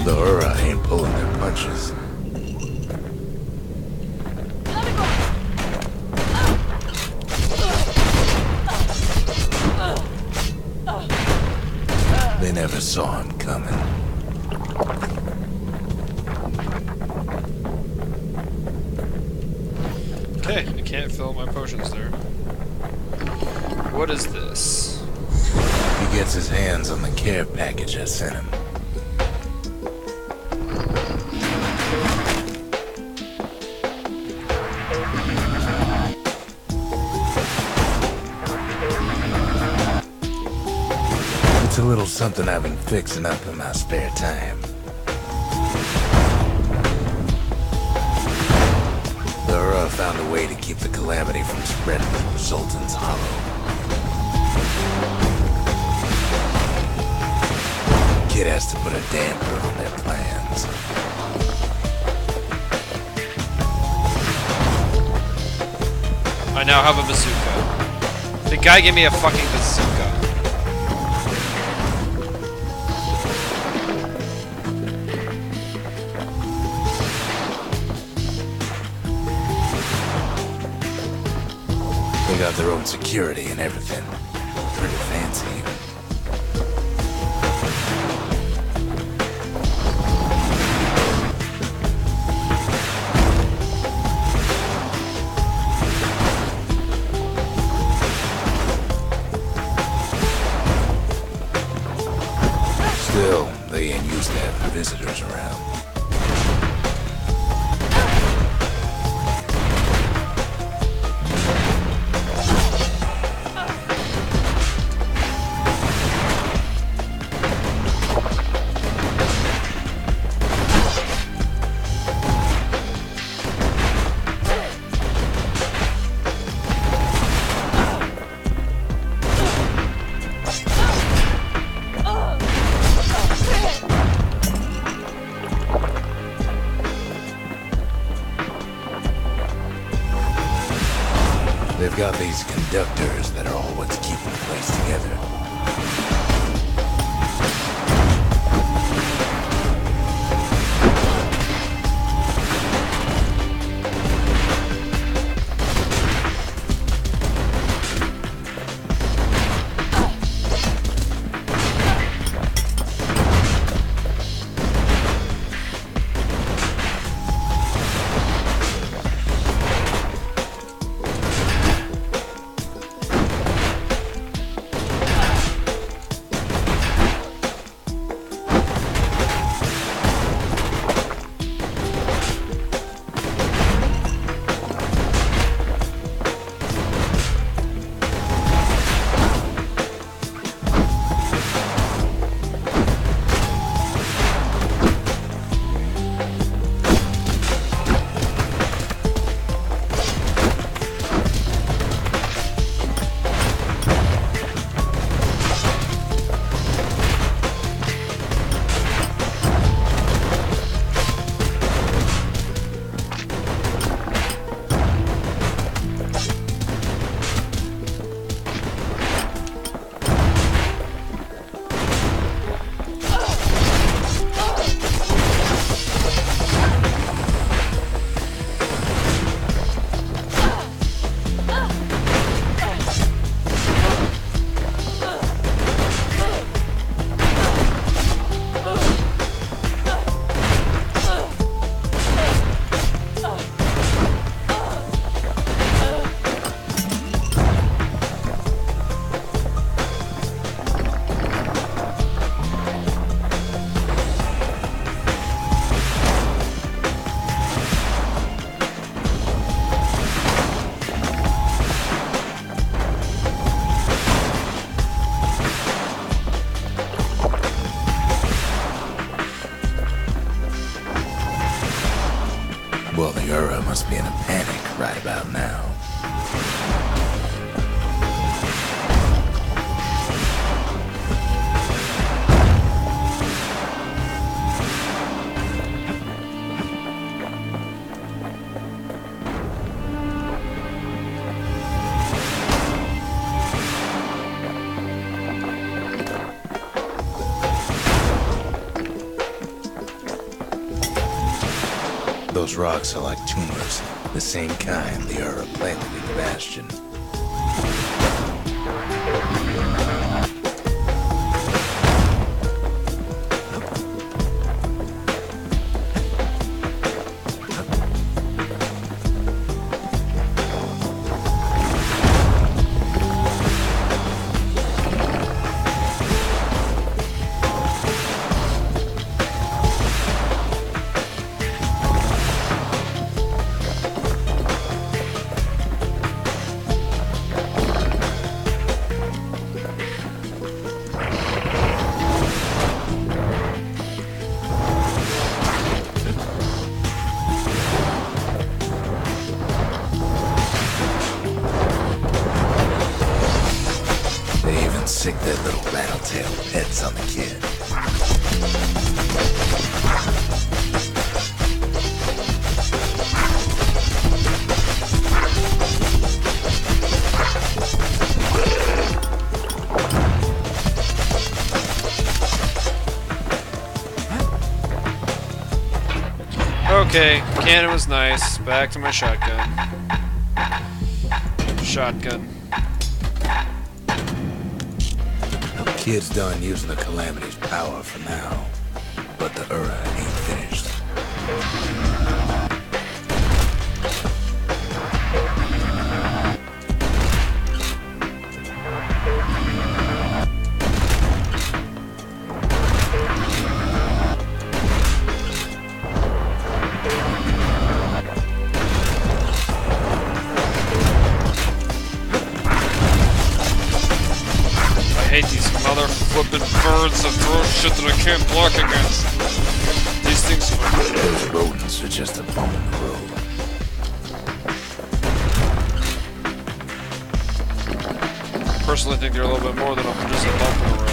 The Ura ain't pulling their punches. They never saw him coming. Okay, I can't fill my potions there. What is this? He gets his hands on the care package I sent him. It's a little something I've been fixing up in my spare time. The Ura found a way to keep the calamity from spreading through Sultan's Hollow. Kid has to put a damper on their plans. I now have a bazooka. The guy gave me a fucking bazooka. They got their own security and everything. Pretty fancy. Still, they ain't used to having visitors around. They've got these conductors that are all what's keeping the place together. Well, the Ura must be in a panic right about now. Those rocks are like tumors, the same kind the Ura planted in the Bastion. Sick their little rattletail pets on the kid. Okay, cannon was nice. Back to my shotgun. Shotgun. Kid's done using the Calamity's power for now, but the era ain't finished. I hate these mother flippin' birds that throw shit that I can't block against. These things Those rodents are just a bump in the road. I personally think they're a little bit more than just a bump in the road.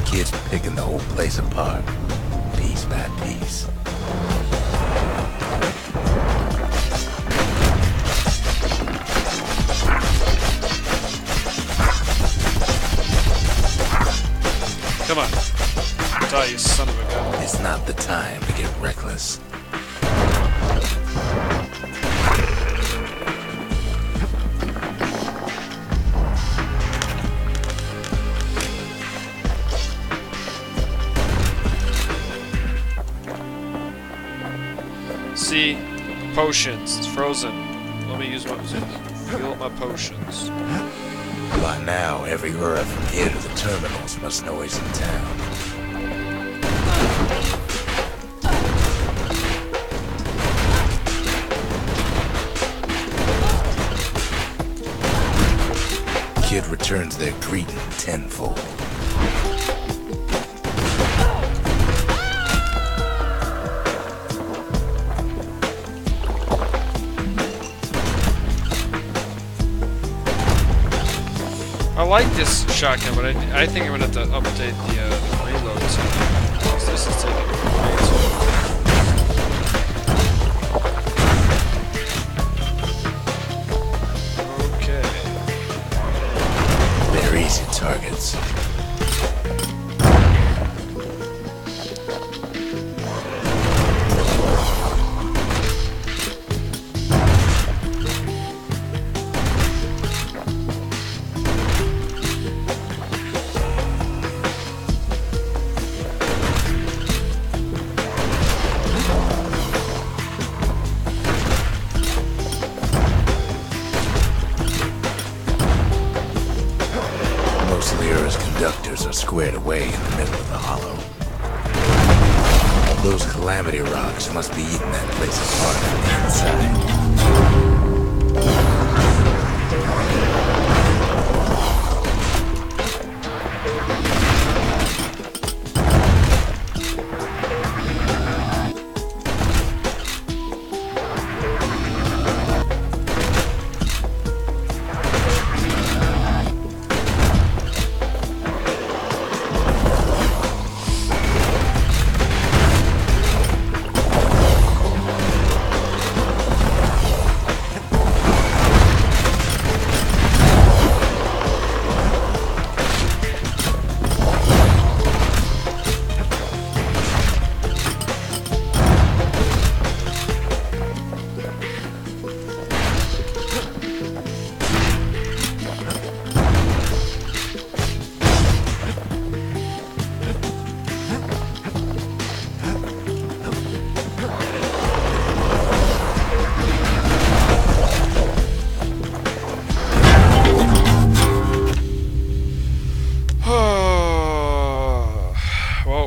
Kid's picking the whole place apart, piece by piece. Come on. Die, you son of a gun. It's not the time to get reckless. See, potions. It's frozen. Let me use my fill up my potions. By now, every Ura from here to the terminals must know he's in town. Kid returns their greeting tenfold. I like this shotgun, but I think I'm gonna have to update the reload time. 'Cause this is taking way too long. Okay. They're easy targets. Most of the Ura's conductors are squared away in the middle of the hollow. Those calamity rocks must be eating that place apart from the inside.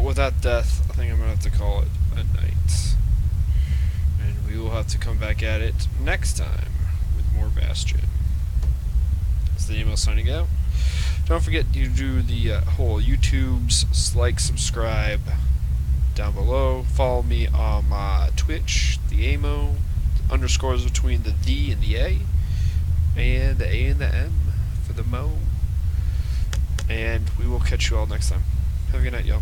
with that death, I think I'm gonna have to call it a night. And we will have to come back at it next time with more Bastion. That's the email signing out. Don't forget you do the whole YouTube's like, subscribe down below. Follow me on my Twitch, the AMO, underscores between the D and the A, and the A and the M for the Mo. And we will catch you all next time. Have a good night, y'all.